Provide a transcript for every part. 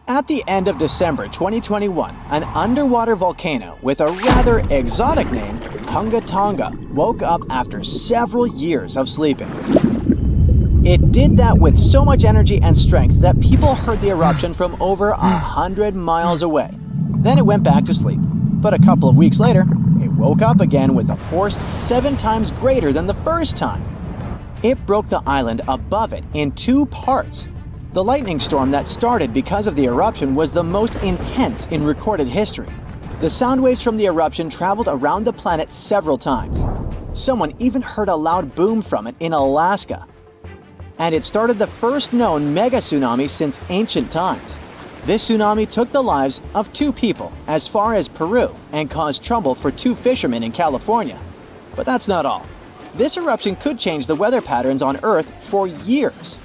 At the end of December 2021, an underwater volcano with a rather exotic name, Hunga Tonga, woke up after several years of sleeping. It did that with so much energy and strength that people heard the eruption from over 100 miles away. Then it went back to sleep. But a couple of weeks later, it woke up again with a force 7 times greater than the first time. It broke the island above it in 2 parts. The lightning storm that started because of the eruption was the most intense in recorded history. The sound waves from the eruption traveled around the planet several times. Someone even heard a loud boom from it in Alaska. And it started the first known mega tsunami since ancient times. This tsunami took the lives of 2 people as far as Peru and caused trouble for 2 fishermen in California. But that's not all. This eruption could change the weather patterns on Earth for years.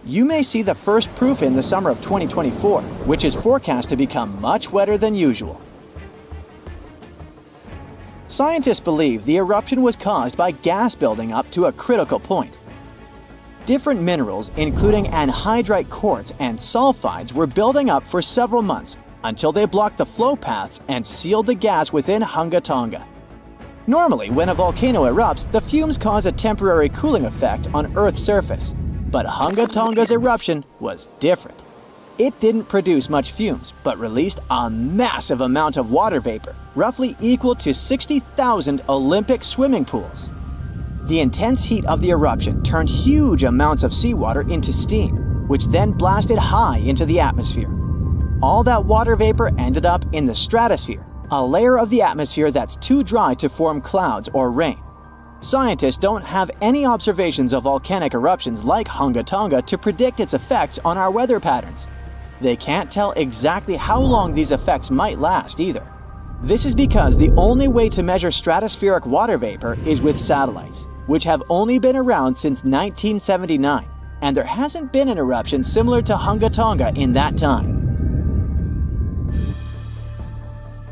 You may see the first proof in the summer of 2024, which is forecast to become much wetter than usual. Scientists believe the eruption was caused by gas building up to a critical point. Different minerals, including anhydrite quartz and sulfides, were building up for several months until they blocked the flow paths and sealed the gas within Hunga Tonga. Normally, when a volcano erupts, the fumes cause a temporary cooling effect on Earth's surface. But Hunga Tonga's eruption was different. It didn't produce much fumes, but released a massive amount of water vapor, roughly equal to 60,000 Olympic swimming pools. The intense heat of the eruption turned huge amounts of seawater into steam, which then blasted high into the atmosphere. All that water vapor ended up in the stratosphere, a layer of the atmosphere that's too dry to form clouds or rain. Scientists don't have any observations of volcanic eruptions like Hunga Tonga to predict its effects on our weather patterns. They can't tell exactly how long these effects might last either. This is because the only way to measure stratospheric water vapor is with satellites, which have only been around since 1979, and there hasn't been an eruption similar to Hunga Tonga in that time.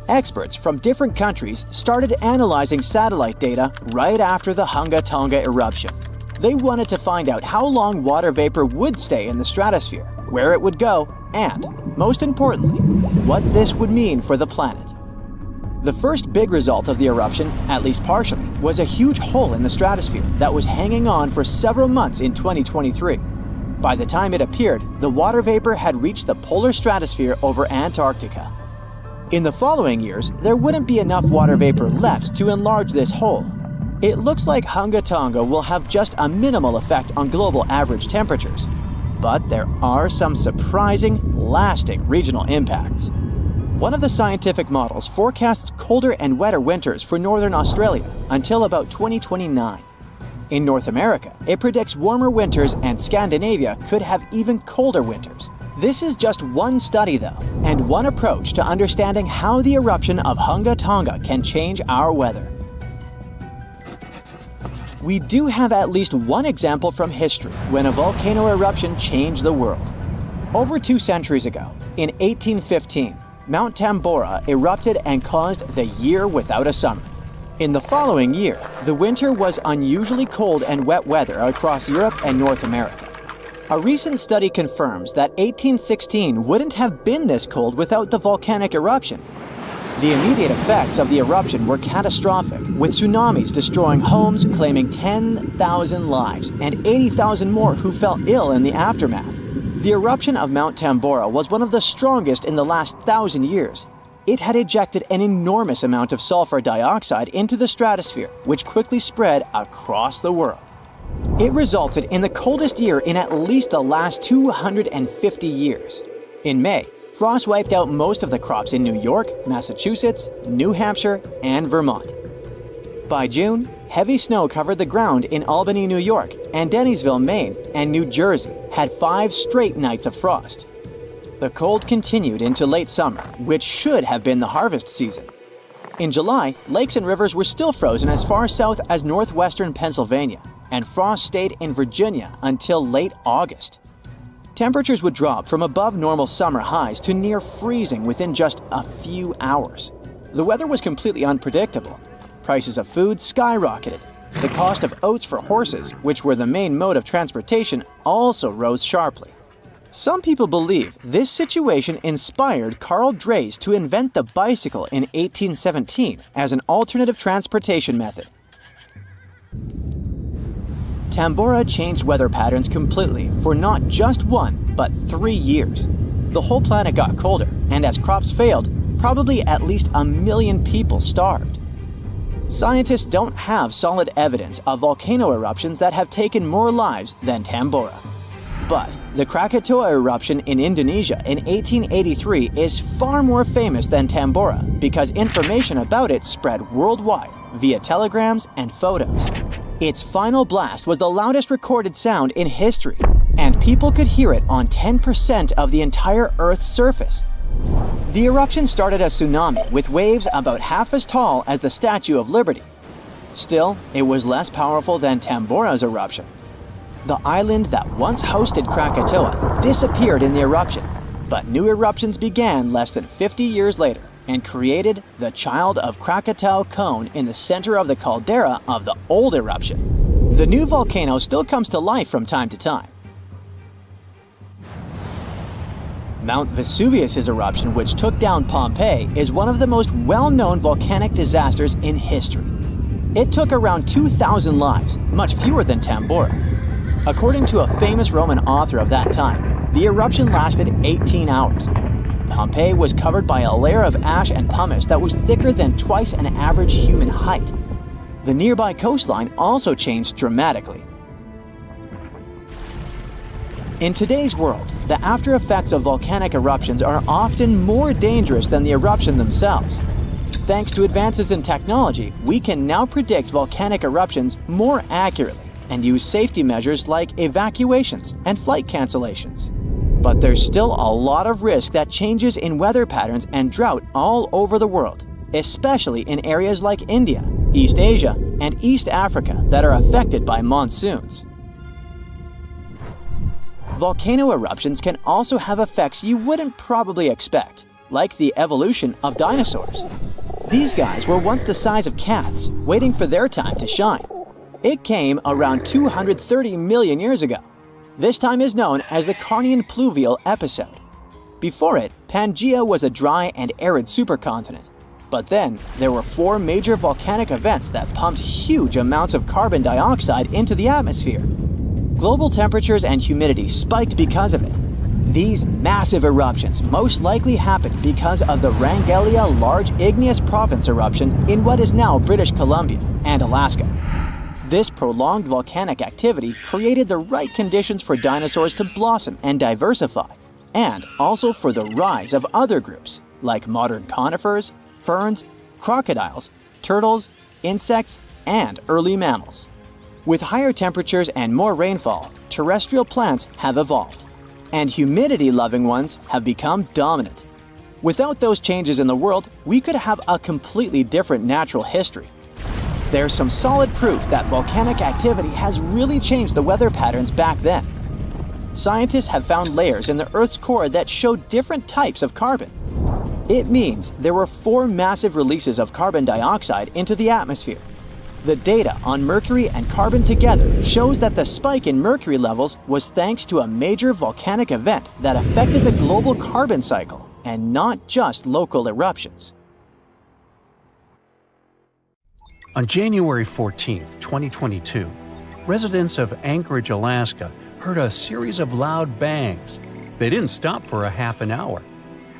Experts from different countries started analyzing satellite data right after the Hunga Tonga eruption. They wanted to find out how long water vapor would stay in the stratosphere, where it would go, and, most importantly, what this would mean for the planet. The first big result of the eruption, at least partially, was a huge hole in the stratosphere that was hanging on for several months in 2023. By the time it appeared, the water vapor had reached the polar stratosphere over Antarctica. In the following years, there wouldn't be enough water vapor left to enlarge this hole. It looks like Hunga Tonga will have just a minimal effect on global average temperatures. But there are some surprising, lasting regional impacts. One of the scientific models forecasts colder and wetter winters for northern Australia until about 2029. In North America, it predicts warmer winters, and Scandinavia could have even colder winters. This is just one study though, and one approach to understanding how the eruption of Hunga Tonga can change our weather. We do have at least one example from history when a volcano eruption changed the world. Over 2 centuries ago, in 1815, Mount Tambora erupted and caused the year without a summer. In the following year, the winter was unusually cold and wet weather across Europe and North America. A recent study confirms that 1816 wouldn't have been this cold without the volcanic eruption. The immediate effects of the eruption were catastrophic, with tsunamis destroying homes, claiming 10,000 lives, and 80,000 more who fell ill in the aftermath. The eruption of Mount Tambora was one of the strongest in the last 1,000 years. It had ejected an enormous amount of sulfur dioxide into the stratosphere, which quickly spread across the world. It resulted in the coldest year in at least the last 250 years. In May, frost wiped out most of the crops in New York, Massachusetts, New Hampshire, and Vermont. By June, heavy snow covered the ground in Albany, New York, and Dennisville, Maine, and New Jersey had 5 straight nights of frost. The cold continued into late summer, which should have been the harvest season. In July, lakes and rivers were still frozen as far south as northwestern Pennsylvania, and frost stayed in Virginia until late August. Temperatures would drop from above normal summer highs to near freezing within just a few hours. The weather was completely unpredictable. Prices of food skyrocketed. The cost of oats for horses, which were the main mode of transportation, also rose sharply. Some people believe this situation inspired Carl Drees to invent the bicycle in 1817 as an alternative transportation method. Tambora changed weather patterns completely for not just 1, but 3 years. The whole planet got colder, and as crops failed, probably at least 1 million people starved. Scientists don't have solid evidence of volcano eruptions that have taken more lives than Tambora. But the Krakatoa eruption in Indonesia in 1883 is far more famous than Tambora because information about it spread worldwide via telegrams and photos. Its final blast was the loudest recorded sound in history, and people could hear it on 10% of the entire Earth's surface. The eruption started a tsunami with waves about half as tall as the Statue of Liberty. Still, it was less powerful than Tambora's eruption. The island that once hosted Krakatoa disappeared in the eruption, but new eruptions began less than 50 years later and created the Child of Krakatau cone in the center of the caldera of the old eruption. The new volcano still comes to life from time to time. Mount Vesuvius' eruption, which took down Pompei, is one of the most well-known volcanic disasters in history. It took around 2,000 lives, much fewer than Tambora. According to a famous Roman author of that time, the eruption lasted 18 hours. Pompei was covered by a layer of ash and pumice that was thicker than twice an average human height. The nearby coastline also changed dramatically. In today's world, the after effects of volcanic eruptions are often more dangerous than the eruption themselves. Thanks to advances in technology, we can now predict volcanic eruptions more accurately and use safety measures like evacuations and flight cancellations. But there's still a lot of risk that changes in weather patterns and drought all over the world, especially in areas like India, East Asia, and East Africa that are affected by monsoons. Volcano eruptions can also have effects you wouldn't probably expect, like the evolution of dinosaurs. These guys were once the size of cats, waiting for their time to shine. It came around 230 million years ago. This time is known as the Carnian pluvial episode. Before it, Pangaea was a dry and arid supercontinent. But then, there were 4 major volcanic events that pumped huge amounts of carbon dioxide into the atmosphere. Global temperatures and humidity spiked because of it. These massive eruptions most likely happened because of the Wrangellia Large Igneous Province eruption in what is now British Columbia and Alaska. This prolonged volcanic activity created the right conditions for dinosaurs to blossom and diversify, and also for the rise of other groups, like modern conifers, ferns, crocodiles, turtles, insects, and early mammals. With higher temperatures and more rainfall, terrestrial plants have evolved, and humidity-loving ones have become dominant. Without those changes in the world, we could have a completely different natural history. There's some solid proof that volcanic activity has really changed the weather patterns back then. Scientists have found layers in the Earth's core that show different types of carbon. It means there were 4 massive releases of carbon dioxide into the atmosphere. The data on mercury and carbon together shows that the spike in mercury levels was thanks to a major volcanic event that affected the global carbon cycle, and not just local eruptions. On January 14, 2022, residents of Anchorage, Alaska, heard a series of loud bangs. They didn't stop for a half an hour.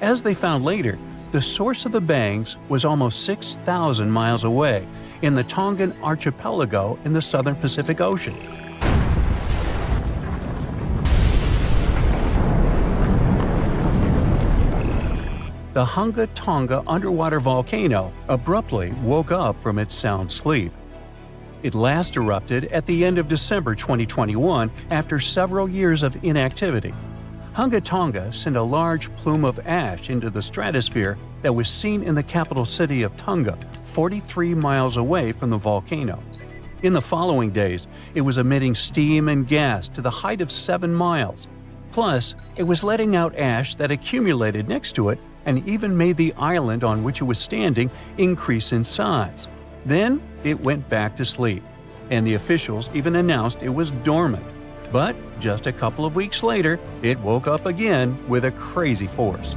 As they found later, the source of the bangs was almost 6,000 miles away in the Tongan archipelago in the southern Pacific Ocean. The Hunga Tonga underwater volcano abruptly woke up from its sound sleep. It last erupted at the end of December 2021 after several years of inactivity. Hunga Tonga sent a large plume of ash into the stratosphere that was seen in the capital city of Tonga, 43 miles away from the volcano. In the following days, it was emitting steam and gas to the height of 7 miles. Plus, it was letting out ash that accumulated next to it and even made the island on which it was standing increase in size. Then it went back to sleep, and the officials even announced it was dormant. But just a couple of weeks later, it woke up again with a crazy force.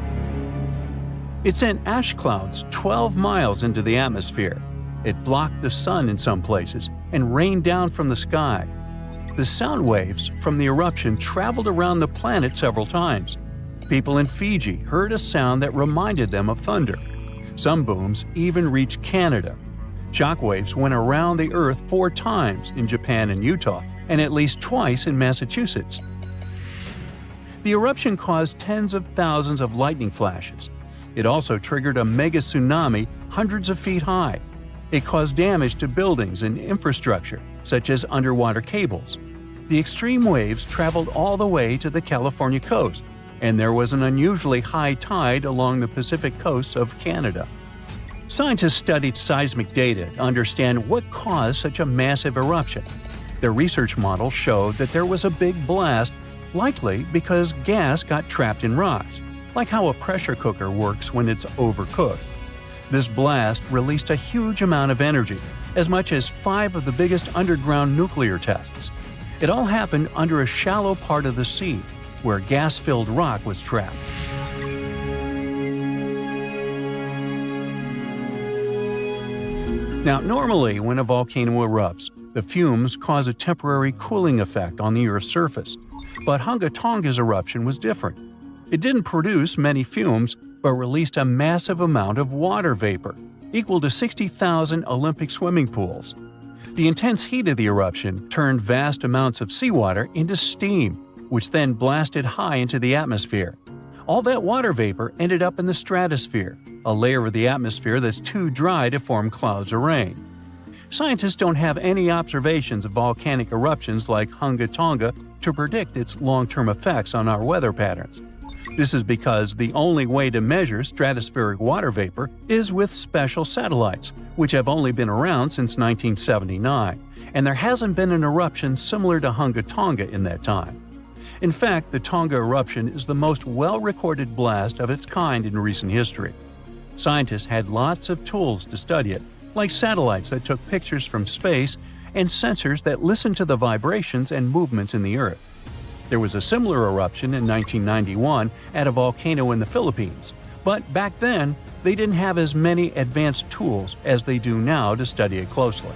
It sent ash clouds 12 miles into the atmosphere. It blocked the sun in some places and rained down from the sky. The sound waves from the eruption traveled around the planet several times. People in Fiji heard a sound that reminded them of thunder. Some booms even reached Canada. Shockwaves went around the Earth 4 times in Japan and Utah, and at least twice in Massachusetts. The eruption caused tens of thousands of lightning flashes. It also triggered a mega tsunami hundreds of feet high. It caused damage to buildings and infrastructure, such as underwater cables. The extreme waves traveled all the way to the California coast, and there was an unusually high tide along the Pacific coast of Canada. Scientists studied seismic data to understand what caused such a massive eruption. Their research models showed that there was a big blast, likely because gas got trapped in rocks, like how a pressure cooker works when it's overcooked. This blast released a huge amount of energy, as much as 5 of the biggest underground nuclear tests. It all happened under a shallow part of the sea, where gas-filled rock was trapped. Now, normally when a volcano erupts, the fumes cause a temporary cooling effect on the Earth's surface. But Hunga Tonga's eruption was different. It didn't produce many fumes, but released a massive amount of water vapor, equal to 60,000 Olympic swimming pools. The intense heat of the eruption turned vast amounts of seawater into steam, which then blasted high into the atmosphere. All that water vapor ended up in the stratosphere, a layer of the atmosphere that's too dry to form clouds or rain. Scientists don't have any observations of volcanic eruptions like Hunga Tonga to predict its long-term effects on our weather patterns. This is because the only way to measure stratospheric water vapor is with special satellites, which have only been around since 1979, and there hasn't been an eruption similar to Hunga Tonga in that time. In fact, the Tonga eruption is the most well-recorded blast of its kind in recent history. Scientists had lots of tools to study it, like satellites that took pictures from space and sensors that listened to the vibrations and movements in the Earth. There was a similar eruption in 1991 at a volcano in the Philippines, but back then, they didn't have as many advanced tools as they do now to study it closely.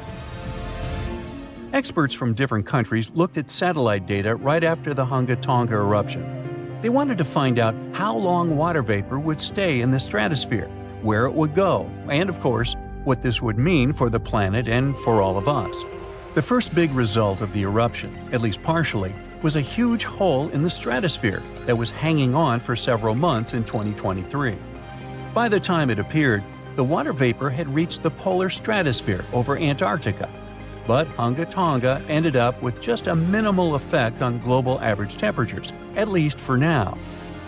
Experts from different countries looked at satellite data right after the Hunga Tonga eruption. They wanted to find out how long water vapor would stay in the stratosphere, where it would go, and of course, what this would mean for the planet and for all of us. The first big result of the eruption, at least partially, was a huge hole in the stratosphere that was hanging on for several months in 2023. By the time it appeared, the water vapor had reached the polar stratosphere over Antarctica. But Hunga Tonga ended up with just a minimal effect on global average temperatures, at least for now.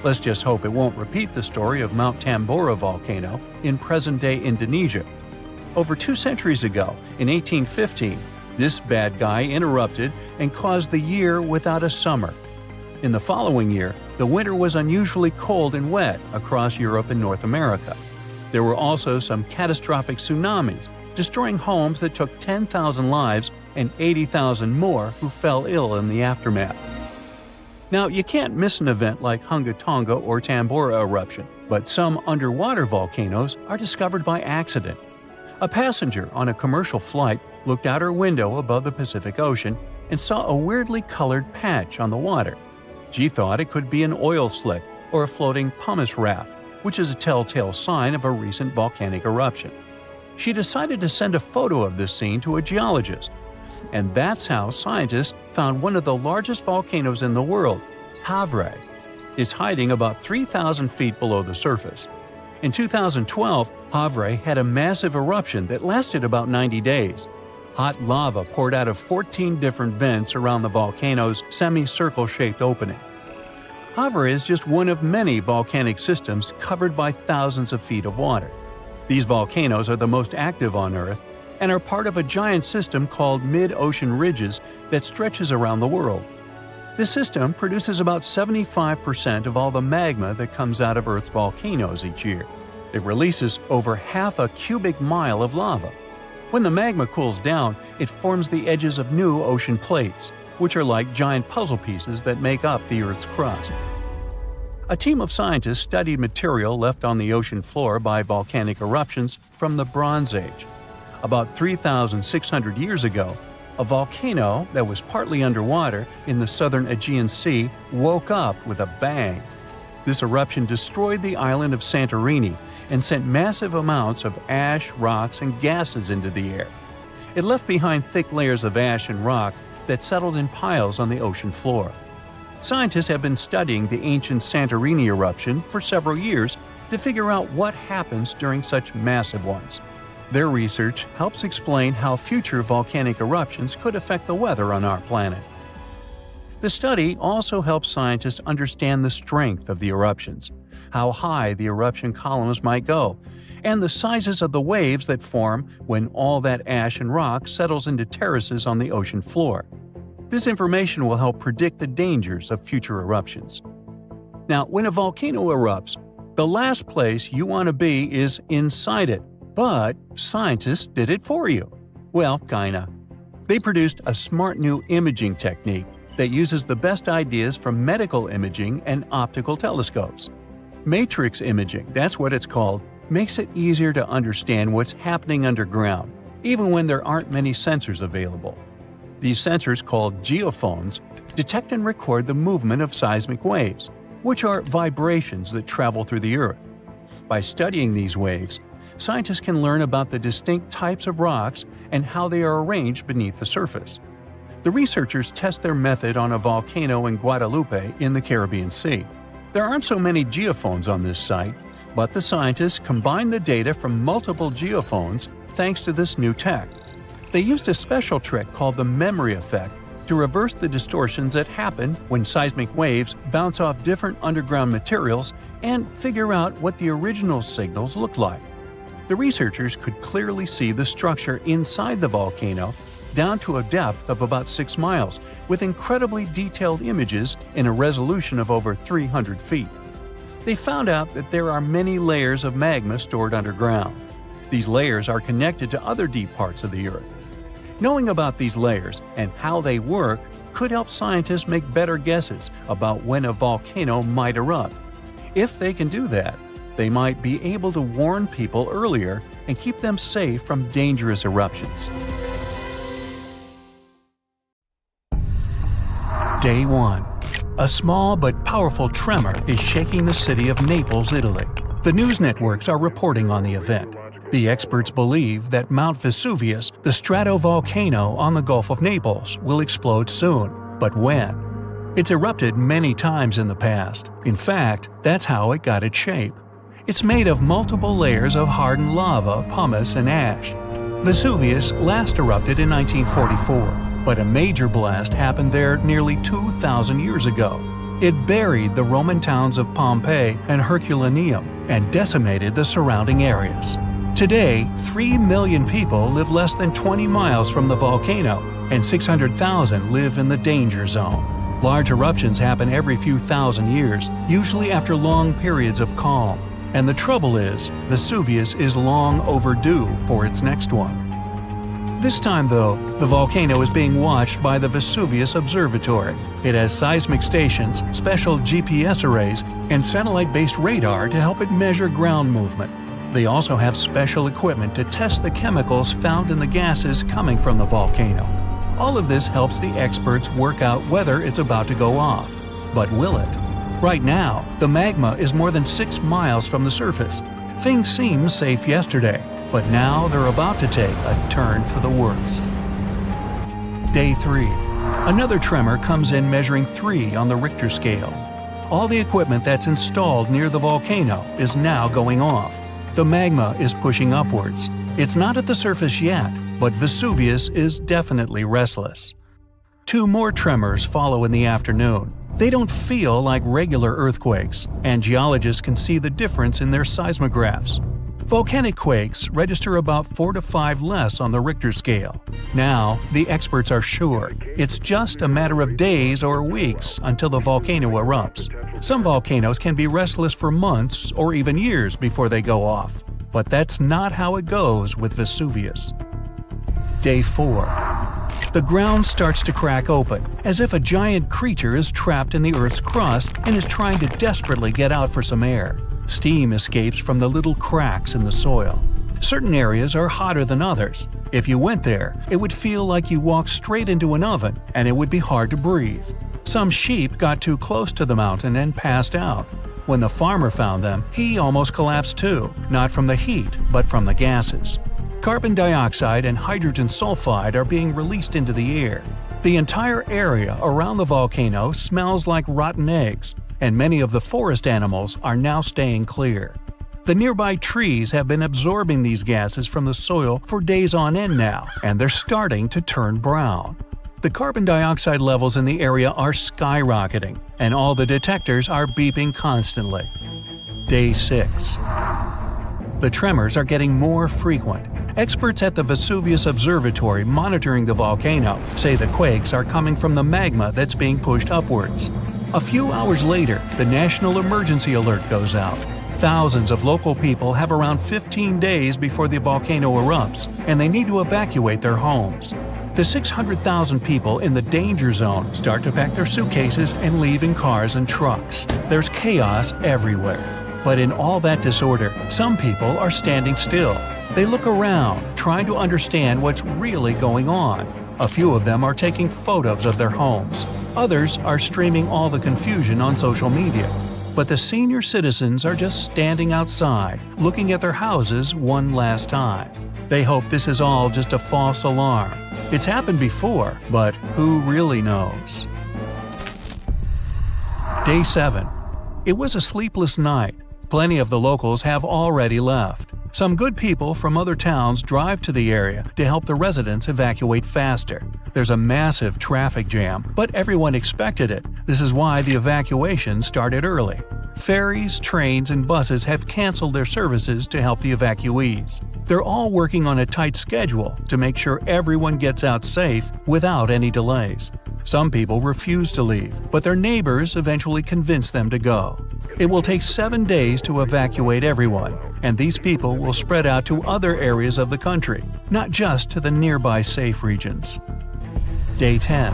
Let's just hope it won't repeat the story of Mount Tambora volcano in present-day Indonesia. Over 2 centuries ago, in 1815, this bad guy interrupted and caused the year without a summer. In the following year, the winter was unusually cold and wet across Europe and North America. There were also some catastrophic tsunamis, destroying homes that took 10,000 lives and 80,000 more who fell ill in the aftermath. Now, you can't miss an event like Hunga Tonga or Tambora eruption, but some underwater volcanoes are discovered by accident. A passenger on a commercial flight looked out her window above the Pacific Ocean and saw a weirdly colored patch on the water. She thought it could be an oil slick or a floating pumice raft, which is a telltale sign of a recent volcanic eruption. She decided to send a photo of this scene to a geologist. And that's how scientists found one of the largest volcanoes in the world, Havre. It's hiding about 3,000 feet below the surface. In 2012, Havre had a massive eruption that lasted about 90 days. Hot lava poured out of 14 different vents around the volcano's semicircle-shaped opening. Havre is just one of many volcanic systems covered by thousands of feet of water. These volcanoes are the most active on Earth and are part of a giant system called mid-ocean ridges that stretches around the world. This system produces about 75% of all the magma that comes out of Earth's volcanoes each year. It releases over half a cubic mile of lava. When the magma cools down, it forms the edges of new ocean plates. which are like giant puzzle pieces that make up the Earth's crust. A team of scientists studied material left on the ocean floor by volcanic eruptions from the Bronze Age. About 3,600 years ago, a volcano that was partly underwater in the southern Aegean Sea woke up with a bang. This eruption destroyed the island of Santorini and sent massive amounts of ash, rocks, and gases into the air. It left behind thick layers of ash and rock that settled in piles on the ocean floor. Scientists have been studying the ancient Santorini eruption for several years to figure out what happens during such massive ones. Their research helps explain how future volcanic eruptions could affect the weather on our planet. The study also helps scientists understand the strength of the eruptions, how high the eruption columns might go, and the sizes of the waves that form when all that ash and rock settles into terraces on the ocean floor. This information will help predict the dangers of future eruptions. Now, when a volcano erupts, the last place you want to be is inside it. But scientists did it for you. Well, kinda. They produced a smart new imaging technique that uses the best ideas from medical imaging and optical telescopes. Matrix imaging, that's what it's called, makes it easier to understand what's happening underground, even when there aren't many sensors available. These sensors, called geophones, detect and record the movement of seismic waves, which are vibrations that travel through the Earth. By studying these waves, scientists can learn about the distinct types of rocks and how they are arranged beneath the surface. The researchers test their method on a volcano in Guadalupe in the Caribbean Sea. There aren't so many geophones on this site, but the scientists combined the data from multiple geophones thanks to this new tech. They used a special trick called the memory effect to reverse the distortions that happen when seismic waves bounce off different underground materials and figure out what the original signals look like. The researchers could clearly see the structure inside the volcano down to a depth of about 6 miles, with incredibly detailed images in a resolution of over 300 feet. They found out that there are many layers of magma stored underground. These layers are connected to other deep parts of the Earth. Knowing about these layers and how they work could help scientists make better guesses about when a volcano might erupt. If they can do that, they might be able to warn people earlier and keep them safe from dangerous eruptions. Day 1. A small but powerful tremor is shaking the city of Naples, Italy. The news networks are reporting on the event. The experts believe that Mount Vesuvius, the stratovolcano on the Gulf of Naples, will explode soon. But when? It's erupted many times in the past. In fact, that's how it got its shape. It's made of multiple layers of hardened lava, pumice, and ash. Vesuvius last erupted in 1944, but a major blast happened there nearly 2,000 years ago. It buried the Roman towns of Pompei and Herculaneum and decimated the surrounding areas. Today, 3 million people live less than 20 miles from the volcano, and 600,000 live in the danger zone. Large eruptions happen every few thousand years, usually after long periods of calm. And the trouble is, Vesuvius is long overdue for its next one. This time, though, the volcano is being watched by the Vesuvius Observatory. It has seismic stations, special GPS arrays, and satellite-based radar to help it measure ground movement. They also have special equipment to test the chemicals found in the gases coming from the volcano. All of this helps the experts work out whether it's about to go off. But will it? Right now, the magma is more than 6 miles from the surface. Things seemed safe yesterday, but now they're about to take a turn for the worse. Day 3. Another tremor comes in measuring 3 on the Richter scale. All the equipment that's installed near the volcano is now going off. The magma is pushing upwards. It's not at the surface yet, but Vesuvius is definitely restless. 2 more tremors follow in the afternoon. They don't feel like regular earthquakes, and geologists can see the difference in their seismographs. Volcanic quakes register about 4 to 5 less on the Richter scale. Now, the experts are sure it's just a matter of days or weeks until the volcano erupts. Some volcanoes can be restless for months or even years before they go off. But that's not how it goes with Vesuvius. Day 4. The ground starts to crack open, as if a giant creature is trapped in the Earth's crust and is trying to desperately get out for some air. Steam escapes from the little cracks in the soil. Certain areas are hotter than others. If you went there, it would feel like you walked straight into an oven, and it would be hard to breathe. Some sheep got too close to the mountain and passed out. When the farmer found them, he almost collapsed too, not from the heat, but from the gases. Carbon dioxide and hydrogen sulfide are being released into the air. The entire area around the volcano smells like rotten eggs, and many of the forest animals are now staying clear. The nearby trees have been absorbing these gases from the soil for days on end now, and they're starting to turn brown. The carbon dioxide levels in the area are skyrocketing, and all the detectors are beeping constantly. Day 6. The tremors are getting more frequent. Experts at the Vesuvius Observatory monitoring the volcano say the quakes are coming from the magma that's being pushed upwards. A few hours later, the national emergency alert goes out. Thousands of local people have around 15 days before the volcano erupts, and they need to evacuate their homes. The 600,000 people in the danger zone start to pack their suitcases and leave in cars and trucks. There's chaos everywhere. But in all that disorder, some people are standing still. They look around, trying to understand what's really going on. A few of them are taking photos of their homes. Others are streaming all the confusion on social media. But the senior citizens are just standing outside, looking at their houses one last time. They hope this is all just a false alarm. It's happened before, but who really knows? Day 7. It was a sleepless night. Plenty of the locals have already left. Some good people from other towns drive to the area to help the residents evacuate faster. There's a massive traffic jam, but everyone expected it. This is why the evacuation started early. Ferries, trains, and buses have canceled their services to help the evacuees. They're all working on a tight schedule to make sure everyone gets out safe without any delays. Some people refuse to leave, but their neighbors eventually convince them to go. It will take 7 days to evacuate everyone, and these people will spread out to other areas of the country, not just to the nearby safe regions. Day 10.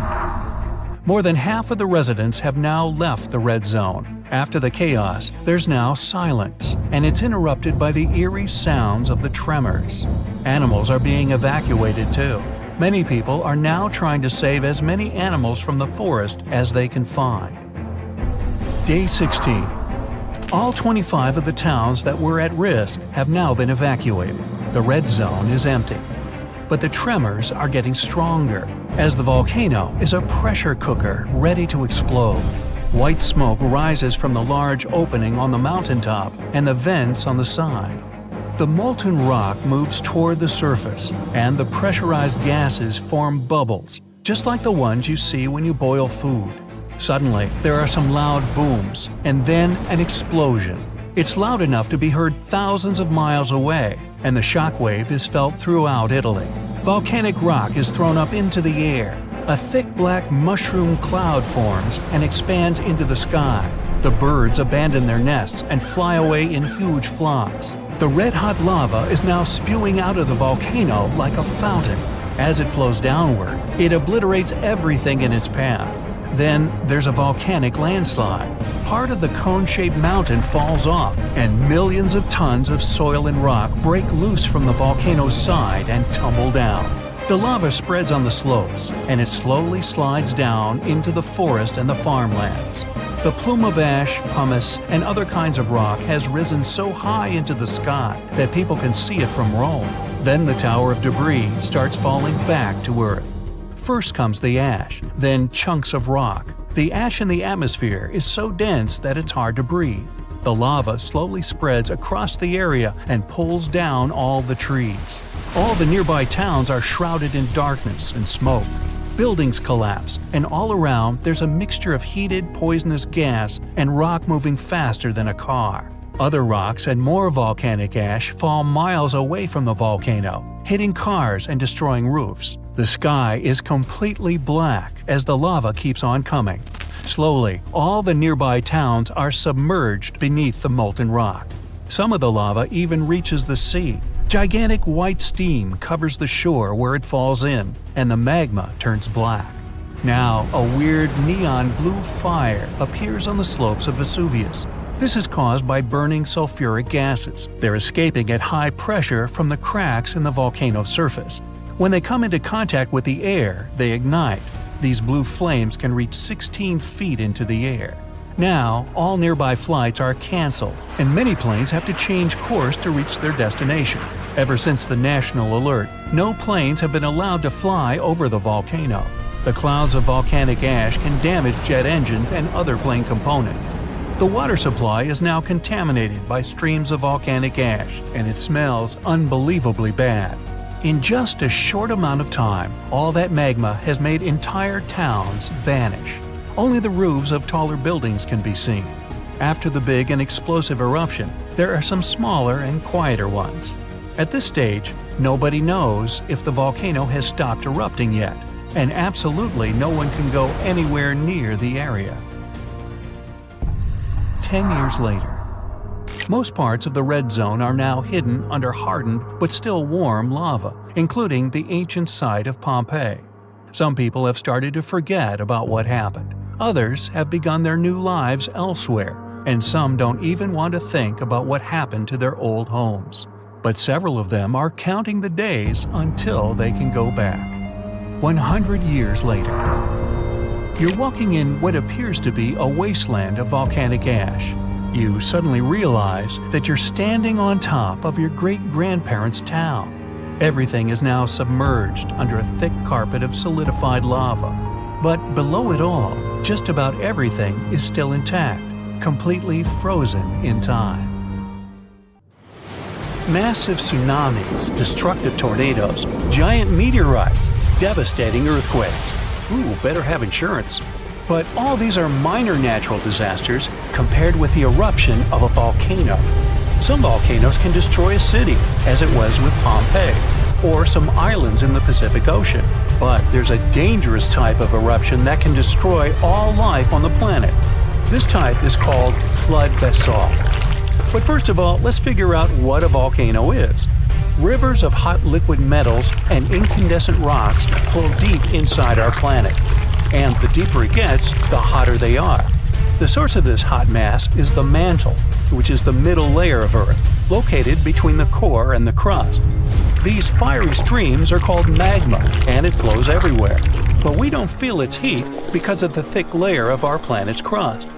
More than half of the residents have now left the red zone. After the chaos, there's now silence, and it's interrupted by the eerie sounds of the tremors. Animals are being evacuated too. Many people are now trying to save as many animals from the forest as they can find. Day 16. All 25 of the towns that were at risk have now been evacuated. The red zone is empty. But the tremors are getting stronger, as the volcano is a pressure cooker ready to explode. White smoke rises from the large opening on the mountaintop and the vents on the side. The molten rock moves toward the surface, and the pressurized gases form bubbles, just like the ones you see when you boil food. Suddenly, there are some loud booms, and then an explosion. It's loud enough to be heard thousands of miles away, and the shockwave is felt throughout Italy. Volcanic rock is thrown up into the air. A thick black mushroom cloud forms and expands into the sky. The birds abandon their nests and fly away in huge flocks. The red-hot lava is now spewing out of the volcano like a fountain. As it flows downward, it obliterates everything in its path. Then there's a volcanic landslide. Part of the cone-shaped mountain falls off, and millions of tons of soil and rock break loose from the volcano's side and tumble down. The lava spreads on the slopes, and it slowly slides down into the forest and the farmlands. The plume of ash, pumice, and other kinds of rock has risen so high into the sky that people can see it from Rome. Then the tower of debris starts falling back to Earth. First comes the ash, then chunks of rock. The ash in the atmosphere is so dense that it's hard to breathe. The lava slowly spreads across the area and pulls down all the trees. All the nearby towns are shrouded in darkness and smoke. Buildings collapse, and all around there's a mixture of heated, poisonous gas and rock moving faster than a car. Other rocks and more volcanic ash fall miles away from the volcano, hitting cars and destroying roofs. The sky is completely black as the lava keeps on coming. Slowly, all the nearby towns are submerged beneath the molten rock. Some of the lava even reaches the sea. Gigantic white steam covers the shore where it falls in, and the magma turns black. Now, a weird neon blue fire appears on the slopes of Vesuvius. This is caused by burning sulfuric gases. They're escaping at high pressure from the cracks in the volcano surface. When they come into contact with the air, they ignite. These blue flames can reach 16 feet into the air. Now, all nearby flights are canceled, and many planes have to change course to reach their destination. Ever since the national alert, no planes have been allowed to fly over the volcano. The clouds of volcanic ash can damage jet engines and other plane components. The water supply is now contaminated by streams of volcanic ash, and it smells unbelievably bad. In just a short amount of time, all that magma has made entire towns vanish. Only the roofs of taller buildings can be seen. After the big and explosive eruption, there are some smaller and quieter ones. At this stage, nobody knows if the volcano has stopped erupting yet, and absolutely no one can go anywhere near the area. 10 years later. Most parts of the red zone are now hidden under hardened but still warm lava, including the ancient site of Pompei. Some people have started to forget about what happened. Others have begun their new lives elsewhere, and some don't even want to think about what happened to their old homes. But several of them are counting the days until they can go back. 100 years later. You're walking in what appears to be a wasteland of volcanic ash. You suddenly realize that you're standing on top of your great-grandparents' town. Everything is now submerged under a thick carpet of solidified lava. But below it all, just about everything is still intact, completely frozen in time. Massive tsunamis, destructive tornadoes, giant meteorites, devastating earthquakes. Ooh, better have insurance. But all these are minor natural disasters compared with the eruption of a volcano. Some volcanoes can destroy a city, as it was with Pompei, or some islands in the Pacific Ocean. But there's a dangerous type of eruption that can destroy all life on the planet. This type is called flood basalt. But first of all, let's figure out what a volcano is. Rivers of hot liquid metals and incandescent rocks flow deep inside our planet. And the deeper it gets, the hotter they are. The source of this hot mass is the mantle, which is the middle layer of Earth, located between the core and the crust. These fiery streams are called magma, and it flows everywhere. But we don't feel its heat because of the thick layer of our planet's crust.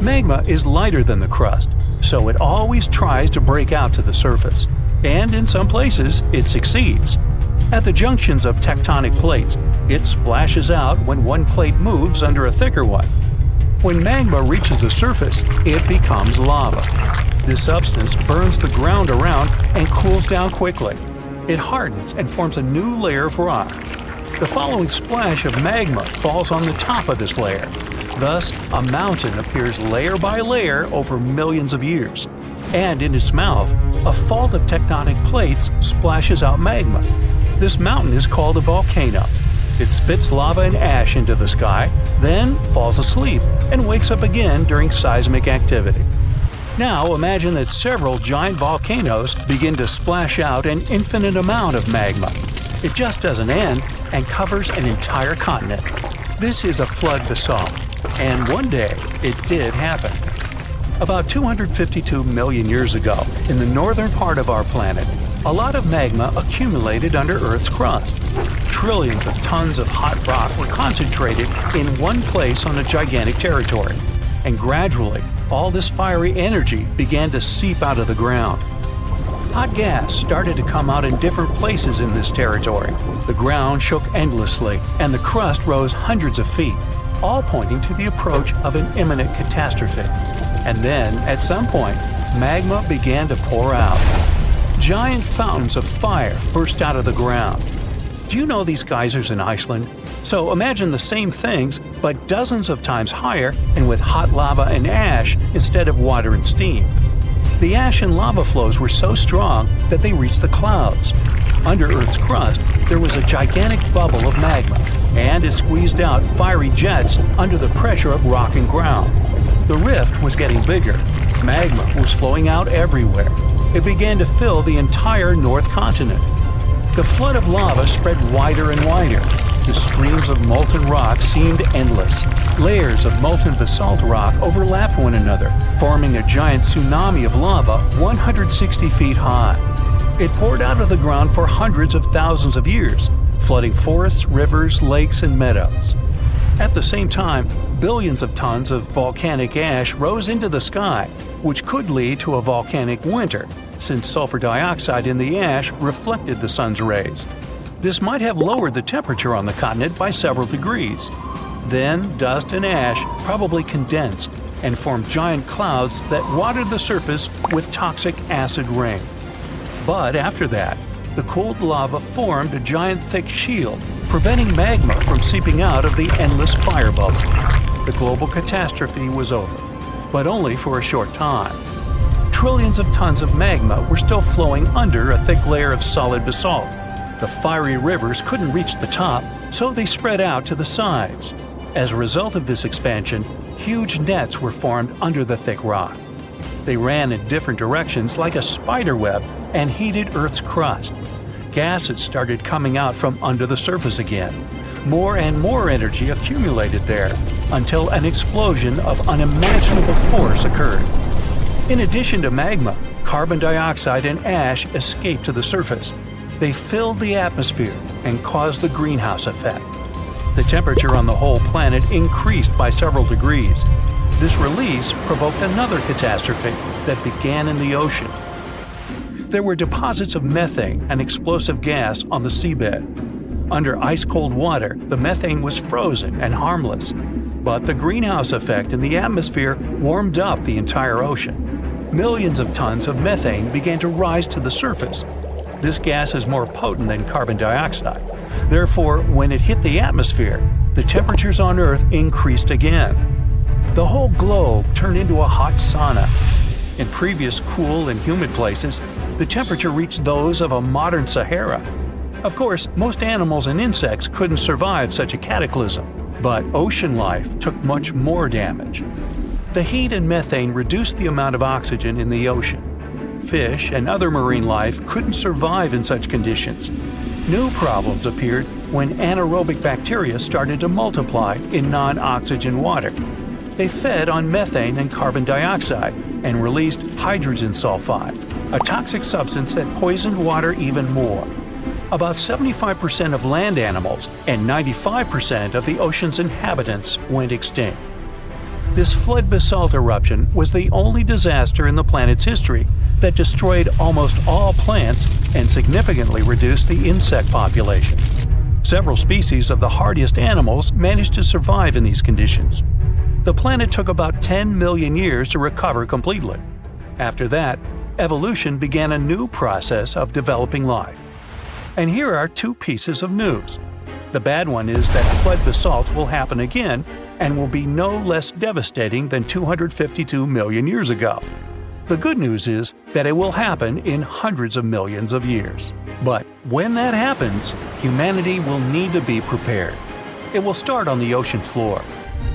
Magma is lighter than the crust, so it always tries to break out to the surface. And in some places, it succeeds. At the junctions of tectonic plates, it splashes out when one plate moves under a thicker one. When magma reaches the surface, it becomes lava. This substance burns the ground around and cools down quickly. It hardens and forms a new layer of rock. The following splash of magma falls on the top of this layer. Thus, a mountain appears layer by layer over millions of years. And in its mouth, a fault of tectonic plates splashes out magma. This mountain is called a volcano. It spits lava and ash into the sky, then falls asleep and wakes up again during seismic activity. Now imagine that several giant volcanoes begin to splash out an infinite amount of magma. It just doesn't end and covers an entire continent. This is a flood basalt, and one day it did happen. About 252 million years ago, in the northern part of our planet, a lot of magma accumulated under Earth's crust. Trillions of tons of hot rock were concentrated in one place on a gigantic territory. And gradually, all this fiery energy began to seep out of the ground. Hot gas started to come out in different places in this territory. The ground shook endlessly, and the crust rose hundreds of feet, all pointing to the approach of an imminent catastrophe. And then, at some point, magma began to pour out. Giant fountains of fire burst out of the ground. Do you know these geysers in Iceland? So imagine the same things, but dozens of times higher and with hot lava and ash instead of water and steam. The ash and lava flows were so strong that they reached the clouds. Under Earth's crust, there was a gigantic bubble of magma, and it squeezed out fiery jets under the pressure of rock and ground. The rift was getting bigger. Magma was flowing out everywhere. it began to fill the entire North Continent. The flood of lava spread wider and wider. The streams of molten rock seemed endless. Layers of molten basalt rock overlapped one another, forming a giant tsunami of lava 160 feet high. It poured out of the ground for hundreds of thousands of years, flooding forests, rivers, lakes, and meadows. At the same time, billions of tons of volcanic ash rose into the sky, which could lead to a volcanic winter, since sulfur dioxide in the ash reflected the sun's rays. This might have lowered the temperature on the continent by several degrees. Then, dust and ash probably condensed and formed giant clouds that watered the surface with toxic acid rain. But after that, the cooled lava formed a giant thick shield, preventing magma from seeping out of the endless fire bubble. The global catastrophe was over, but only for a short time. Trillions of tons of magma were still flowing under a thick layer of solid basalt. The fiery rivers couldn't reach the top, so they spread out to the sides. As a result of this expansion, huge nets were formed under the thick rock. They ran in different directions like a spider web and heated Earth's crust. Gases started coming out from under the surface again. More and more energy accumulated there until an explosion of unimaginable force occurred. In addition to magma, carbon dioxide and ash escaped to the surface. They filled the atmosphere and caused the greenhouse effect. The temperature on the whole planet increased by several degrees. This release provoked another catastrophe that began in the ocean. There were deposits of methane, an explosive gas, on the seabed. Under ice-cold water, the methane was frozen and harmless. But the greenhouse effect in the atmosphere warmed up the entire ocean. Millions of tons of methane began to rise to the surface. This gas is more potent than carbon dioxide. Therefore, when it hit the atmosphere, the temperatures on Earth increased again. The whole globe turned into a hot sauna. In previous cool and humid places, the temperature reached those of a modern Sahara. Of course, most animals and insects couldn't survive such a cataclysm, but ocean life took much more damage. The heat and methane reduced the amount of oxygen in the ocean. Fish and other marine life couldn't survive in such conditions. New problems appeared when anaerobic bacteria started to multiply in non-oxygen water. They fed on methane and carbon dioxide and released hydrogen sulfide, a toxic substance that poisoned water even more. About 75% of land animals and 95% of the ocean's inhabitants went extinct. This flood basalt eruption was the only disaster in the planet's history that destroyed almost all plants and significantly reduced the insect population. Several species of the hardiest animals managed to survive in these conditions. The planet took about 10 million years to recover completely. After that, evolution began a new process of developing life. And here are two pieces of news. The bad one is that flood basalt will happen again and will be no less devastating than 252 million years ago. The good news is that it will happen in hundreds of millions of years. But when that happens, humanity will need to be prepared. It will start on the ocean floor.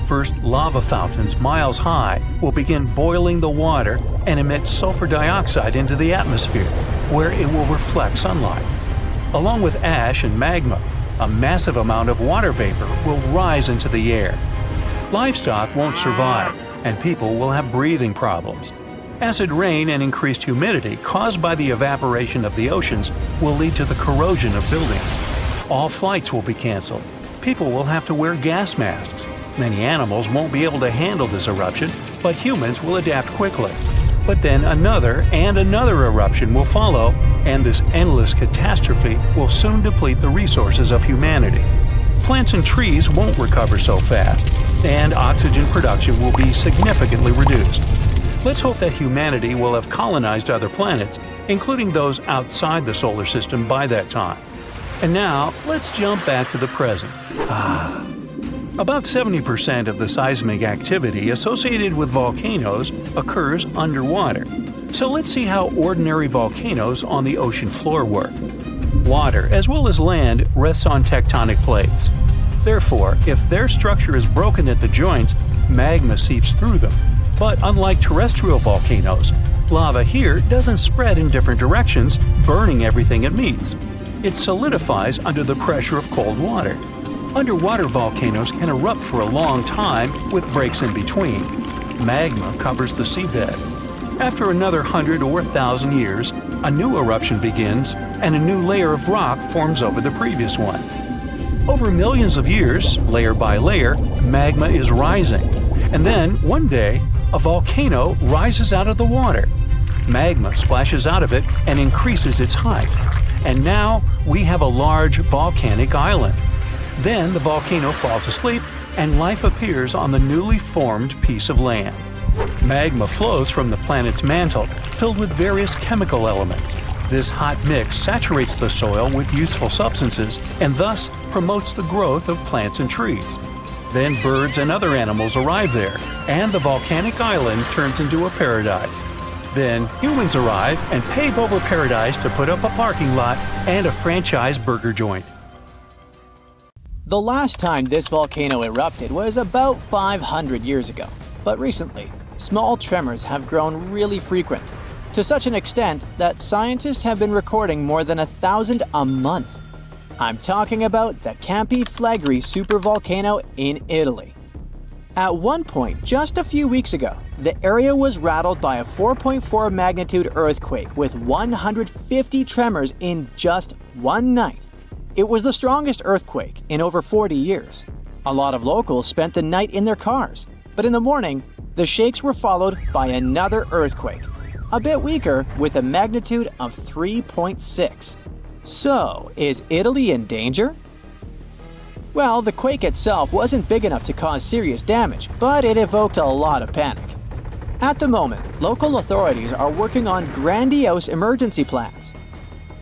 First, lava fountains miles high will begin boiling the water and emit sulfur dioxide into the atmosphere, where it will reflect sunlight. Along with ash and magma, a massive amount of water vapor will rise into the air. Livestock won't survive, and people will have breathing problems. Acid rain and increased humidity caused by the evaporation of the oceans will lead to the corrosion of buildings. All flights will be canceled. People will have to wear gas masks. Many animals won't be able to handle this eruption, but humans will adapt quickly. But then another and another eruption will follow, and this endless catastrophe will soon deplete the resources of humanity. Plants and trees won't recover so fast, and oxygen production will be significantly reduced. Let's hope that humanity will have colonized other planets, including those outside the solar system by that time. And now, let's jump back to the present. About 70% of the seismic activity associated with volcanoes occurs underwater. So let's see how ordinary volcanoes on the ocean floor work. Water, as well as land, rests on tectonic plates. Therefore, if their structure is broken at the joints, magma seeps through them. But unlike terrestrial volcanoes, Lava here doesn't spread in different directions, burning everything it meets. It solidifies under the pressure of cold water. Underwater volcanoes can erupt for a long time with breaks in between. Magma covers the seabed. After another 100 or 1,000 years, a new eruption begins and a new layer of rock forms over the previous one. Over millions of years, layer by layer, magma is rising. And then, one day, a volcano rises out of the water. Magma splashes out of it and increases its height. And now we have a large volcanic island. Then the volcano falls asleep and life appears on the newly formed piece of land. Magma flows from the planet's mantle, filled with various chemical elements. This hot mix saturates the soil with useful substances and thus promotes the growth of plants and trees. Then birds and other animals arrive there, and the volcanic island turns into a paradise. Then humans arrive and pave over paradise to put up a parking lot and a franchise burger joint. The last time this volcano erupted was about 500 years ago, but recently, small tremors have grown really frequent, to such an extent that scientists have been recording more than 1,000 a month. I'm talking about the Campi Flegrei supervolcano in Italy. At one point, just a few weeks ago, the area was rattled by a 4.4 magnitude earthquake with 150 tremors in just one night. It was the strongest earthquake in over 40 years. A lot of locals spent the night in their cars, but in the morning, the shakes were followed by another earthquake, a bit weaker with a magnitude of 3.6. So, is Italy in danger? Well, the quake itself wasn't big enough to cause serious damage, but it evoked a lot of panic. At the moment, local authorities are working on grandiose emergency plans.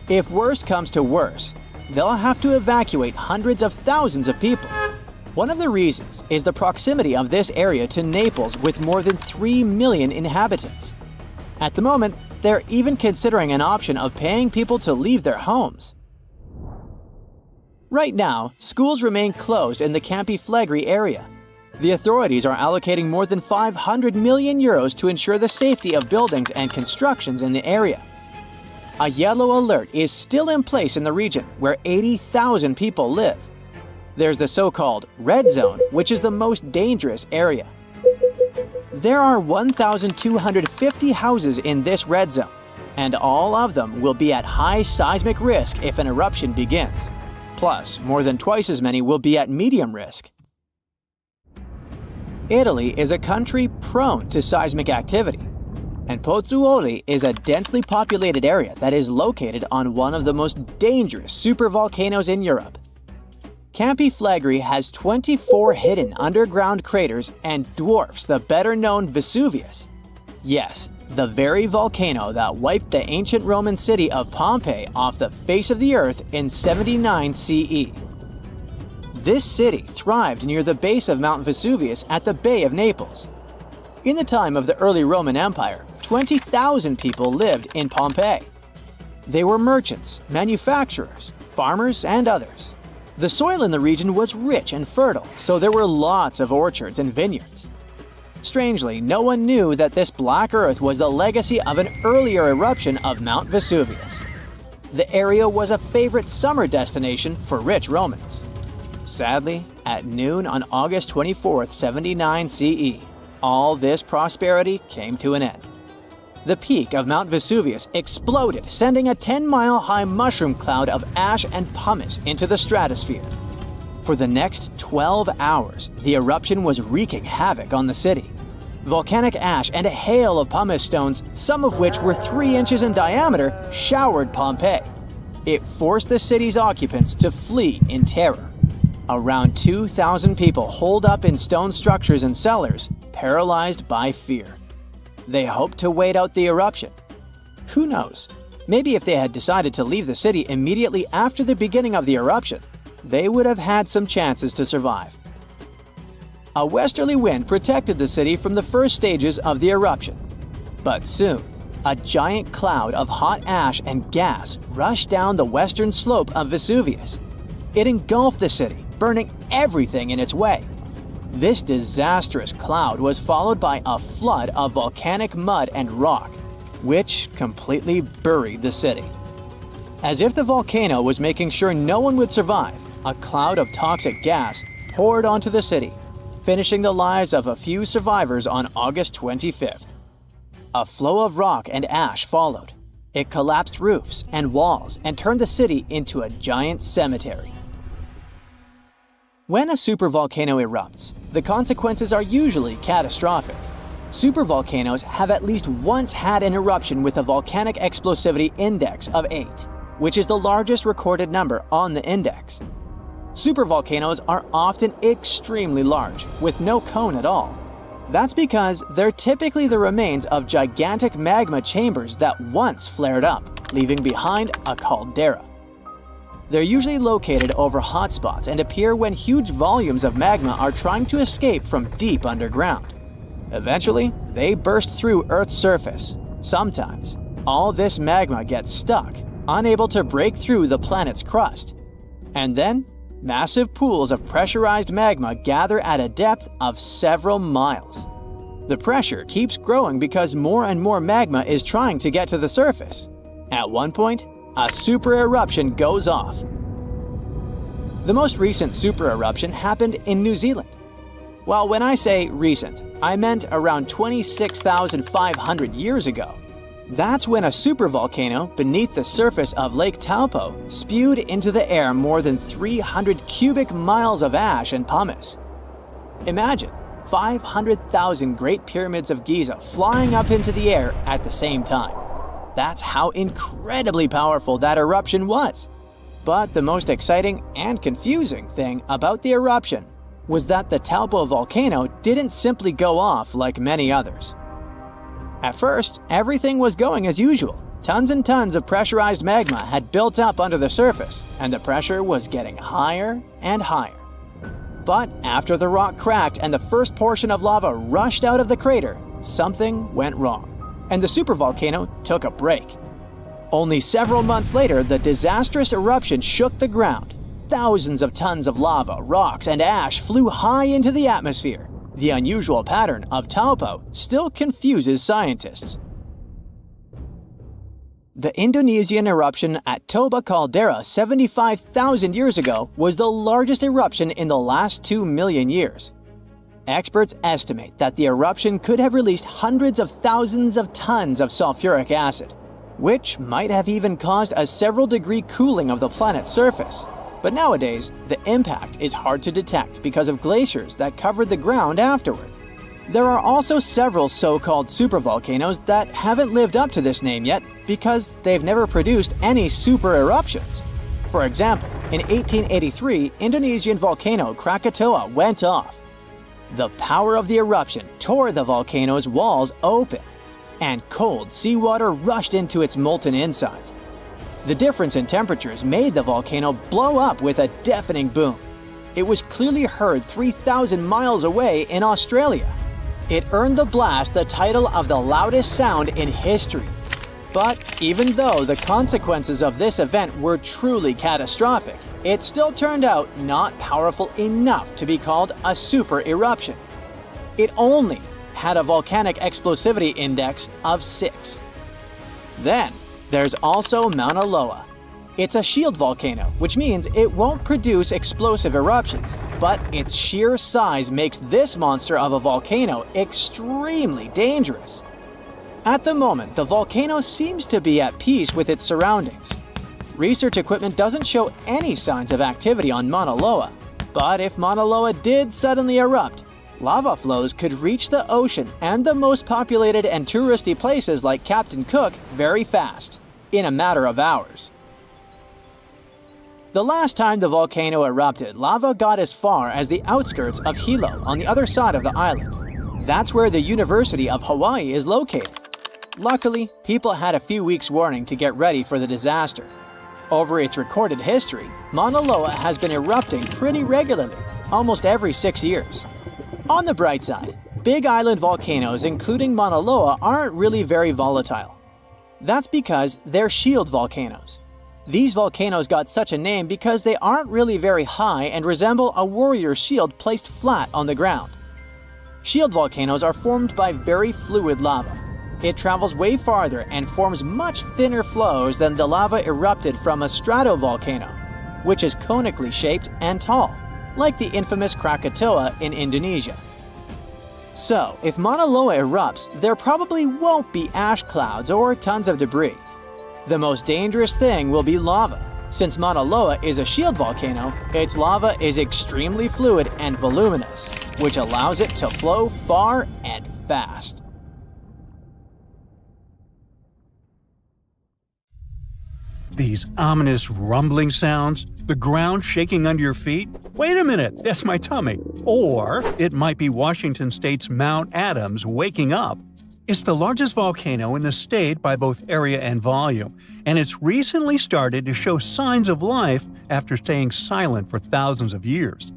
If worse comes to worse, they'll have to evacuate hundreds of thousands of people. One of the reasons is the proximity of this area to Naples with more than 3 million inhabitants. At the moment, they're even considering an option of paying people to leave their homes. Right now, schools remain closed in the Campi Flegrei area. The authorities are allocating more than 500 million euros to ensure the safety of buildings and constructions in the area. A yellow alert is still in place in the region where 80,000 people live. There's the so-called red zone, which is the most dangerous area. There are 1,250 houses in this red zone, and all of them will be at high seismic risk if an eruption begins. Plus, more than twice as many will be at medium risk. Italy is a country prone to seismic activity, and Pozzuoli is a densely populated area that is located on one of the most dangerous supervolcanoes in Europe. Campi Flegrei has 24 hidden underground craters and dwarfs the better-known Vesuvius. Yes, the very volcano that wiped the ancient Roman city of Pompei off the face of the earth in 79 CE. This city thrived near the base of Mount Vesuvius at the Bay of Naples. In the time of the early Roman Empire, 20,000 people lived in Pompei. They were merchants, manufacturers, farmers, and others. The soil in the region was rich and fertile, so there were lots of orchards and vineyards. Strangely, no one knew that this black earth was the legacy of an earlier eruption of Mount Vesuvius. The area was a favorite summer destination for rich Romans. Sadly, at noon on August 24, 79 CE, all this prosperity came to an end. The peak of Mount Vesuvius exploded, sending a 10-mile-high mushroom cloud of ash and pumice into the stratosphere. For the next 12 hours, the eruption was wreaking havoc on the city. Volcanic ash and a hail of pumice stones, some of which were 3 inches in diameter, showered Pompei. It forced the city's occupants to flee in terror. Around 2,000 people holed up in stone structures and cellars, paralyzed by fear. They hoped to wait out the eruption. Who knows? Maybe if they had decided to leave the city immediately after the beginning of the eruption, they would have had some chances to survive. A westerly wind protected the city from the first stages of the eruption. But soon, a giant cloud of hot ash and gas rushed down the western slope of Vesuvius. It engulfed the city, burning everything in its way. This disastrous cloud was followed by a flood of volcanic mud and rock. which completely buried the city. As if the volcano was making sure no one would survive, a cloud of toxic gas poured onto the city, finishing the lives of a few survivors on August 25th. A flow of rock and ash followed. It collapsed roofs and walls and turned the city into a giant cemetery. When a supervolcano erupts, the consequences are usually catastrophic. Supervolcanoes have at least once had an eruption with a volcanic explosivity index of 8, which is the largest recorded number on the index. Supervolcanoes are often extremely large, with no cone at all. That's because they're typically the remains of gigantic magma chambers that once flared up, leaving behind a caldera. They're usually located over hotspots and appear when huge volumes of magma are trying to escape from deep underground. Eventually, they burst through Earth's surface. Sometimes, all this magma gets stuck, unable to break through the planet's crust. And then, massive pools of pressurized magma gather at a depth of several miles. The pressure keeps growing because more and more magma is trying to get to the surface. At one point, a super eruption goes off. The most recent super eruption happened in New Zealand. Well, when I say recent, I meant around 26,500 years ago. That's when a supervolcano beneath the surface of Lake Taupo spewed into the air more than 300 cubic miles of ash and pumice. Imagine 500,000 Great Pyramids of Giza flying up into the air at the same time. That's how incredibly powerful that eruption was. But the most exciting and confusing thing about the eruption was that the Taupo volcano didn't simply go off like many others. At first, everything was going as usual. Tons and tons of pressurized magma had built up under the surface, and the pressure was getting higher and higher. But after the rock cracked and the first portion of lava rushed out of the crater, something went wrong, and the supervolcano took a break. Only several months later, the disastrous eruption shook the ground. Thousands of tons of lava, rocks, and ash flew high into the atmosphere. The unusual pattern of Taupo still confuses scientists. The Indonesian eruption at Toba caldera 75,000 years ago was the largest eruption in the last 2 million years. Experts estimate that the eruption could have released hundreds of thousands of tons of sulfuric acid, which might have even caused a several-degree cooling of the planet's surface. But nowadays, the impact is hard to detect because of glaciers that covered the ground afterward. There are also several so-called supervolcanoes that haven't lived up to this name yet because they've never produced any super eruptions. For example, in 1883, Indonesian volcano Krakatoa went off. The power of the eruption tore the volcano's walls open, and cold seawater rushed into its molten insides. The difference in temperatures made the volcano blow up with a deafening boom. It was clearly heard 3,000 miles away in Australia. It earned the blast the title of the loudest sound in history. But even though the consequences of this event were truly catastrophic, it still turned out not powerful enough to be called a super eruption. It only had a volcanic explosivity index of 6. Then, there's also Mauna Loa. It's a shield volcano, which means it won't produce explosive eruptions, but its sheer size makes this monster of a volcano extremely dangerous. At the moment, the volcano seems to be at peace with its surroundings. Research equipment doesn't show any signs of activity on Mauna Loa, but if Mauna Loa did suddenly erupt, lava flows could reach the ocean and the most populated and touristy places like Captain Cook very fast, in a matter of hours. The last time the volcano erupted, lava got as far as the outskirts of Hilo on the other side of the island. That's where the University of Hawaii is located. Luckily, people had a few weeks' warning to get ready for the disaster. Over its recorded history, Mauna Loa has been erupting pretty regularly, almost every 6 years. On the bright side, big island volcanoes including Mauna Loa aren't really very volatile. That's because they're shield volcanoes. These volcanoes got such a name because they aren't really very high and resemble a warrior's shield placed flat on the ground. Shield volcanoes are formed by very fluid lava. It travels way farther and forms much thinner flows than the lava erupted from a stratovolcano, which is conically shaped and tall, like the infamous Krakatoa in Indonesia. So, if Mauna Loa erupts, there probably won't be ash clouds or tons of debris. The most dangerous thing will be lava. Since Mauna Loa is a shield volcano, its lava is extremely fluid and voluminous, which allows it to flow far and fast. These ominous rumbling sounds, the ground shaking under your feet. Wait a minute, that's my tummy. Or it might be Washington State's Mount Adams waking up. It's the largest volcano in the state by both area and volume, and it's recently started to show signs of life after staying silent for thousands of years.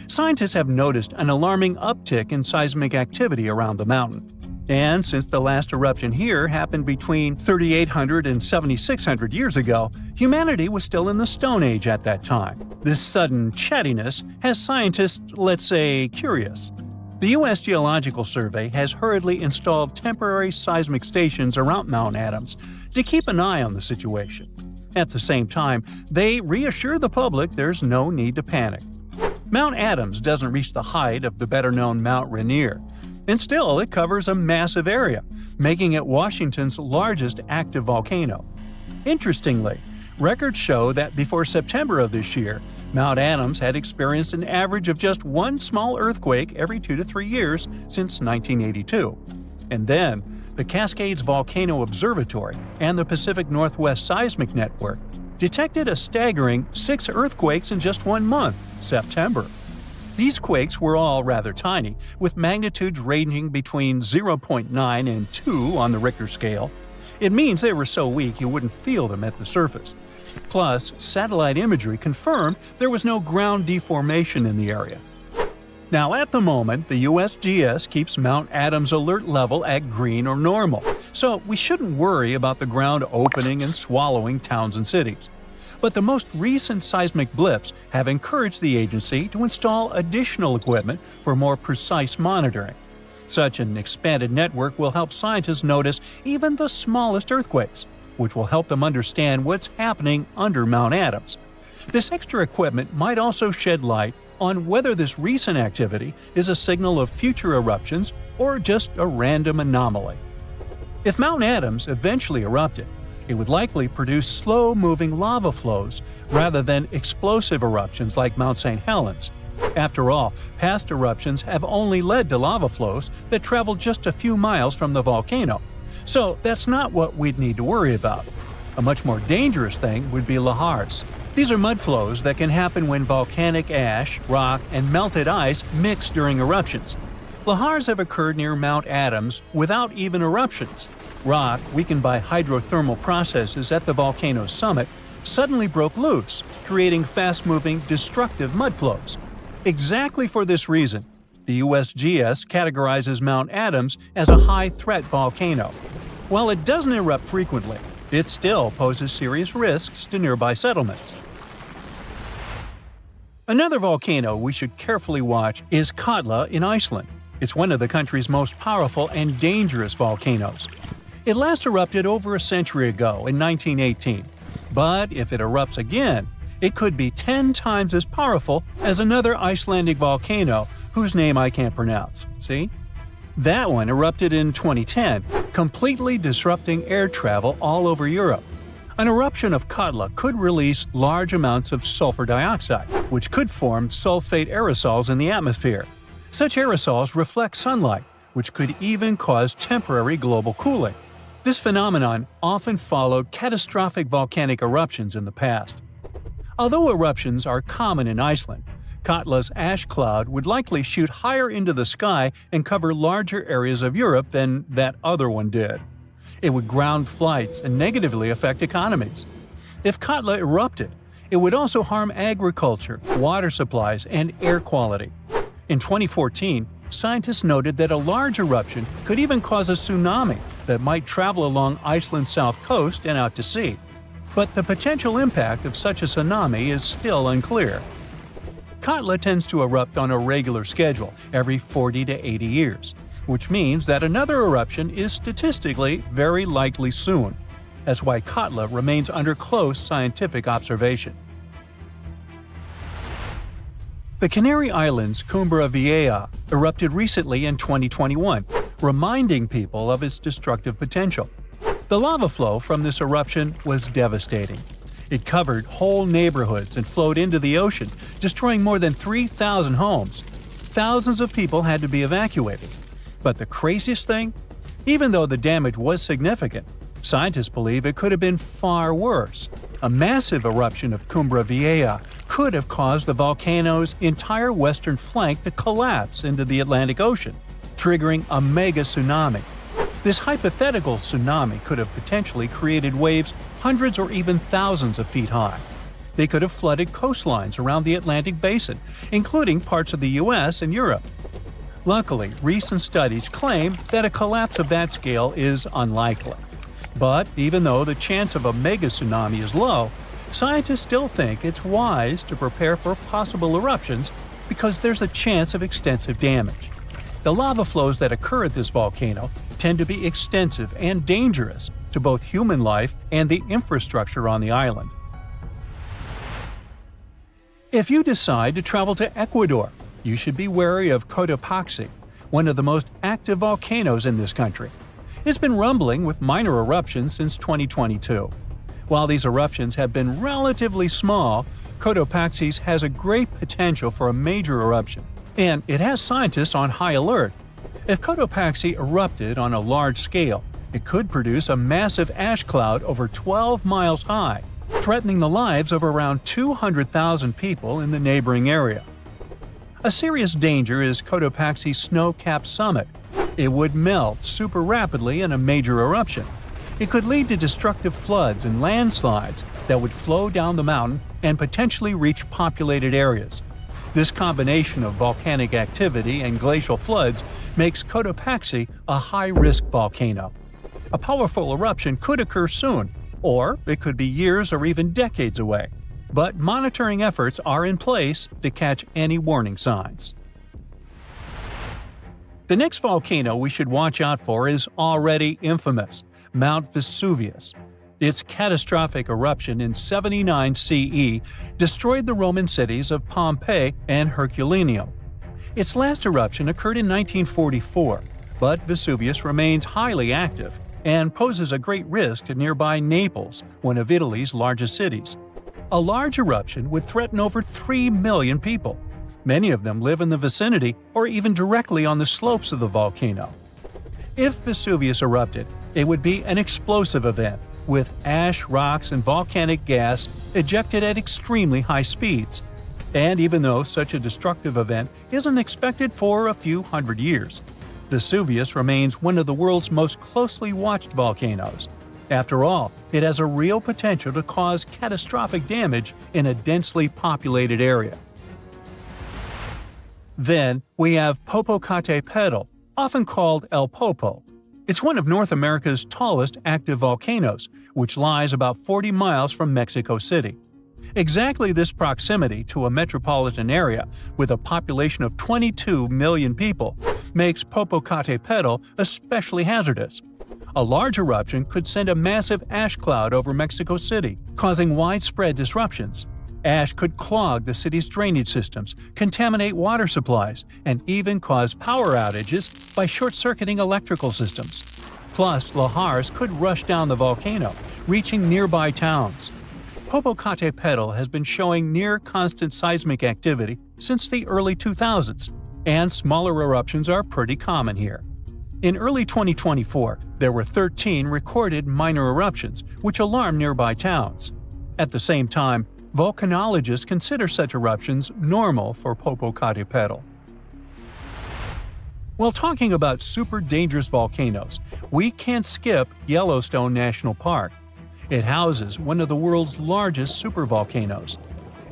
Scientists have noticed an alarming uptick in seismic activity around the mountain. And since the last eruption here happened between 3,800 and 7,600 years ago, humanity was still in the Stone Age at that time. This sudden chattiness has scientists, let's say, curious. The U.S. Geological Survey has hurriedly installed temporary seismic stations around Mount Adams to keep an eye on the situation. At the same time, they reassure the public there's no need to panic. Mount Adams doesn't reach the height of the better-known Mount Rainier, and still it covers a massive area, making it Washington's largest active volcano. Interestingly, records show that before September of this year, Mount Adams had experienced an average of just one small earthquake every 2 to 3 years since 1982. And then, the Cascades Volcano Observatory and the Pacific Northwest Seismic Network detected a staggering 6 earthquakes in just 1 month, September. These quakes were all rather tiny, with magnitudes ranging between 0.9 and 2 on the Richter scale. It means they were so weak you wouldn't feel them at the surface. Plus, satellite imagery confirmed there was no ground deformation in the area. Now, at the moment, the USGS keeps Mount Adams' alert level at green or normal, so we shouldn't worry about the ground opening and swallowing towns and cities. But the most recent seismic blips have encouraged the agency to install additional equipment for more precise monitoring. Such an expanded network will help scientists notice even the smallest earthquakes, which will help them understand what's happening under Mount Adams. This extra equipment might also shed light on whether this recent activity is a signal of future eruptions or just a random anomaly. If Mount Adams eventually erupted, it would likely produce slow-moving lava flows rather than explosive eruptions like Mount St. Helens. After all, past eruptions have only led to lava flows that travel just a few miles from the volcano. So that's not what we'd need to worry about. A much more dangerous thing would be lahars. These are mud flows that can happen when volcanic ash, rock, and melted ice mix during eruptions. Lahars have occurred near Mount Adams without even eruptions. Rock, weakened by hydrothermal processes at the volcano's summit, suddenly broke loose, creating fast-moving, destructive mud flows. Exactly for this reason, the USGS categorizes Mount Adams as a high-threat volcano. While it doesn't erupt frequently, it still poses serious risks to nearby settlements. Another volcano we should carefully watch is Katla in Iceland. It's one of the country's most powerful and dangerous volcanoes. It last erupted over a century ago in 1918, but if it erupts again, it could be 10 times as powerful as another Icelandic volcano whose name I can't pronounce. See? That one erupted in 2010, completely disrupting air travel all over Europe. An eruption of Katla could release large amounts of sulfur dioxide, which could form sulfate aerosols in the atmosphere. Such aerosols reflect sunlight, which could even cause temporary global cooling. This phenomenon often followed catastrophic volcanic eruptions in the past. Although eruptions are common in Iceland, Katla's ash cloud would likely shoot higher into the sky and cover larger areas of Europe than that other one did. It would ground flights and negatively affect economies. If Katla erupted, it would also harm agriculture, water supplies, and air quality. In 2014, scientists noted that a large eruption could even cause a tsunami that might travel along Iceland's south coast and out to sea. But the potential impact of such a tsunami is still unclear. Katla tends to erupt on a regular schedule every 40 to 80 years. which means that another eruption is statistically very likely soon. That's why Katla remains under close scientific observation. The Canary Islands' Cumbre Vieja erupted recently in 2021, reminding people of its destructive potential. The lava flow from this eruption was devastating. It covered whole neighborhoods and flowed into the ocean, destroying more than 3,000 homes. Thousands of people had to be evacuated. But the craziest thing? Even though the damage was significant, scientists believe it could have been far worse. A massive eruption of Cumbre Vieja could have caused the volcano's entire western flank to collapse into the Atlantic Ocean, triggering a mega tsunami. This hypothetical tsunami could have potentially created waves hundreds or even thousands of feet high. They could have flooded coastlines around the Atlantic Basin, including parts of the US and Europe. Luckily, recent studies claim that a collapse of that scale is unlikely. But even though the chance of a mega tsunami is low, scientists still think it's wise to prepare for possible eruptions because there's a chance of extensive damage. The lava flows that occur at this volcano tend to be extensive and dangerous to both human life and the infrastructure on the island. If you decide to travel to Ecuador, you should be wary of Cotopaxi, one of the most active volcanoes in this country. It's been rumbling with minor eruptions since 2022. While these eruptions have been relatively small, Cotopaxi has a great potential for a major eruption, and it has scientists on high alert. If Cotopaxi erupted on a large scale, it could produce a massive ash cloud over 12 miles high, threatening the lives of around 200,000 people in the neighboring area. A serious danger is Cotopaxi's snow-capped summit. It would melt super rapidly in a major eruption. It could lead to destructive floods and landslides that would flow down the mountain and potentially reach populated areas. This combination of volcanic activity and glacial floods makes Cotopaxi a high-risk volcano. A powerful eruption could occur soon, or it could be years or even decades away. But monitoring efforts are in place to catch any warning signs. The next volcano we should watch out for is already infamous, Mount Vesuvius. Its catastrophic eruption in 79 CE destroyed the Roman cities of Pompei and Herculaneum. Its last eruption occurred in 1944, but Vesuvius remains highly active and poses a great risk to nearby Naples, one of Italy's largest cities. A large eruption would threaten over 3 million people. Many of them live in the vicinity or even directly on the slopes of the volcano. If Vesuvius erupted, it would be an explosive event, with ash, rocks, and volcanic gas ejected at extremely high speeds. And even though such a destructive event isn't expected for a few hundred years, Vesuvius remains one of the world's most closely watched volcanoes. After all, it has a real potential to cause catastrophic damage in a densely populated area. Then we have Popocatepe, often called El Popo. It's one of North America's tallest active volcanoes, which lies about 40 miles from Mexico City. Exactly this proximity to a metropolitan area with a population of 22 million people makes Popocatepe especially hazardous. A large eruption could send a massive ash cloud over Mexico City, causing widespread disruptions. Ash could clog the city's drainage systems, contaminate water supplies, and even cause power outages by short-circuiting electrical systems. Plus, lahars could rush down the volcano, reaching nearby towns. Popocatepe has been showing near-constant seismic activity since the early 2000s, and smaller eruptions are pretty common here. In early 2024, there were 13 recorded minor eruptions, which alarmed nearby towns. At the same time, volcanologists consider such eruptions normal for Popocatepe. While talking about super dangerous volcanoes, we can't skip Yellowstone National Park. It houses one of the world's largest supervolcanoes.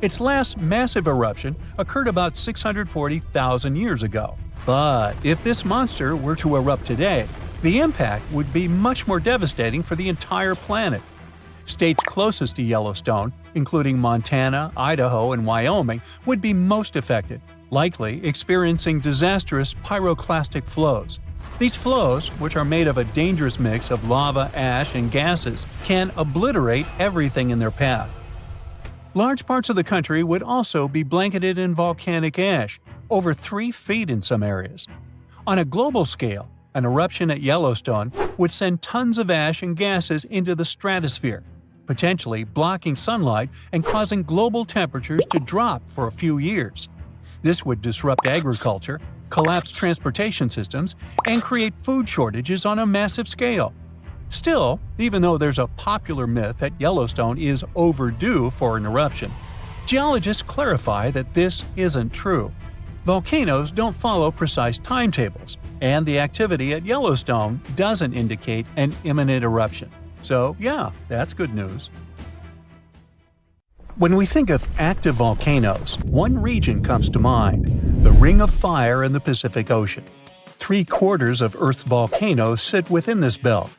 Its last massive eruption occurred about 640,000 years ago. But if this monster were to erupt today, the impact would be much more devastating for the entire planet. States closest to Yellowstone, including Montana, Idaho, and Wyoming, would be most affected, likely experiencing disastrous pyroclastic flows. These flows, which are made of a dangerous mix of lava, ash, and gases, can obliterate everything in their path. Large parts of the country would also be blanketed in volcanic ash, over 3 feet in some areas. On a global scale, an eruption at Yellowstone would send tons of ash and gases into the stratosphere, potentially blocking sunlight and causing global temperatures to drop for a few years. This would disrupt agriculture, collapse transportation systems, and create food shortages on a massive scale. Still, even though there's a popular myth that Yellowstone is overdue for an eruption, geologists clarify that this isn't true. Volcanoes don't follow precise timetables, and the activity at Yellowstone doesn't indicate an imminent eruption. So yeah, that's good news. When we think of active volcanoes, one region comes to mind: the Ring of Fire in the Pacific Ocean. 3/4 of Earth's volcanoes sit within this belt.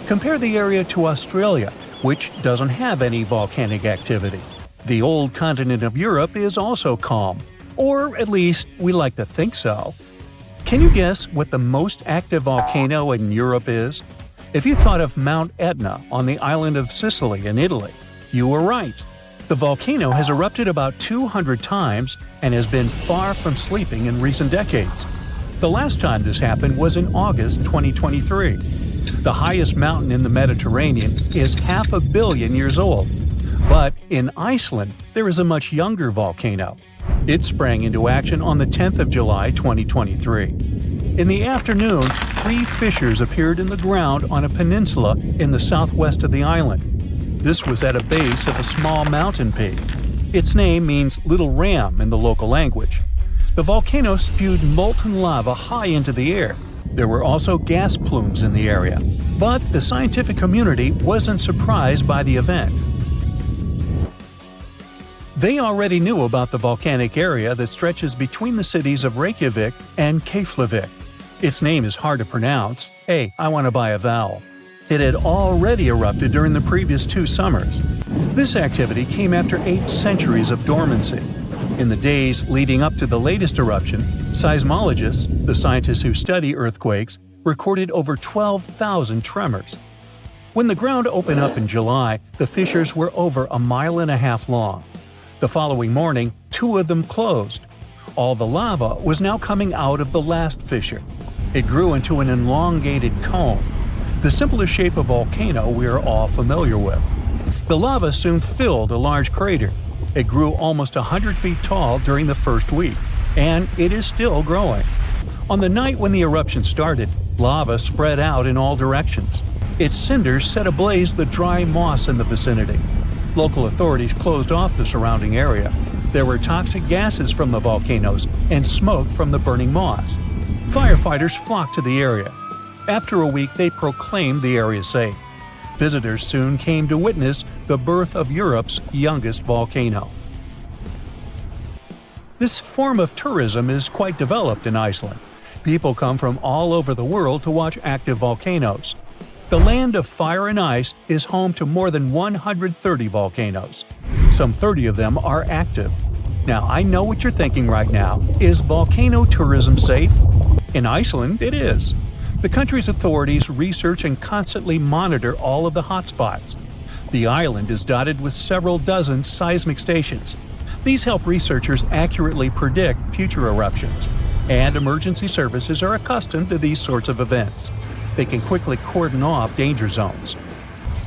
Compare the area to Australia, which doesn't have any volcanic activity. The old continent of Europe is also calm, or at least we like to think so. Can you guess what the most active volcano in Europe is? If you thought of Mount Etna on the island of Sicily in Italy, you were right. The volcano has erupted about 200 times and has been far from sleeping in recent decades. The last time this happened was in August 2023. The highest mountain in the Mediterranean is 500 million years old. But in Iceland, there is a much younger volcano. It sprang into action on the 10th of July 2023. In the afternoon, 3 fissures appeared in the ground on a peninsula in the southwest of the island. This was at a base of a small mountain peak. Its name means Little Ram in the local language. The volcano spewed molten lava high into the air. There were also gas plumes in the area. But the scientific community wasn't surprised by the event. They already knew about the volcanic area that stretches between the cities of Reykjavik and Keflavik. Its name is hard to pronounce. Hey, I want to buy a vowel. It had already erupted during the previous 2 summers. This activity came after 8 centuries of dormancy. In the days leading up to the latest eruption, seismologists, the scientists who study earthquakes, recorded over 12,000 tremors. When the ground opened up in July, the fissures were over 1.5 miles long. The following morning, 2 of them closed. All the lava was now coming out of the last fissure. It grew into an elongated cone, the simplest shape of volcano we are all familiar with. The lava soon filled a large crater. It grew almost 100 feet tall during the first week, and it is still growing. On the night when the eruption started, lava spread out in all directions. Its cinders set ablaze the dry moss in the vicinity. Local authorities closed off the surrounding area. There were toxic gases from the volcanoes and smoke from the burning moss. Firefighters flocked to the area. After a week, they proclaimed the area safe. Visitors soon came to witness the birth of Europe's youngest volcano. This form of tourism is quite developed in Iceland. People come from all over the world to watch active volcanoes. The land of fire and ice is home to more than 130 volcanoes. Some 30 of them are active. Now, I know what you're thinking right now. Is volcano tourism safe? In Iceland, it is. The country's authorities research and constantly monitor all of the hotspots. The island is dotted with several dozen seismic stations. These help researchers accurately predict future eruptions, and emergency services are accustomed to these sorts of events. They can quickly cordon off danger zones.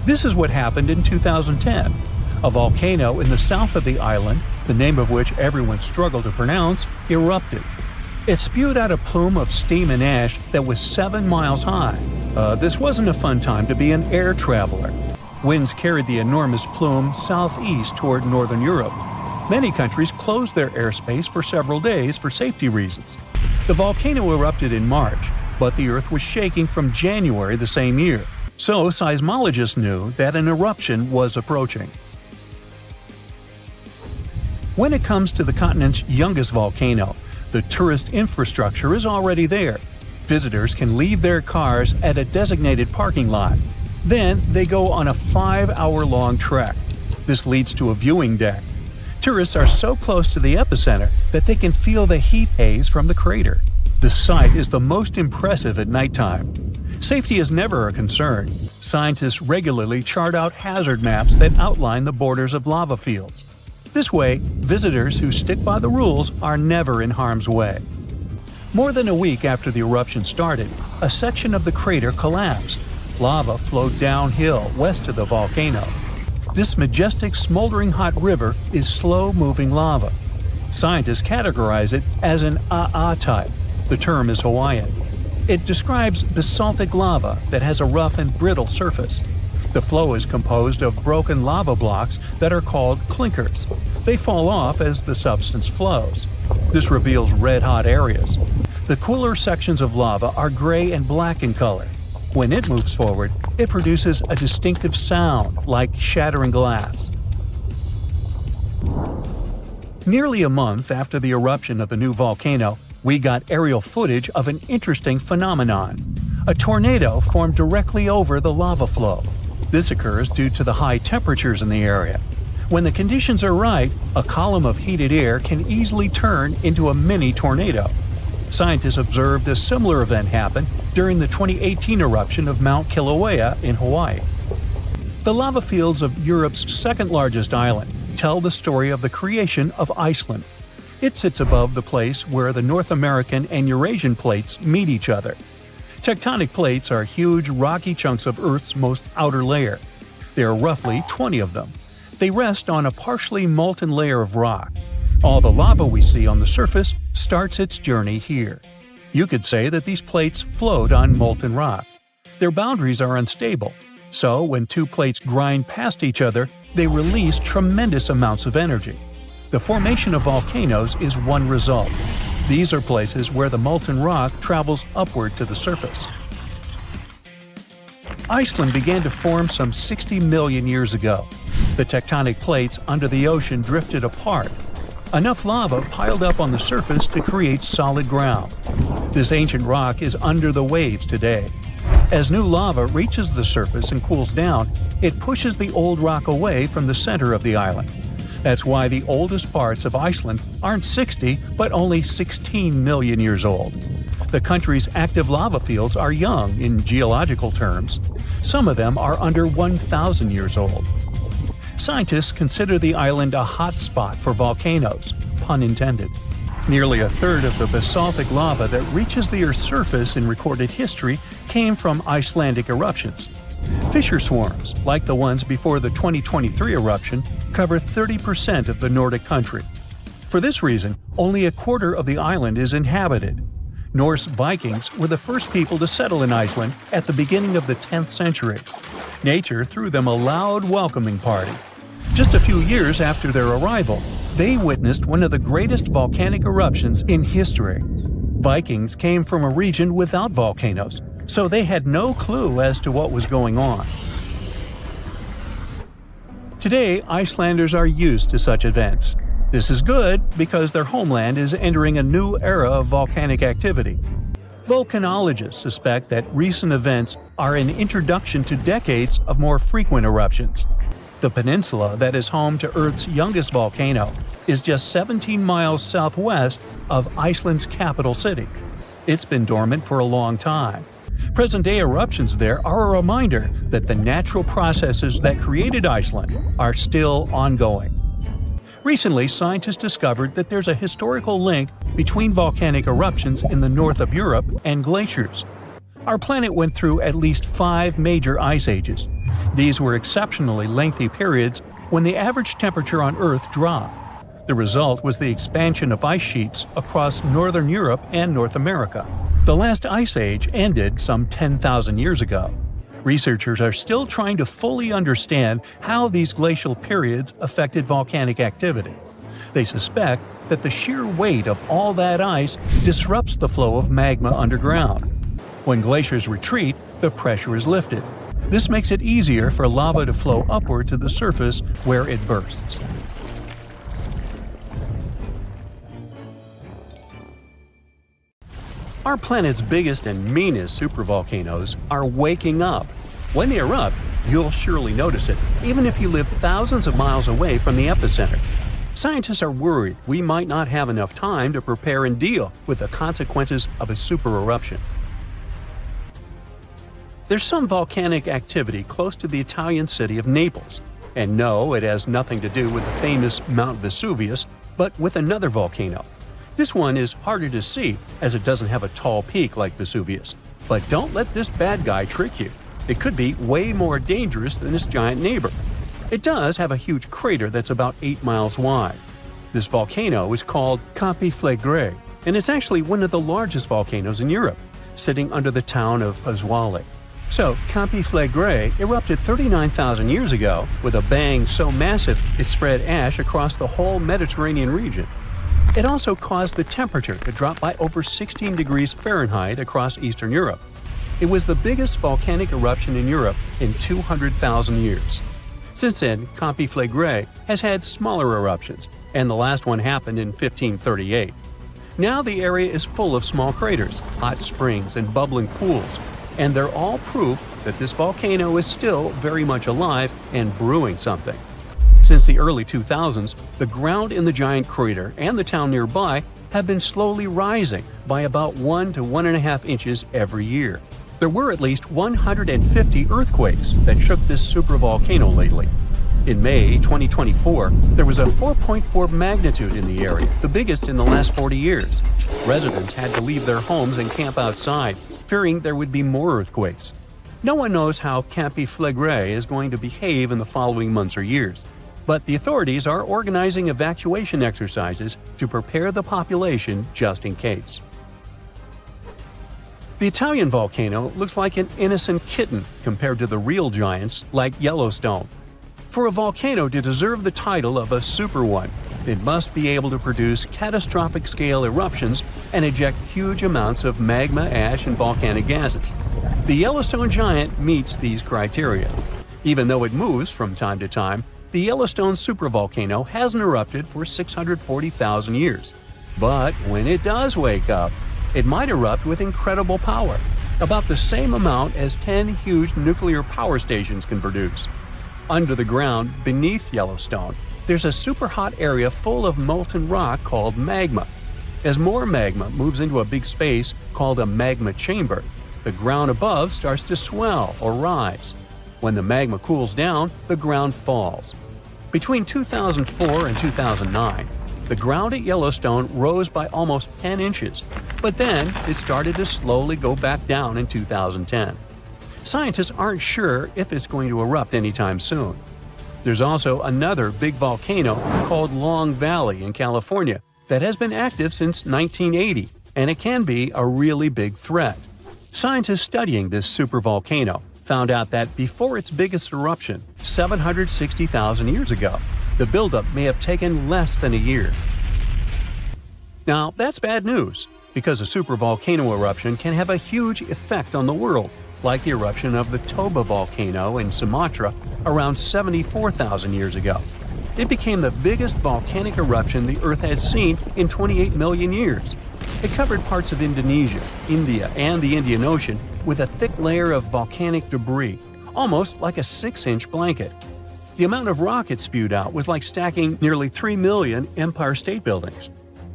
This is what happened in 2010. A volcano in the south of the island, the name of which everyone struggled to pronounce, erupted. It spewed out a plume of steam and ash that was 7 miles high. This wasn't a fun time to be an air traveler. Winds carried the enormous plume southeast toward northern Europe. Many countries closed their airspace for several days for safety reasons. The volcano erupted in March, but the Earth was shaking from January the same year, so seismologists knew that an eruption was approaching. When it comes to the continent's youngest volcano, the tourist infrastructure is already there. Visitors can leave their cars at a designated parking lot. Then they go on a 5-hour-long trek. This leads to a viewing deck. Tourists are so close to the epicenter that they can feel the heat haze from the crater. The sight is the most impressive at nighttime. Safety is never a concern. Scientists regularly chart out hazard maps that outline the borders of lava fields. This way, visitors who stick by the rules are never in harm's way. More than a week after the eruption started, a section of the crater collapsed. Lava flowed downhill west of the volcano. This majestic smoldering hot river is slow-moving lava. Scientists categorize it as an AA type. The term is Hawaiian. It describes basaltic lava that has a rough and brittle surface. The flow is composed of broken lava blocks that are called clinkers. They fall off as the substance flows. This reveals red-hot areas. The cooler sections of lava are gray and black in color. When it moves forward, it produces a distinctive sound like shattering glass. Nearly a month after the eruption of the new volcano, we got aerial footage of an interesting phenomenon. A tornado formed directly over the lava flow. This occurs due to the high temperatures in the area. When the conditions are right, a column of heated air can easily turn into a mini tornado. Scientists observed a similar event happen during the 2018 eruption of Mount Kilauea in Hawaii. The lava fields of Europe's second-largest island tell the story of the creation of Iceland. It sits above the place where the North American and Eurasian plates meet each other. Tectonic plates are huge rocky chunks of Earth's most outer layer. There are roughly 20 of them. They rest on a partially molten layer of rock. All the lava we see on the surface starts its journey here. You could say that these plates float on molten rock. Their boundaries are unstable, so when two plates grind past each other, they release tremendous amounts of energy. The formation of volcanoes is one result. These are places where the molten rock travels upward to the surface. Iceland began to form some 60 million years ago. The tectonic plates under the ocean drifted apart. Enough lava piled up on the surface to create solid ground. This ancient rock is under the waves today. As new lava reaches the surface and cools down, it pushes the old rock away from the center of the island. That's why the oldest parts of Iceland aren't 60, but only 16 million years old. The country's active lava fields are young in geological terms. Some of them are under 1,000 years old. Scientists consider the island a hot spot for volcanoes, pun intended. Nearly a third of the basaltic lava that reaches the Earth's surface in recorded history came from Icelandic eruptions. Fissure swarms, like the ones before the 2023 eruption, cover 30% of the Nordic country. For this reason, only a quarter of the island is inhabited. Norse Vikings were the first people to settle in Iceland at the beginning of the 10th century. Nature threw them a loud welcoming party. Just a few years after their arrival, they witnessed one of the greatest volcanic eruptions in history. Vikings came from a region without volcanoes, so they had no clue as to what was going on. Today, Icelanders are used to such events. This is good because their homeland is entering a new era of volcanic activity. Volcanologists suspect that recent events are an introduction to decades of more frequent eruptions. The peninsula that is home to Earth's youngest volcano is just 17 miles southwest of Iceland's capital city. It's been dormant for a long time. Present-day eruptions there are a reminder that the natural processes that created Iceland are still ongoing. Recently, scientists discovered that there's a historical link between volcanic eruptions in the north of Europe and glaciers. Our planet went through at least 5 major ice ages. These were exceptionally lengthy periods when the average temperature on Earth dropped. The result was the expansion of ice sheets across northern Europe and North America. The last ice age ended some 10,000 years ago. Researchers are still trying to fully understand how these glacial periods affected volcanic activity. They suspect that the sheer weight of all that ice disrupts the flow of magma underground. When glaciers retreat, the pressure is lifted. This makes it easier for lava to flow upward to the surface where it bursts. Our planet's biggest and meanest supervolcanoes are waking up. When they erupt, you'll surely notice it, even if you live thousands of miles away from the epicenter. Scientists are worried we might not have enough time to prepare and deal with the consequences of a super eruption. There's some volcanic activity close to the Italian city of Naples. And no, it has nothing to do with the famous Mount Vesuvius, but with another volcano. This one is harder to see as it doesn't have a tall peak like Vesuvius. But don't let this bad guy trick you. It could be way more dangerous than its giant neighbor. It does have a huge crater that's about 8 miles wide. This volcano is called Completeness, and it's actually one of the largest volcanoes in Europe, sitting under the town of Aloa. So, Completeness erupted 39,000 years ago with a bang so massive it spread ash across the whole Mediterranean region. It also caused the temperature to drop by over 16 degrees Fahrenheit across Eastern Europe. It was the biggest volcanic eruption in Europe in 200,000 years. Since then, Completeness has had smaller eruptions, and the last one happened in 1538. Now the area is full of small craters, hot springs, and bubbling pools, and they're all proof that this volcano is still very much alive and brewing something. Since the early 2000s, the ground in the giant crater and the town nearby have been slowly rising by about 1 to 1.5 inches every year. There were at least 150 earthquakes that shook this supervolcano lately. In May 2024, there was a 4.4 magnitude in the area, the biggest in the last 40 years. Residents had to leave their homes and camp outside, fearing there would be more earthquakes. No one knows how Completeness is going to behave in the following months or years, but the authorities are organizing evacuation exercises to prepare the population just in case. The Italian volcano looks like an innocent kitten compared to the real giants like Yellowstone. For a volcano to deserve the title of a super one, it must be able to produce catastrophic scale eruptions and eject huge amounts of magma, ash, and volcanic gases. The Yellowstone giant meets these criteria. Even though it moves from time to time, the Yellowstone supervolcano hasn't erupted for 640,000 years. But when it does wake up, it might erupt with incredible power, about the same amount as 10 huge nuclear power stations can produce. Under the ground, beneath Yellowstone, there's a super hot area full of molten rock called magma. As more magma moves into a big space called a magma chamber, the ground above starts to swell or rise. When the magma cools down, the ground falls. Between 2004 and 2009, the ground at Yellowstone rose by almost 10 inches, but then it started to slowly go back down in 2010. Scientists aren't sure if it's going to erupt anytime soon. There's also another big volcano called Long Valley in California that has been active since 1980, and it can be a really big threat. Scientists studying this supervolcano found out that before its biggest eruption, 760,000 years ago, the buildup may have taken less than a year. Now, that's bad news, because a supervolcano eruption can have a huge effect on the world, like the eruption of the Toba volcano in Sumatra around 74,000 years ago. It became the biggest volcanic eruption the Earth had seen in 28 million years. It covered parts of Indonesia, India, and the Indian Ocean with a thick layer of volcanic debris, almost like a 6-inch blanket. The amount of rock it spewed out was like stacking nearly 3 million Empire State Buildings.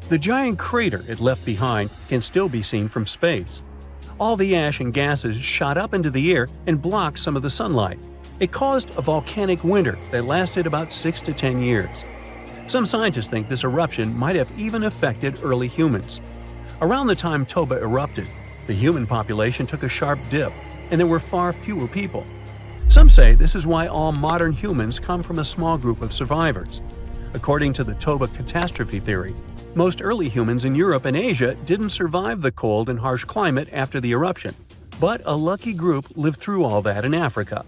The giant crater it left behind can still be seen from space. All the ash and gases shot up into the air and blocked some of the sunlight. It caused a volcanic winter that lasted about 6 to 10 years. Some scientists think this eruption might have even affected early humans. Around the time Toba erupted, the human population took a sharp dip, and there were far fewer people. Some say this is why all modern humans come from a small group of survivors. According to the Toba catastrophe theory, most early humans in Europe and Asia didn't survive the cold and harsh climate after the eruption, but a lucky group lived through all that in Africa.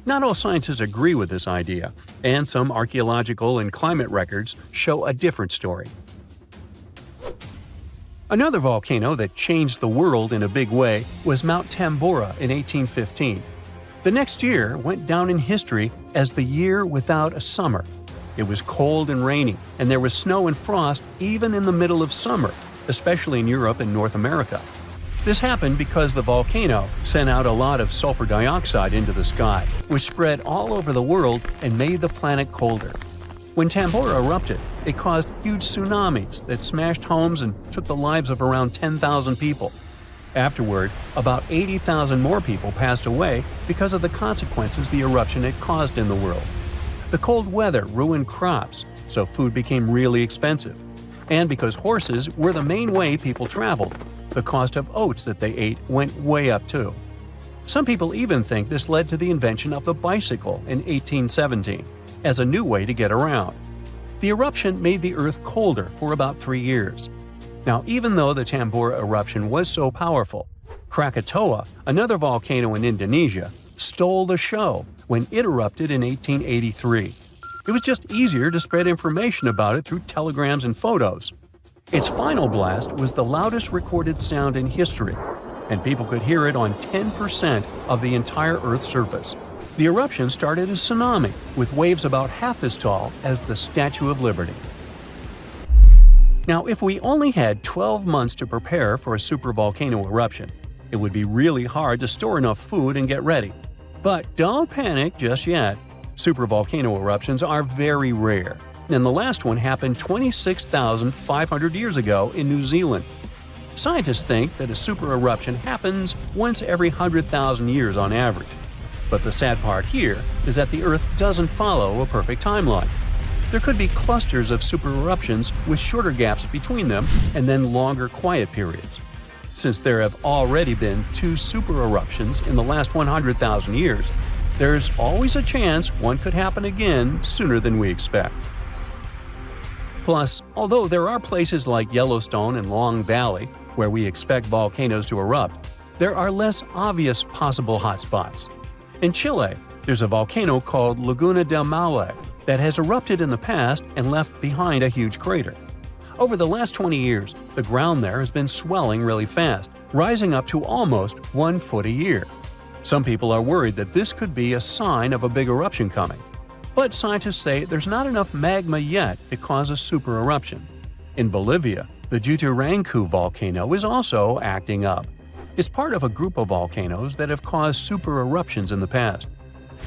Not all scientists agree with this idea, and some archaeological and climate records show a different story. Another volcano that changed the world in a big way was Mount Tambora in 1815. The next year went down in history as the year without a summer. It was cold and rainy, and there was snow and frost even in the middle of summer, especially in Europe and North America. This happened because the volcano sent out a lot of sulfur dioxide into the sky, which spread all over the world and made the planet colder. When Tambora erupted, it caused huge tsunamis that smashed homes and took the lives of around 10,000 people. Afterward, about 80,000 more people passed away because of the consequences the eruption had caused in the world. The cold weather ruined crops, so food became really expensive. And because horses were the main way people traveled, the cost of oats that they ate went way up too. Some people even think this led to the invention of the bicycle in 1817 as a new way to get around. The eruption made the Earth colder for about 3 years. Now, even though the Tambora eruption was so powerful, Krakatoa, another volcano in Indonesia, stole the show when it erupted in 1883. It was just easier to spread information about it through telegrams and photos. Its final blast was the loudest recorded sound in history, and people could hear it on 10% of the entire Earth's surface. The eruption started a tsunami with waves about half as tall as the Statue of Liberty. Now, if we only had 12 months to prepare for a supervolcano eruption, it would be really hard to store enough food and get ready. But don't panic just yet. Supervolcano eruptions are very rare, and the last one happened 26,500 years ago in New Zealand. Scientists think that a super eruption happens once every 100,000 years on average. But the sad part here is that the Earth doesn't follow a perfect timeline. There could be clusters of super eruptions with shorter gaps between them and then longer quiet periods. Since there have already been 2 super eruptions in the last 100,000 years, there's always a chance one could happen again sooner than we expect. Plus, although there are places like Yellowstone and Long Valley where we expect volcanoes to erupt, there are less obvious possible hotspots. In Chile, there's a volcano called Laguna del Maule that has erupted in the past and left behind a huge crater. Over the last 20 years, the ground there has been swelling really fast, rising up to almost 1 foot a year. Some people are worried that this could be a sign of a big eruption coming. But scientists say there's not enough magma yet to cause a super eruption. In Bolivia, the Jutarancu volcano is also acting up. It's part of a group of volcanoes that have caused super eruptions in the past.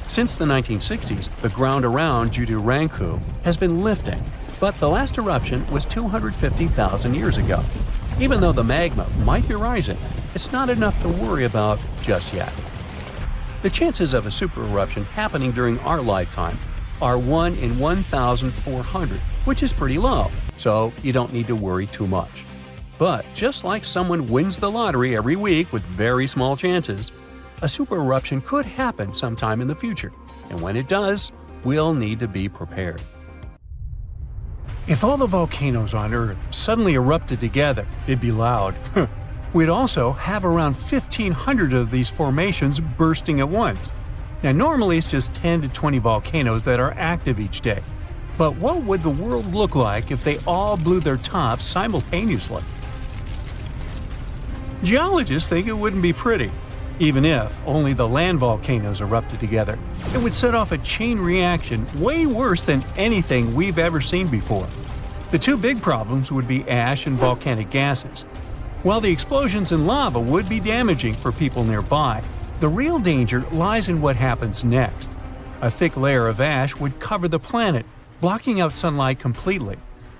Since the 1960s, the ground around Jutarancu has been lifting, but the last eruption was 250,000 years ago. Even though the magma might be rising, it's not enough to worry about just yet. The chances of a super eruption happening during our lifetime are 1 in 1,400, which is pretty low, so you don't need to worry too much. But just like someone wins the lottery every week with very small chances, a super eruption could happen sometime in the future, and when it does, we'll need to be prepared. If all the volcanoes on Earth suddenly erupted together, it'd be loud. We'd also have around 1,500 of these formations bursting at once. Now, normally it's just 10 to 20 volcanoes that are active each day. But what would the world look like if they all blew their tops simultaneously? Geologists think it wouldn't be pretty. Even if only the land volcanoes erupted together, it would set off a chain reaction way worse than anything we've ever seen before. The 2 big problems would be ash and volcanic gases. While the explosions in lava would be damaging for people nearby, the real danger lies in what happens next. A thick layer of ash would cover the planet, blocking out sunlight completely.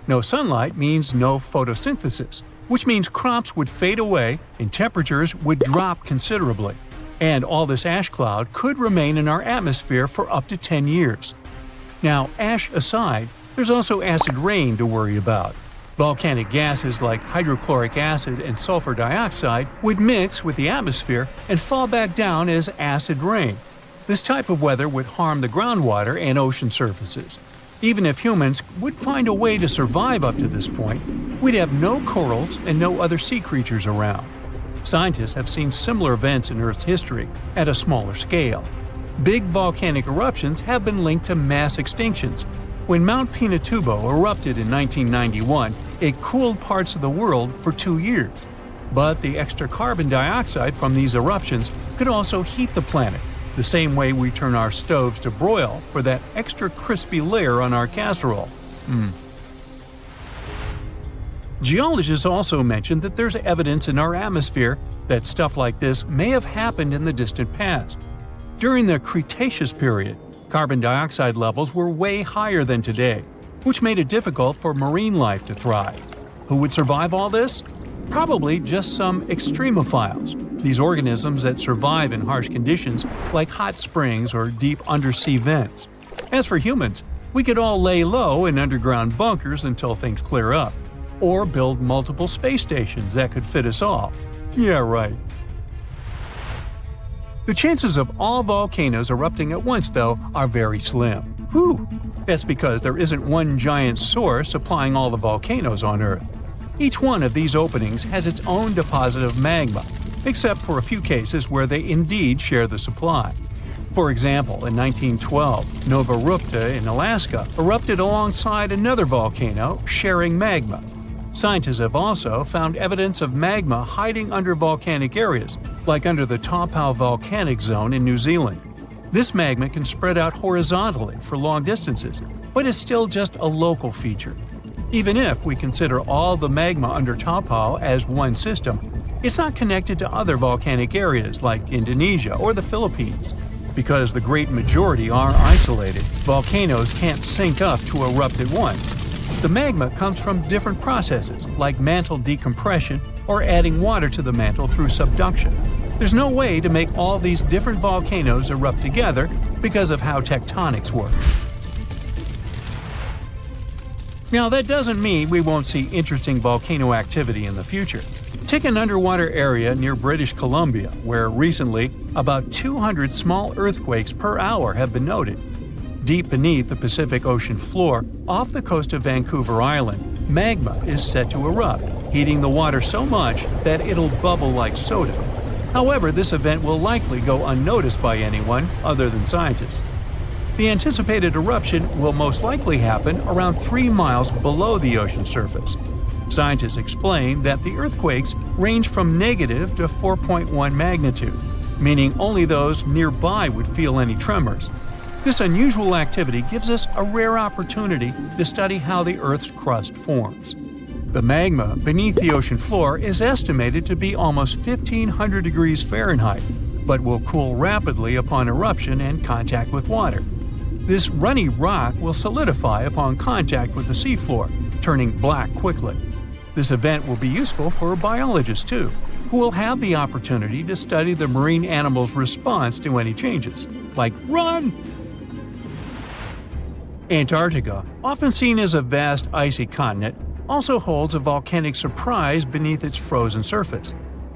No sunlight means no photosynthesis, which means crops would fade away and temperatures would drop considerably. And all this ash cloud could remain in our atmosphere for up to 10 years. Now, ash aside, there's also acid rain to worry about. Volcanic gases like hydrochloric acid and sulfur dioxide would mix with the atmosphere and fall back down as acid rain. This type of weather would harm the groundwater and ocean surfaces. Even if humans would find a way to survive up to this point, we'd have no corals and no other sea creatures around. Scientists have seen similar events in Earth's history at a smaller scale. Big volcanic eruptions have been linked to mass extinctions. When Mount Pinatubo erupted in 1991, it cooled parts of the world for 2 years. But the extra carbon dioxide from these eruptions could also heat the planet, the same way we turn our stoves to broil for that extra crispy layer on our casserole. Geologists also mentioned that there's evidence in our atmosphere that stuff like this may have happened in the distant past. During the Cretaceous period, carbon dioxide levels were way higher than today, which made it difficult for marine life to thrive. Who would survive all this? Probably just some extremophiles, these organisms that survive in harsh conditions like hot springs or deep undersea vents. As for humans, we could all lay low in underground bunkers until things clear up, or build multiple space stations that could fit us all. Yeah, right. The chances of all volcanoes erupting at once, though, are very slim. Whew! That's because there isn't one giant source supplying all the volcanoes on Earth. Each one of these openings has its own deposit of magma, except for a few cases where they indeed share the supply. For example, in 1912, Nova Rupta in Alaska erupted alongside another volcano sharing magma. Scientists have also found evidence of magma hiding under volcanic areas, like under the Taupau volcanic zone in New Zealand. This magma can spread out horizontally for long distances, but is still just a local feature. Even if we consider all the magma under Taupau as one system, it's not connected to other volcanic areas like Indonesia or the Philippines. Because the great majority are isolated, volcanoes can't sync up to erupt at once. The magma comes from different processes like mantle decompression or adding water to the mantle through subduction. There's no way to make all these different volcanoes erupt together because of how tectonics work. Now, that doesn't mean we won't see interesting volcano activity in the future. Take an underwater area near British Columbia, where recently about 200 small earthquakes per hour have been noted. Deep beneath the Pacific Ocean floor, off the coast of Vancouver Island, magma is set to erupt, heating the water so much that it'll bubble like soda. However, this event will likely go unnoticed by anyone other than scientists. The anticipated eruption will most likely happen around 3 miles below the ocean surface. Scientists explain that the earthquakes range from negative to 4.1 magnitude, meaning only those nearby would feel any tremors. This unusual activity gives us a rare opportunity to study how the Earth's crust forms. The magma beneath the ocean floor is estimated to be almost 1,500 degrees Fahrenheit, but will cool rapidly upon eruption and contact with water. This runny rock will solidify upon contact with the seafloor, turning black quickly. This event will be useful for biologists too, who will have the opportunity to study the marine animal's response to any changes, like run! Antarctica, often seen as a vast icy continent, also holds a volcanic surprise beneath its frozen surface.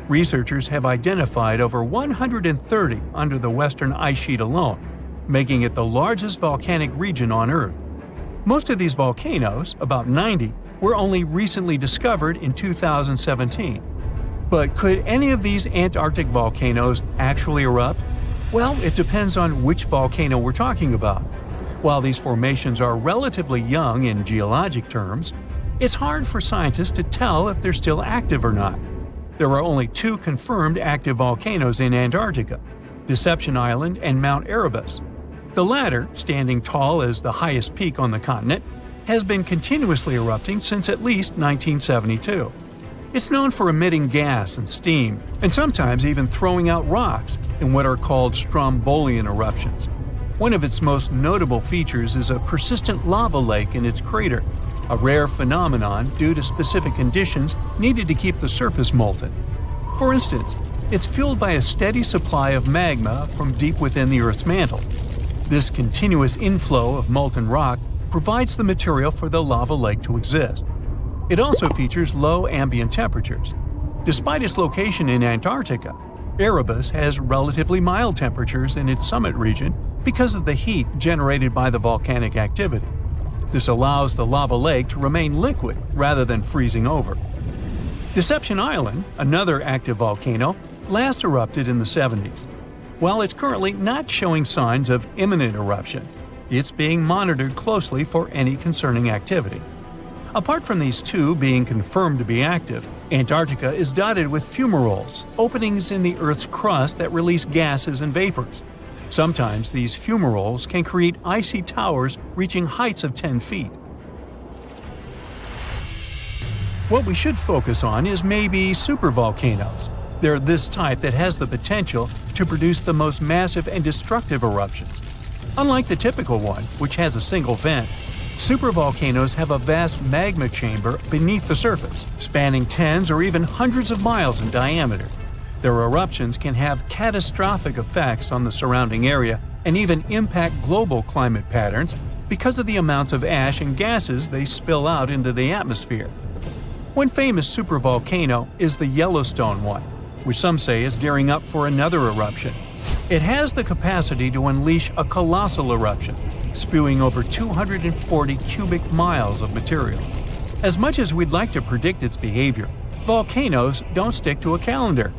Researchers have identified over 130 under the western ice sheet alone, making it the largest volcanic region on Earth. Most of these volcanoes, about 90, were only recently discovered in 2017. But could any of these Antarctic volcanoes actually erupt? Well, it depends on which volcano we're talking about. While these formations are relatively young in geologic terms, it's hard for scientists to tell if they're still active or not. There are only 2 confirmed active volcanoes in Antarctica, Deception Island and Mount Erebus. The latter, standing tall as the highest peak on the continent, has been continuously erupting since at least 1972. It's known for emitting gas and steam, and sometimes even throwing out rocks in what are called strombolian eruptions. One of its most notable features is a persistent lava lake in its crater, a rare phenomenon due to specific conditions needed to keep the surface molten. For instance, it's fueled by a steady supply of magma from deep within the Earth's mantle. This continuous inflow of molten rock provides the material for the lava lake to exist. It also features low ambient temperatures. Despite its location in Antarctica, Erebus has relatively mild temperatures in its summit region because of the heat generated by the volcanic activity. This allows the lava lake to remain liquid rather than freezing over. Deception Island, another active volcano, last erupted in the 70s. While it's currently not showing signs of imminent eruption, it's being monitored closely for any concerning activity. Apart from these 2 being confirmed to be active, Antarctica is dotted with fumaroles, openings in the Earth's crust that release gases and vapors. Sometimes these fumaroles can create icy towers reaching heights of 10 feet. What we should focus on is maybe supervolcanoes. They're this type that has the potential to produce the most massive and destructive eruptions. Unlike the typical one, which has a single vent, Supervolcanoes have a vast magma chamber beneath the surface, spanning tens or even hundreds of miles in diameter. Their eruptions can have catastrophic effects on the surrounding area and even impact global climate patterns because of the amounts of ash and gases they spill out into the atmosphere. One famous supervolcano is the Yellowstone one, which some say is gearing up for another eruption. It has the capacity to unleash a colossal eruption, spewing over 240 cubic miles of material. As much as we'd like to predict its behavior, volcanoes don't stick to a calendar.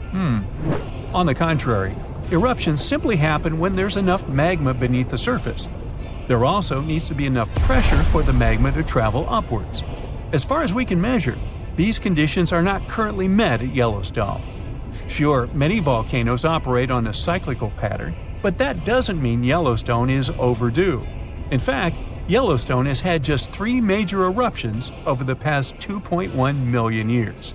On the contrary, eruptions simply happen when there's enough magma beneath the surface. There also needs to be enough pressure for the magma to travel upwards. As far as we can measure, these conditions are not currently met at Yellowstone. Sure, many volcanoes operate on a cyclical pattern, but that doesn't mean Yellowstone is overdue. In fact, Yellowstone has had just 3 major eruptions over the past 2.1 million years.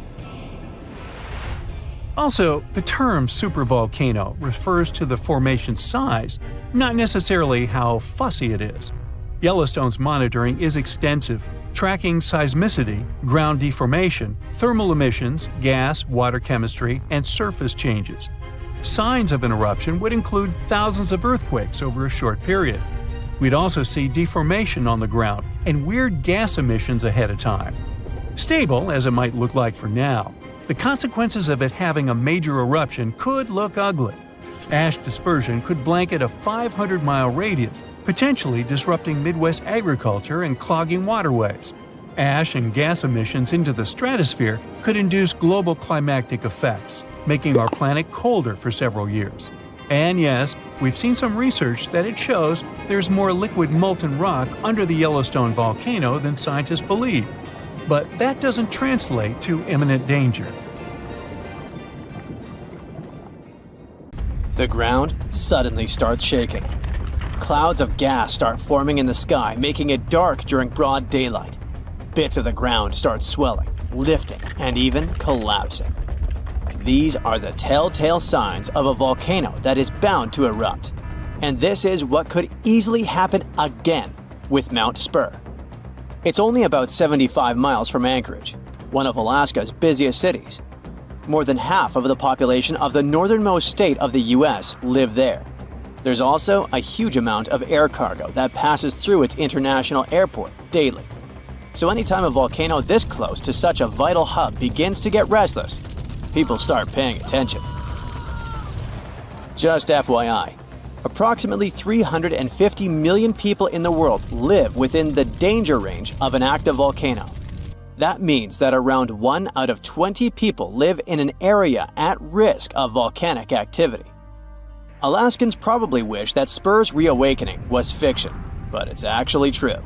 Also, the term supervolcano refers to the formation's size, not necessarily how fussy it is. Yellowstone's monitoring is extensive, tracking seismicity, ground deformation, thermal emissions, gas, water chemistry, and surface changes. Signs of an eruption would include thousands of earthquakes over a short period. We'd also see deformation on the ground and weird gas emissions ahead of time. Stable, as it might look like for now, the consequences of it having a major eruption could look ugly. Ash dispersion could blanket a 500-mile radius, potentially disrupting Midwest agriculture and clogging waterways. Ash and gas emissions into the stratosphere could induce global climatic effects, making our planet colder for several years. And yes, we've seen some research that it shows there's more liquid molten rock under the Yellowstone volcano than scientists believe. But that doesn't translate to imminent danger. The ground suddenly starts shaking. Clouds of gas start forming in the sky, making it dark during broad daylight. Bits of the ground start swelling, lifting, and even collapsing. These are the telltale signs of a volcano that is bound to erupt. And this is what could easily happen again with Mount Spur. It's only about 75 miles from Anchorage, one of Alaska's busiest cities. More than half of the population of the northernmost state of the US live there. There's also a huge amount of air cargo that passes through its international airport daily. So anytime a volcano this close to such a vital hub begins to get restless, people start paying attention. Just FYI, approximately 350 million people in the world live within the danger range of an active volcano. That means that around 1 out of 20 people live in an area at risk of volcanic activity. Alaskans probably wish that Spur's reawakening was fiction, but it's actually true.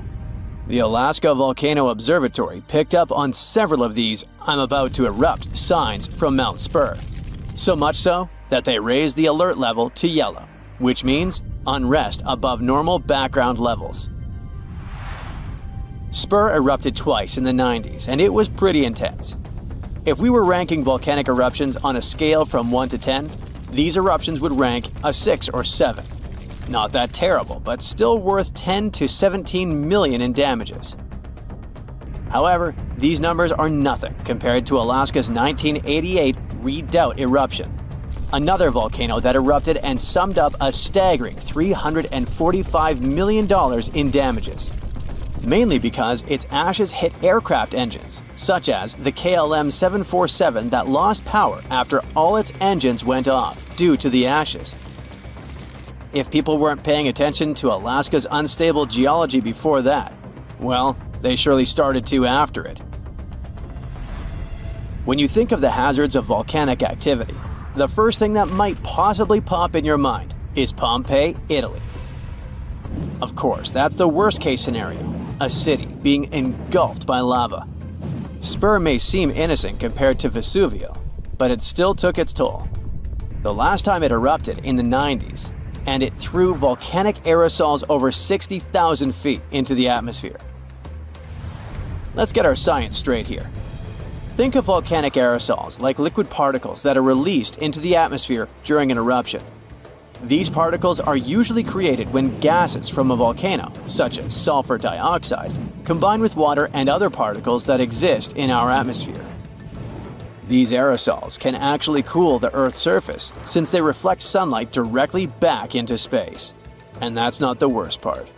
The Alaska Volcano Observatory picked up on several of these "I'm about to erupt" signs from Mount Spur. So much so that they raised the alert level to yellow, which means unrest above normal background levels. Spur erupted twice in the 90s, and it was pretty intense. If we were ranking volcanic eruptions on a scale from 1 to 10, these eruptions would rank a 6 or 7. Not that terrible, but still worth 10 to 17 million in damages. However, these numbers are nothing compared to Alaska's 1988 Redoubt eruption, another volcano that erupted and summed up a staggering $345 million in damages. Mainly because its ashes hit aircraft engines, such as the KLM 747 that lost power after all its engines went off due to the ashes. If people weren't paying attention to Alaska's unstable geology before that, well, they surely started to after it. When you think of the hazards of volcanic activity, the first thing that might possibly pop in your mind is Pompeii, Italy. Of course, that's the worst-case scenario, a city being engulfed by lava. Spur may seem innocent compared to Vesuvius, but it still took its toll. The last time it erupted in the 90s, and it threw volcanic aerosols over 60,000 feet into the atmosphere. Let's get our science straight here. Think of volcanic aerosols like liquid particles that are released into the atmosphere during an eruption. These particles are usually created when gases from a volcano, such as sulfur dioxide, combined with water and other particles that exist in our atmosphere. These aerosols can actually cool the Earth's surface since they reflect sunlight directly back into space. And that's not the worst part.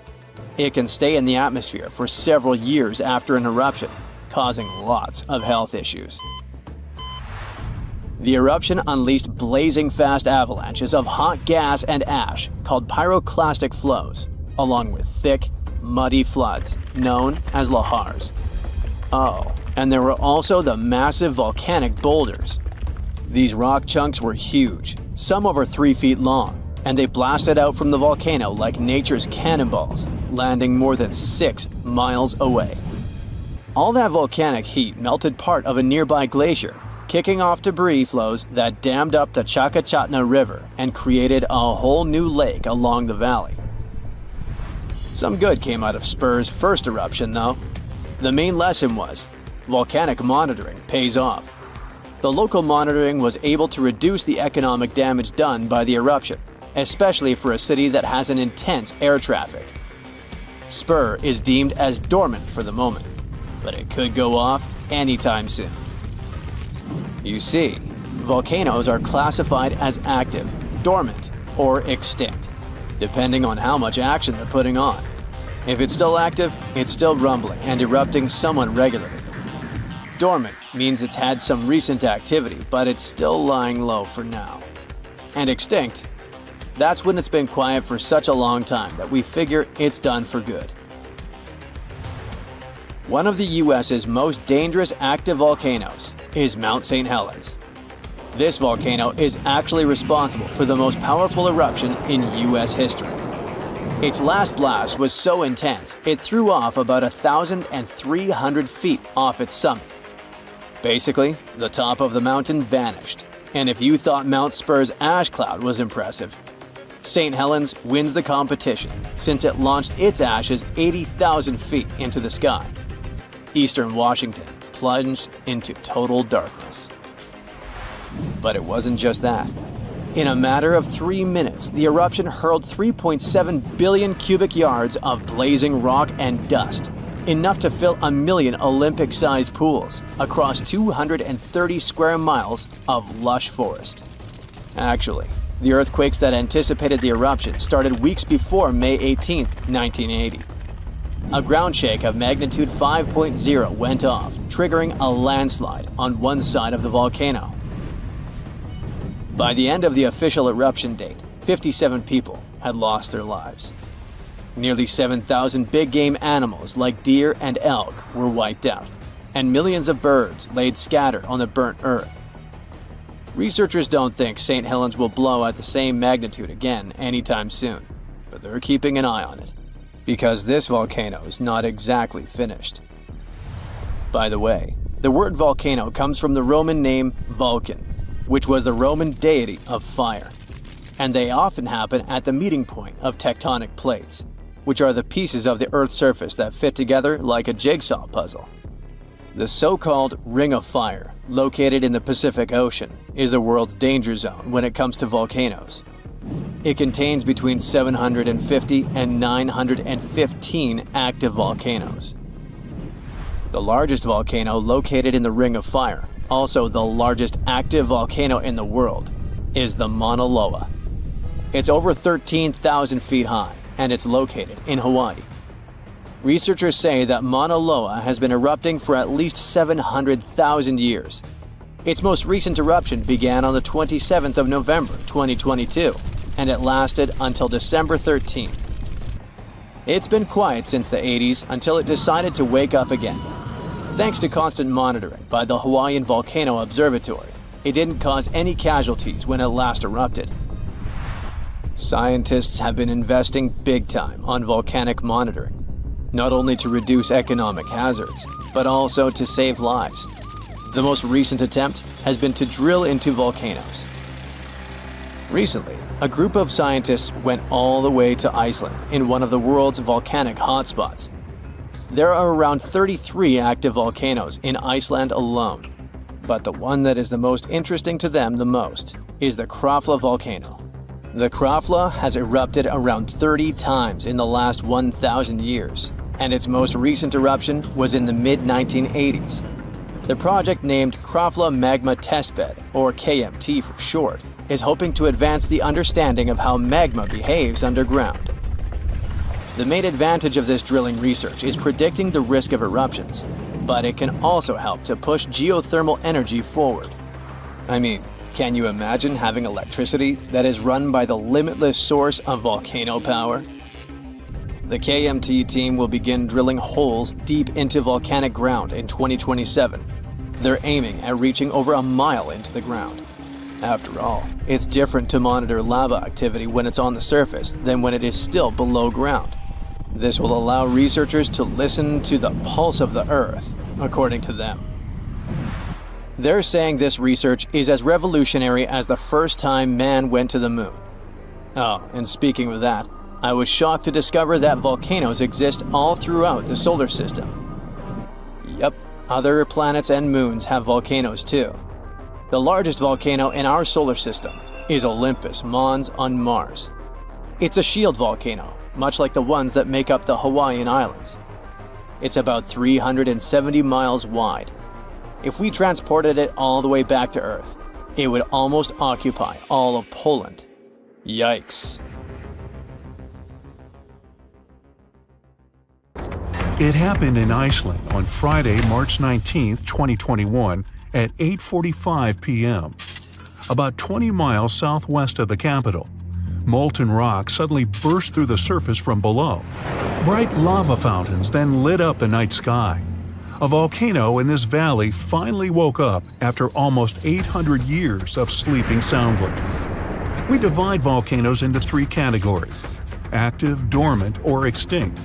It can stay in the atmosphere for several years after an eruption, causing lots of health issues. The eruption unleashed blazing fast avalanches of hot gas and ash called pyroclastic flows, along with thick, muddy floods known as lahars. Oh, and there were also the massive volcanic boulders. These rock chunks were huge, some over 3 feet long, and they blasted out from the volcano like nature's cannonballs, landing more than 6 miles away. All that volcanic heat melted part of a nearby glacier, kicking off debris flows that dammed up the Chakachatna River and created a whole new lake along the valley. Some good came out of Spur's first eruption, though. The main lesson was, volcanic monitoring pays off. The local monitoring was able to reduce the economic damage done by the eruption, especially for a city that has an intense air traffic. Spur is deemed as dormant for the moment, but it could go off anytime soon. You see, volcanoes are classified as active, dormant, or extinct, depending on how much action they're putting on. If it's still active, it's still rumbling and erupting somewhat regularly. Dormant means it's had some recent activity, but it's still lying low for now. And extinct, that's when it's been quiet for such a long time that we figure it's done for good. One of the US's most dangerous active volcanoes is Mount St. Helens. This volcano is actually responsible for the most powerful eruption in US history. Its last blast was so intense, it threw off about 1,300 feet off its summit. Basically, the top of the mountain vanished, and if you thought Mount Spur's ash cloud was impressive, St. Helens wins the competition since it launched its ashes 80,000 feet into the sky. Eastern Washington plunged into total darkness. But it wasn't just that. In a matter of 3 minutes, the eruption hurled 3.7 billion cubic yards of blazing rock and dust, enough to fill 1 million Olympic-sized pools across 230 square miles of lush forest. Actually, the earthquakes that anticipated the eruption started weeks before May 18, 1980. A ground shake of magnitude 5.0 went off, triggering a landslide on one side of the volcano. By the end of the official eruption date, 57 people had lost their lives. Nearly 7,000 big-game animals like deer and elk were wiped out, and millions of birds laid scattered on the burnt earth. Researchers don't think St. Helens will blow at the same magnitude again anytime soon, but they're keeping an eye on it, because this volcano is not exactly finished. By the way, the word volcano comes from the Roman name Vulcan, which was the Roman deity of fire, and they often happen at the meeting point of tectonic plates, which are the pieces of the Earth's surface that fit together like a jigsaw puzzle. The so-called Ring of Fire, located in the Pacific Ocean, is the world's danger zone when it comes to volcanoes. It contains between 750 and 915 active volcanoes. The largest volcano located in the Ring of Fire, also the largest active volcano in the world, is the Mauna Loa. It's over 13,000 feet high, and it's located in Hawaii. Researchers say that Mauna Loa has been erupting for at least 700,000 years. Its most recent eruption began on the 27th of November 2022, and it lasted until December 13th. It's been quiet since the 80s until it decided to wake up again. Thanks to constant monitoring by the Hawaiian Volcano Observatory, it didn't cause any casualties when it last erupted. Scientists have been investing big time on volcanic monitoring, not only to reduce economic hazards, but also to save lives. The most recent attempt has been to drill into volcanoes. Recently, a group of scientists went all the way to Iceland in one of the world's volcanic hotspots. There are around 33 active volcanoes in Iceland alone, but the one that is the most interesting to them the most is the Katla volcano. The Katla has erupted around 30 times in the last 1,000 years, and its most recent eruption was in the mid-1980s. The project named Katla Magma Testbed, or KMT for short, is hoping to advance the understanding of how magma behaves underground. The main advantage of this drilling research is predicting the risk of eruptions, but it can also help to push geothermal energy forward. I mean, can you imagine having electricity that is run by the limitless source of volcano power? The KMT team will begin drilling holes deep into volcanic ground in 2027. They're aiming at reaching over a mile into the ground. After all, it's different to monitor lava activity when it's on the surface than when it is still below ground. This will allow researchers to listen to the pulse of the Earth, according to them. They're saying this research is as revolutionary as the first time man went to the moon. Oh, and speaking of that, I was shocked to discover that volcanoes exist all throughout the solar system. Yep, other planets and moons have volcanoes too. The largest volcano in our solar system is Olympus Mons on Mars. It's a shield volcano, much like the ones that make up the Hawaiian Islands. It's about 370 miles wide. If we transported it all the way back to Earth, it would almost occupy all of Poland. Yikes. It happened in Iceland on Friday, March 19, 2021, at 8:45 p.m. About 20 miles southwest of the capital. Molten rock suddenly burst through the surface from below. Bright lava fountains then lit up the night sky. A volcano in this valley finally woke up after almost 800 years of sleeping soundly. We divide volcanoes into three categories: active, dormant, or extinct.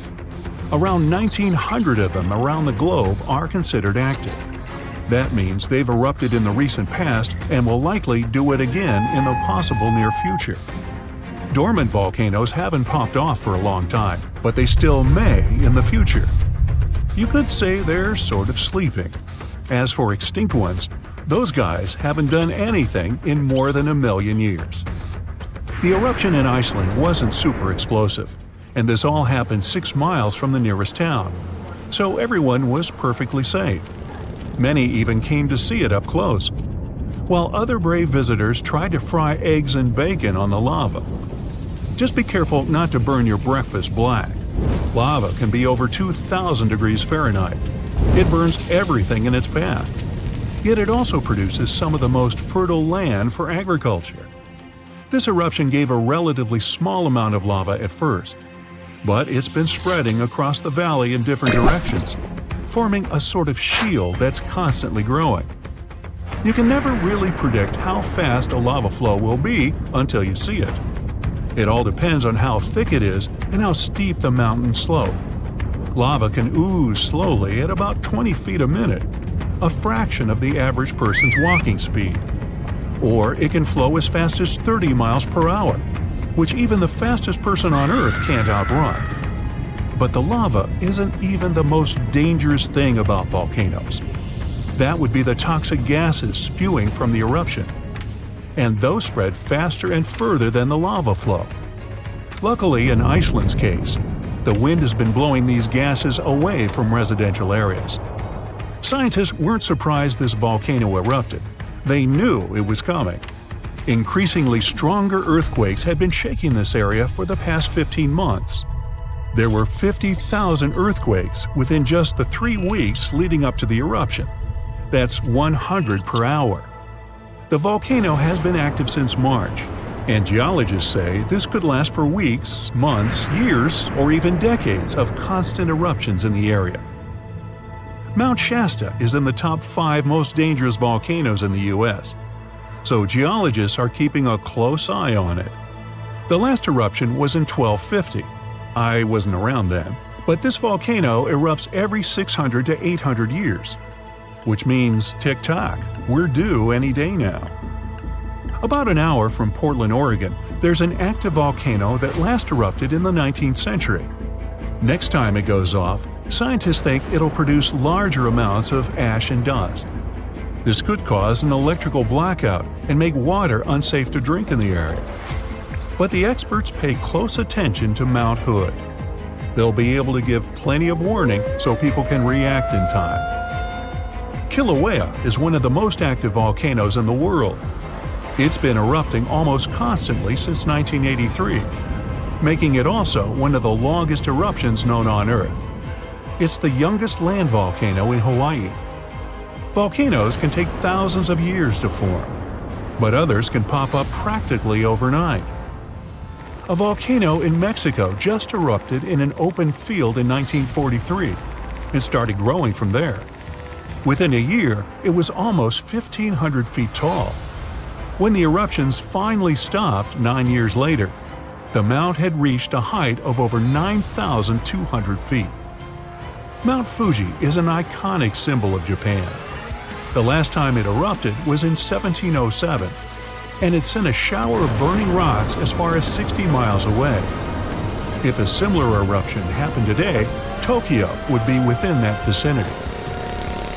Around 1,900 of them around the globe are considered active. That means they've erupted in the recent past and will likely do it again in the possible near future. Dormant volcanoes haven't popped off for a long time, but they still may in the future. You could say they're sort of sleeping. As for extinct ones, those guys haven't done anything in more than 1 million years. The eruption in Iceland wasn't super explosive, and this all happened 6 miles from the nearest town, so everyone was perfectly safe. Many even came to see it up close, while other brave visitors tried to fry eggs and bacon on the lava. Just be careful not to burn your breakfast black. Lava can be over 2,000 degrees Fahrenheit. It burns everything in its path. Yet it also produces some of the most fertile land for agriculture. This eruption gave a relatively small amount of lava at first, but it's been spreading across the valley in different directions, forming a sort of shield that's constantly growing. You can never really predict how fast a lava flow will be until you see it. It all depends on how thick it is and how steep the mountain slope. Lava can ooze slowly at about 20 feet a minute, a fraction of the average person's walking speed. Or it can flow as fast as 30 miles per hour, which even the fastest person on Earth can't outrun. But the lava isn't even the most dangerous thing about volcanoes. That would be the toxic gases spewing from the eruption. And those spread faster and further than the lava flow. Luckily, in Iceland's case, the wind has been blowing these gases away from residential areas. Scientists weren't surprised this volcano erupted. They knew it was coming. Increasingly stronger earthquakes had been shaking this area for the past 15 months. There were 50,000 earthquakes within just the 3 weeks leading up to the eruption. That's 100 per hour. The volcano has been active since March, and geologists say this could last for weeks, months, years, or even decades of constant eruptions in the area. Mount Shasta is in the top 5 most dangerous volcanoes in the U.S., so geologists are keeping a close eye on it. The last eruption was in 1250. I wasn't around then, but this volcano erupts every 600 to 800 years. Which means, tick-tock, we're due any day now. About an hour from Portland, Oregon, there's an active volcano that last erupted in the 19th century. Next time it goes off, scientists think it'll produce larger amounts of ash and dust. This could cause an electrical blackout and make water unsafe to drink in the area. But the experts pay close attention to Mount Hood. They'll be able to give plenty of warning so people can react in time. Kilauea is one of the most active volcanoes in the world. It's been erupting almost constantly since 1983, making it also one of the longest eruptions known on Earth. It's the youngest land volcano in Hawaii. Volcanoes can take thousands of years to form, but others can pop up practically overnight. A volcano in Mexico just erupted in an open field in 1943 and started growing from there. Within a year, it was almost 1,500 feet tall. When the eruptions finally stopped 9 years later, the mount had reached a height of over 9,200 feet. Mount Fuji is an iconic symbol of Japan. The last time it erupted was in 1707, and it sent a shower of burning rocks as far as 60 miles away. If a similar eruption happened today, Tokyo would be within that vicinity.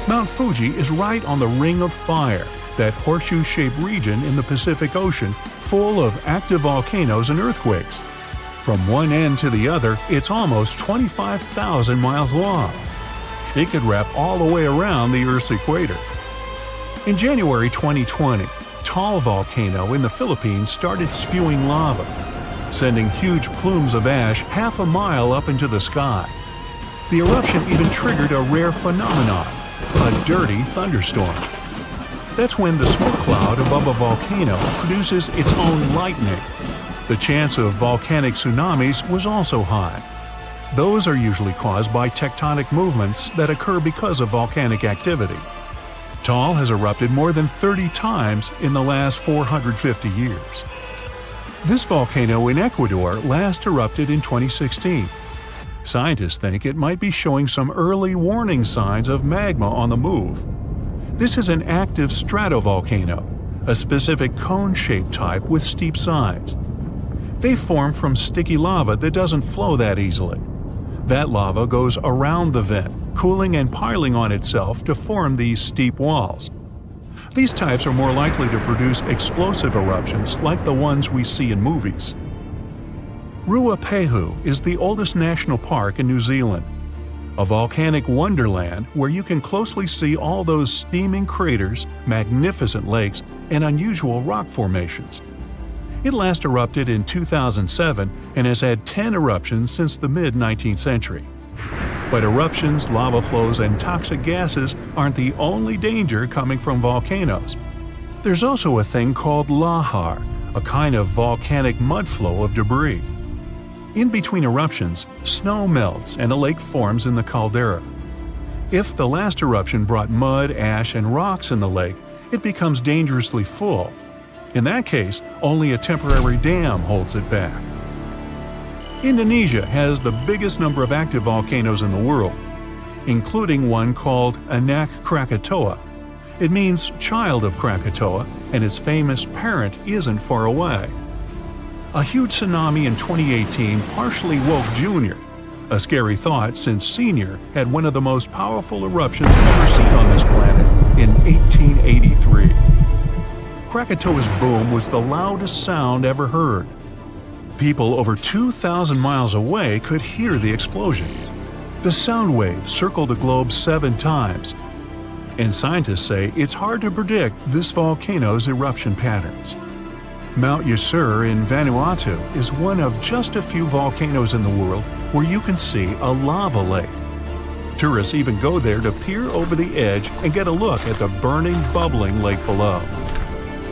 Mount Fuji is right on the Ring of Fire, that horseshoe-shaped region in the Pacific Ocean full of active volcanoes and earthquakes. From one end to the other, it's almost 25,000 miles long. It could wrap all the way around the Earth's equator. In January 2020, Taal volcano in the Philippines started spewing lava, sending huge plumes of ash half a mile up into the sky. The eruption even triggered a rare phenomenon, a dirty thunderstorm. That's when the smoke cloud above a volcano produces its own lightning. The chance of volcanic tsunamis was also high. Those are usually caused by tectonic movements that occur because of volcanic activity. Taal has erupted more than 30 times in the last 450 years. This volcano in Ecuador last erupted in 2016. Scientists think it might be showing some early warning signs of magma on the move. This is an active stratovolcano, a specific cone-shaped type with steep sides. They form from sticky lava that doesn't flow that easily. That lava goes around the vent, cooling and piling on itself to form these steep walls. These types are more likely to produce explosive eruptions like the ones we see in movies. Ruapehu is the oldest national park in New Zealand, a volcanic wonderland where you can closely see all those steaming craters, magnificent lakes, and unusual rock formations. It last erupted in 2007 and has had 10 eruptions since the mid-19th century. But eruptions, lava flows, and toxic gases aren't the only danger coming from volcanoes. There's also a thing called lahar, a kind of volcanic mud flow of debris. In between eruptions, snow melts and a lake forms in the caldera. If the last eruption brought mud, ash, and rocks in the lake, it becomes dangerously full. In that case, only a temporary dam holds it back. Indonesia has the biggest number of active volcanoes in the world, including one called Anak Krakatoa. It means child of Krakatoa, and its famous parent isn't far away. A huge tsunami in 2018 partially woke Junior, a scary thought since Senior had one of the most powerful eruptions ever seen on this planet in 1883. Krakatoa's boom was the loudest sound ever heard. People over 2,000 miles away could hear the explosion. The sound wave circled the globe 7 times, and scientists say it's hard to predict this volcano's eruption patterns. Mount Yasur in Vanuatu is one of just a few volcanoes in the world where you can see a lava lake. Tourists even go there to peer over the edge and get a look at the burning, bubbling lake below.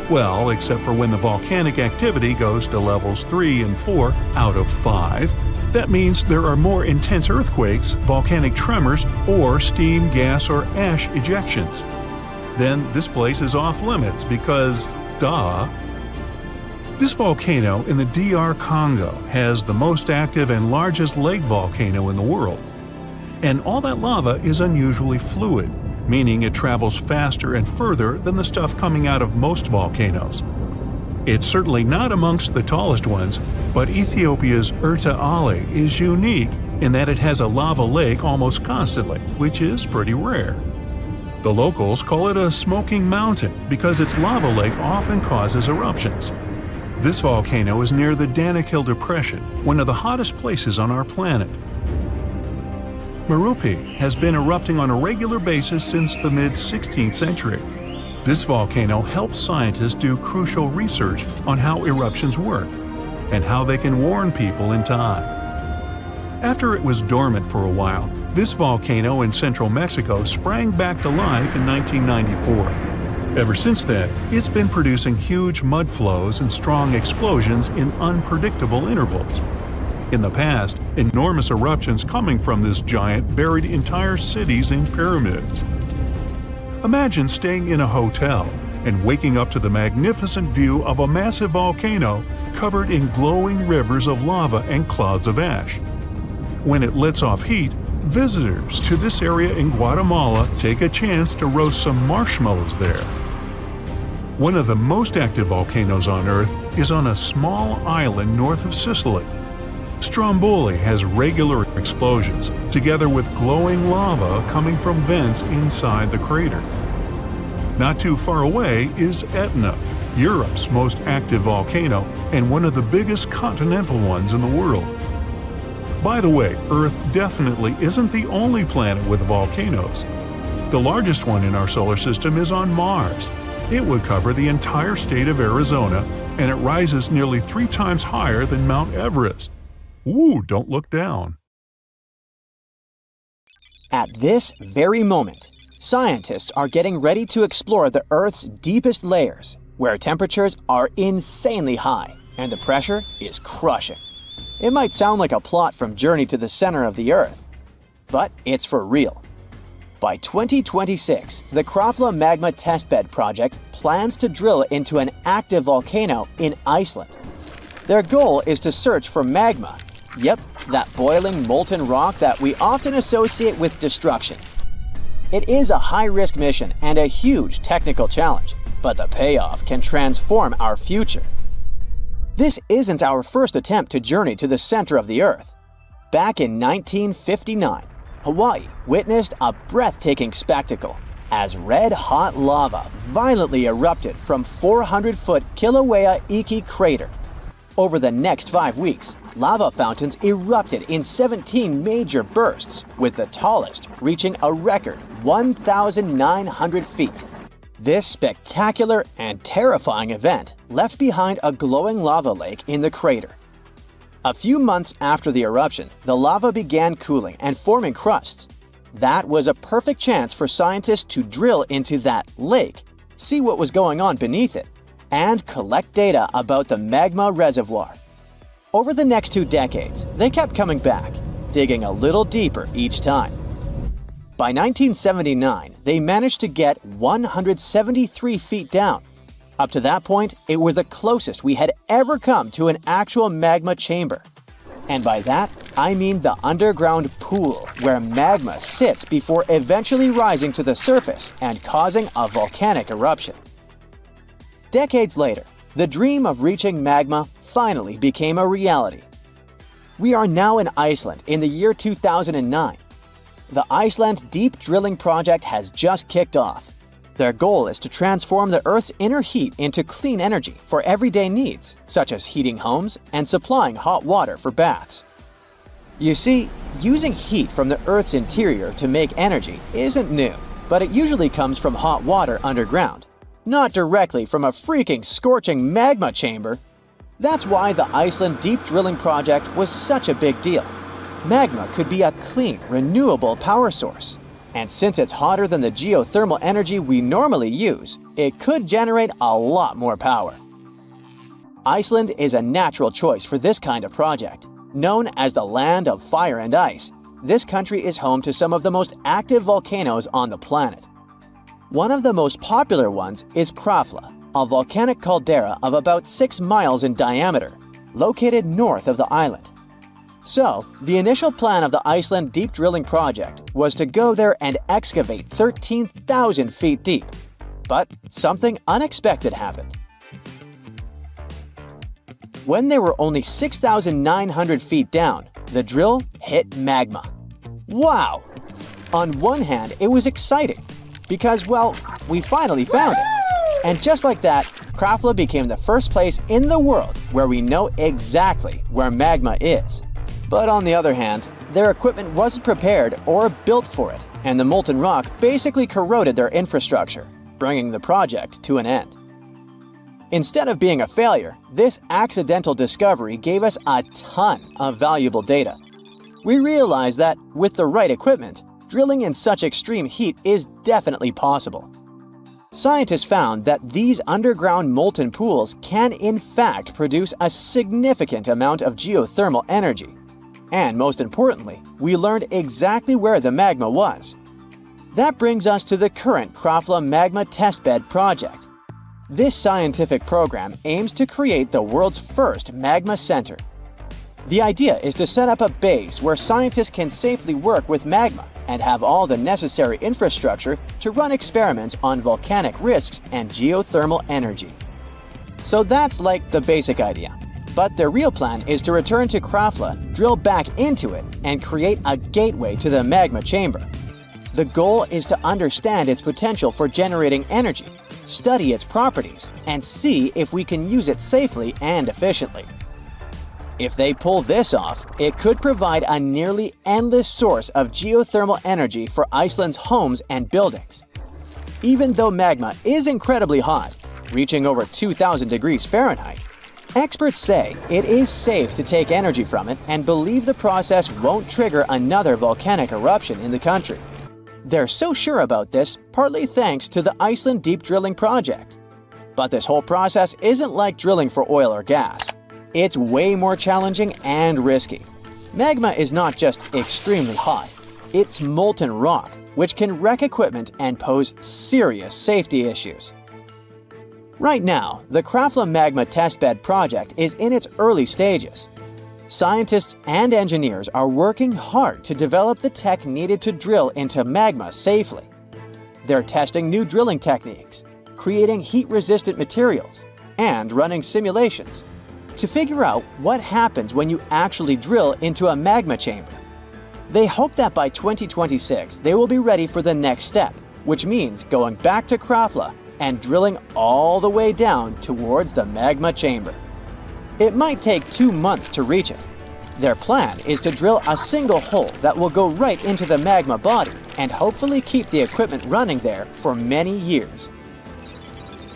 Well, except for when the volcanic activity goes to levels 3 and 4 out of 5. That means there are more intense earthquakes, volcanic tremors, or steam, gas, or ash ejections. Then this place is off limits because, duh. This volcano in the DR Congo has the most active and largest lake volcano in the world. And all that lava is unusually fluid, meaning it travels faster and further than the stuff coming out of most volcanoes. It's certainly not amongst the tallest ones, but Ethiopia's Erta Ale is unique in that it has a lava lake almost constantly, which is pretty rare. The locals call it a smoking mountain because its lava lake often causes eruptions. This volcano is near the Danakil Depression, one of the hottest places on our planet. Merupi has been erupting on a regular basis since the mid-16th century. This volcano helps scientists do crucial research on how eruptions work and how they can warn people in time. After it was dormant for a while, this volcano in central Mexico sprang back to life in 1994. Ever since then, it's been producing huge mud flows and strong explosions in unpredictable intervals. In the past, enormous eruptions coming from this giant buried entire cities in pyramids. Imagine staying in a hotel and waking up to the magnificent view of a massive volcano covered in glowing rivers of lava and clouds of ash. When it lets off heat, visitors to this area in Guatemala take a chance to roast some marshmallows there. One of the most active volcanoes on Earth is on a small island north of Sicily. Stromboli has regular explosions, together with glowing lava coming from vents inside the crater. Not too far away is Etna, Europe's most active volcano and one of the biggest continental ones in the world. By the way, Earth definitely isn't the only planet with volcanoes. The largest one in our solar system is on Mars. It would cover the entire state of Arizona, and it rises nearly 3 times higher than Mount Everest. Ooh, don't look down. At this very moment, scientists are getting ready to explore the Earth's deepest layers, where temperatures are insanely high and the pressure is crushing. It might sound like a plot from Journey to the Center of the Earth, but it's for real. By 2026, the Katla Magma Testbed Project plans to drill into an active volcano in Iceland. Their goal is to search for magma. Yep, that boiling molten rock that we often associate with destruction. It is a high-risk mission and a huge technical challenge, but the payoff can transform our future. This isn't our first attempt to journey to the center of the Earth. Back in 1959, Hawaii witnessed a breathtaking spectacle as red-hot lava violently erupted from 400-foot Kilauea Iki crater. Over the next 5 weeks, lava fountains erupted in 17 major bursts, with the tallest reaching a record 1,900 feet. This spectacular and terrifying event left behind a glowing lava lake in the crater. A few months after the eruption, the lava began cooling and forming crusts. That was a perfect chance for scientists to drill into that lake, see what was going on beneath it, and collect data about the magma reservoir. Over the next 2 decades, they kept coming back, digging a little deeper each time. By 1979, they managed to get 173 feet down. Up to that point, it was the closest we had ever come to an actual magma chamber. And by that, I mean the underground pool where magma sits before eventually rising to the surface and causing a volcanic eruption. Decades later, the dream of reaching magma finally became a reality. We are now in Iceland in the year 2009. The Iceland Deep Drilling Project has just kicked off. Their goal is to transform the Earth's inner heat into clean energy for everyday needs, such as heating homes and supplying hot water for baths. You see, using heat from the Earth's interior to make energy isn't new, but it usually comes from hot water underground, not directly from a freaking scorching magma chamber. That's why the Iceland Deep Drilling Project was such a big deal. Magma could be a clean, renewable power source. And since it's hotter than the geothermal energy we normally use, it could generate a lot more power. Iceland is a natural choice for this kind of project. Known as the land of fire and ice, this country is home to some of the most active volcanoes on the planet. One of the most popular ones is Katla, a volcanic caldera of about 6 miles in diameter, located north of the island. So, the initial plan of the Iceland Deep Drilling Project was to go there and excavate 13,000 feet deep. But something unexpected happened. When they were only 6,900 feet down, the drill hit magma. Wow! On one hand, it was exciting, because, well, we finally found it. And just like that, Katla became the first place in the world where we know exactly where magma is. But on the other hand, their equipment wasn't prepared or built for it, and the molten rock basically corroded their infrastructure, bringing the project to an end. Instead of being a failure, this accidental discovery gave us a ton of valuable data. We realized that, with the right equipment, drilling in such extreme heat is definitely possible. Scientists found that these underground molten pools can in fact produce a significant amount of geothermal energy. And most importantly, we learned exactly where the magma was. That brings us to the current Katla Magma Testbed project. This scientific program aims to create the world's first magma center. The idea is to set up a base where scientists can safely work with magma and have all the necessary infrastructure to run experiments on volcanic risks and geothermal energy. So that's like the basic idea. But their real plan is to return to Katla, drill back into it, and create a gateway to the magma chamber. The goal is to understand its potential for generating energy, study its properties, and see if we can use it safely and efficiently. If they pull this off, it could provide a nearly endless source of geothermal energy for Iceland's homes and buildings. Even though magma is incredibly hot, reaching over 2,000 degrees Fahrenheit, experts say it is safe to take energy from it and believe the process won't trigger another volcanic eruption in the country. They're so sure about this, partly thanks to the Iceland Deep Drilling Project. But this whole process isn't like drilling for oil or gas. It's way more challenging and risky. Magma is not just extremely hot, it's molten rock, which can wreck equipment and pose serious safety issues. Right now, the Katla Magma Testbed project is in its early stages. Scientists and engineers are working hard to develop the tech needed to drill into magma safely. They're testing new drilling techniques, creating heat-resistant materials, and running simulations to figure out what happens when you actually drill into a magma chamber. They hope that by 2026 they will be ready for the next step, which means going back to Katla and drilling all the way down towards the magma chamber. It might take 2 months to reach it. Their plan is to drill a single hole that will go right into the magma body and hopefully keep the equipment running there for many years.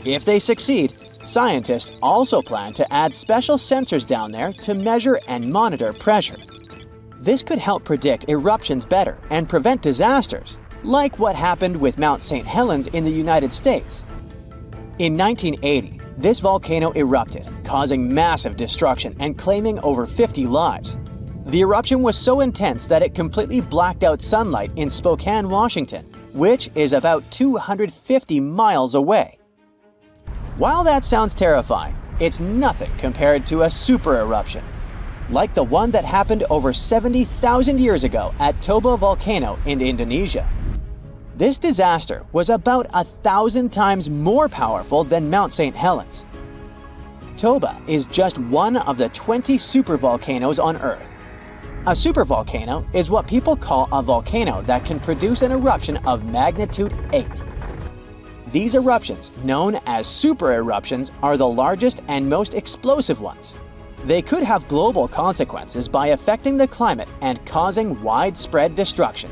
If they succeed, scientists also plan to add special sensors down there to measure and monitor pressure. This could help predict eruptions better and prevent disasters, like what happened with Mount St. Helens in the United States. In 1980, this volcano erupted, causing massive destruction and claiming over 50 lives. The eruption was so intense that it completely blacked out sunlight in Spokane, Washington, which is about 250 miles away. While that sounds terrifying, it's nothing compared to a super eruption, like the one that happened over 70,000 years ago at Toba volcano in Indonesia. This disaster was about 1,000 times more powerful than Mount St. Helens. Toba is just one of the 20 supervolcanoes on Earth. A supervolcano is what people call a volcano that can produce an eruption of magnitude 8. These eruptions, known as super eruptions, are the largest and most explosive ones. They could have global consequences by affecting the climate and causing widespread destruction.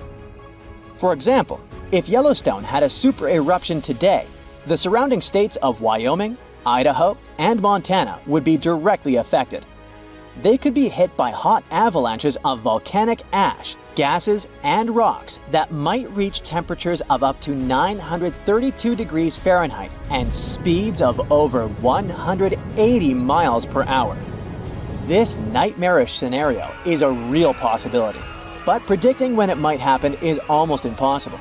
For example, if Yellowstone had a super eruption today, the surrounding states of Wyoming, Idaho, and Montana would be directly affected. They could be hit by hot avalanches of volcanic ash, gases, and rocks that might reach temperatures of up to 932 degrees Fahrenheit and speeds of over 180 miles per hour. This nightmarish scenario is a real possibility, but predicting when it might happen is almost impossible.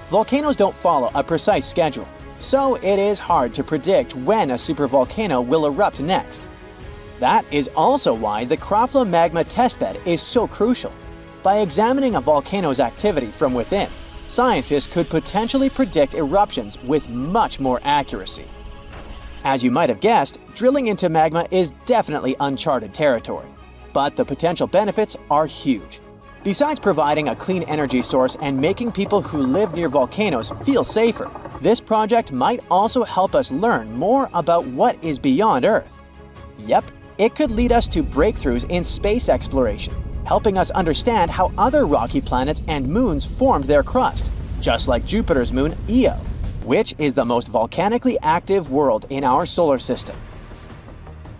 Volcanoes don't follow a precise schedule, so it is hard to predict when a supervolcano will erupt next. That is also why the Katla Magma Testbed is so crucial. By examining a volcano's activity from within, scientists could potentially predict eruptions with much more accuracy. As you might have guessed, drilling into magma is definitely uncharted territory, but the potential benefits are huge. Besides providing a clean energy source and making people who live near volcanoes feel safer, this project might also help us learn more about what is beyond Earth. Yep, it could lead us to breakthroughs in space exploration, helping us understand how other rocky planets and moons formed their crust, just like Jupiter's moon Io, which is the most volcanically active world in our solar system.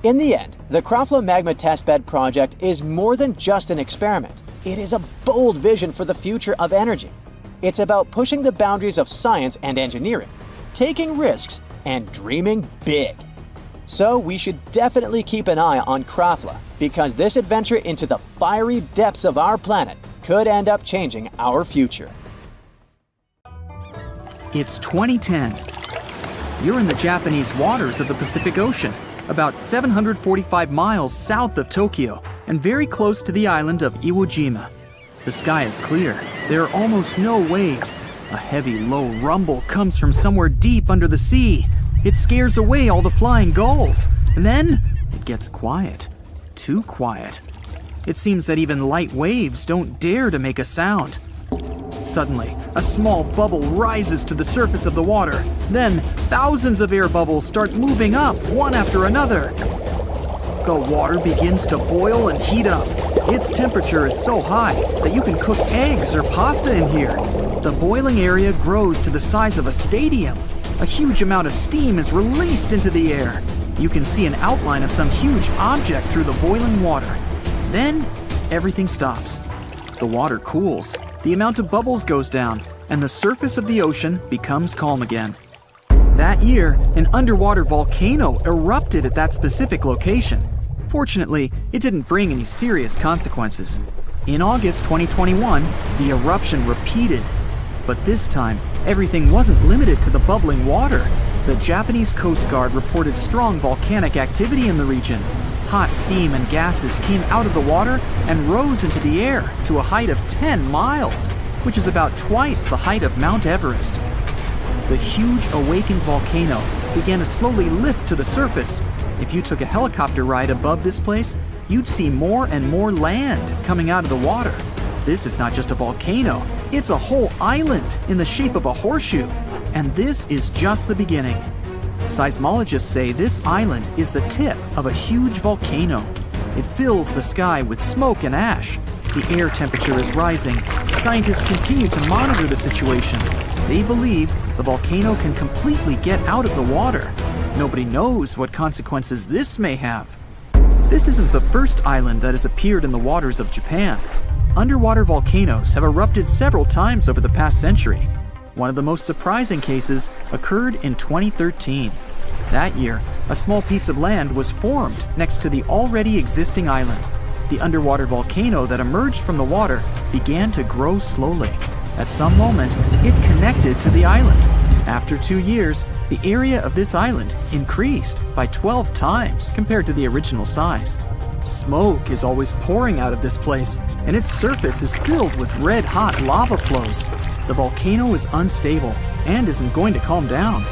In the end, the Krafla Magma Testbed project is more than just an experiment. It is a bold vision for the future of energy. It's about pushing the boundaries of science and engineering, taking risks, and dreaming big. So we should definitely keep an eye on Krafla, because this adventure into the fiery depths of our planet could end up changing our future. It's 2010. You're in the Japanese waters of the Pacific Ocean, about 745 miles south of Tokyo and very close to the island of Iwo Jima. The sky is clear. There are almost no waves. A heavy, low rumble comes from somewhere deep under the sea. It scares away all the flying gulls. And then it gets quiet. Too quiet. It seems that even light waves don't dare to make a sound. Suddenly, a small bubble rises to the surface of the water. Then, thousands of air bubbles start moving up, one after another. The water begins to boil and heat up. Its temperature is so high that you can cook eggs or pasta in here. The boiling area grows to the size of a stadium. A huge amount of steam is released into the air. You can see an outline of some huge object through the boiling water. Then, everything stops. The water cools. The amount of bubbles goes down, and the surface of the ocean becomes calm again. That year, an underwater volcano erupted at that specific location. Fortunately, it didn't bring any serious consequences. In August 2021, the eruption repeated. But this time, everything wasn't limited to the bubbling water. The Japanese Coast Guard reported strong volcanic activity in the region. Hot steam and gases came out of the water and rose into the air to a height of 10 miles, which is about twice the height of Mount Everest. The huge awakened volcano began to slowly lift to the surface. If you took a helicopter ride above this place, you'd see more and more land coming out of the water. This is not just a volcano, it's a whole island in the shape of a horseshoe. And this is just the beginning. Seismologists say this island is the tip of a huge volcano. It fills the sky with smoke and ash. The air temperature is rising. Scientists continue to monitor the situation. They believe the volcano can completely get out of the water. Nobody knows what consequences this may have. This isn't the first island that has appeared in the waters of Japan. Underwater volcanoes have erupted several times over the past century. One of the most surprising cases occurred in 2013. That year, a small piece of land was formed next to the already existing island. The underwater volcano that emerged from the water began to grow slowly. At some moment, it connected to the island. After 2 years, the area of this island increased by 12 times compared to the original size. Smoke is always pouring out of this place, and its surface is filled with red-hot lava flows. The volcano is unstable and isn't going to calm down.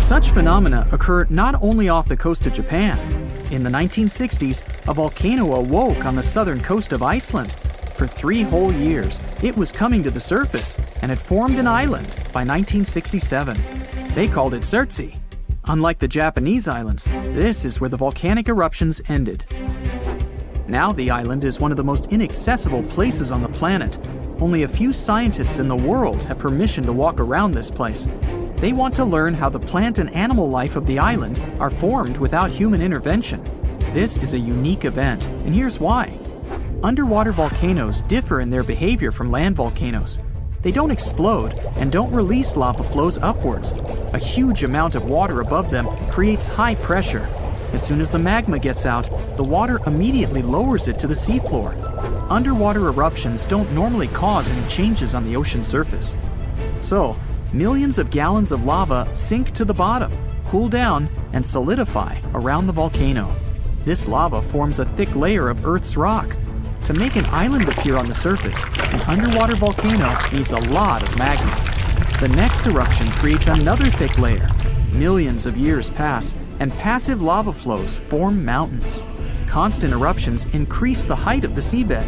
Such phenomena occur not only off the coast of Japan. In the 1960s, a volcano awoke on the southern coast of Iceland. For 3 whole years, it was coming to the surface and had formed an island by 1967. They called it Surtsey. Unlike the Japanese islands, this is where the volcanic eruptions ended. Now the island is one of the most inaccessible places on the planet. Only a few scientists in the world have permission to walk around this place. They want to learn how the plant and animal life of the island are formed without human intervention. This is a unique event, and here's why. Underwater volcanoes differ in their behavior from land volcanoes. They don't explode and don't release lava flows upwards. A huge amount of water above them creates high pressure. As soon as the magma gets out, the water immediately lowers it to the seafloor. Underwater eruptions don't normally cause any changes on the ocean surface. So, millions of gallons of lava sink to the bottom, cool down, and solidify around the volcano. This lava forms a thick layer of Earth's rock. To make an island appear on the surface, an underwater volcano needs a lot of magma. The next eruption creates another thick layer. Millions of years pass, and passive lava flows form mountains. Constant eruptions increase the height of the seabed.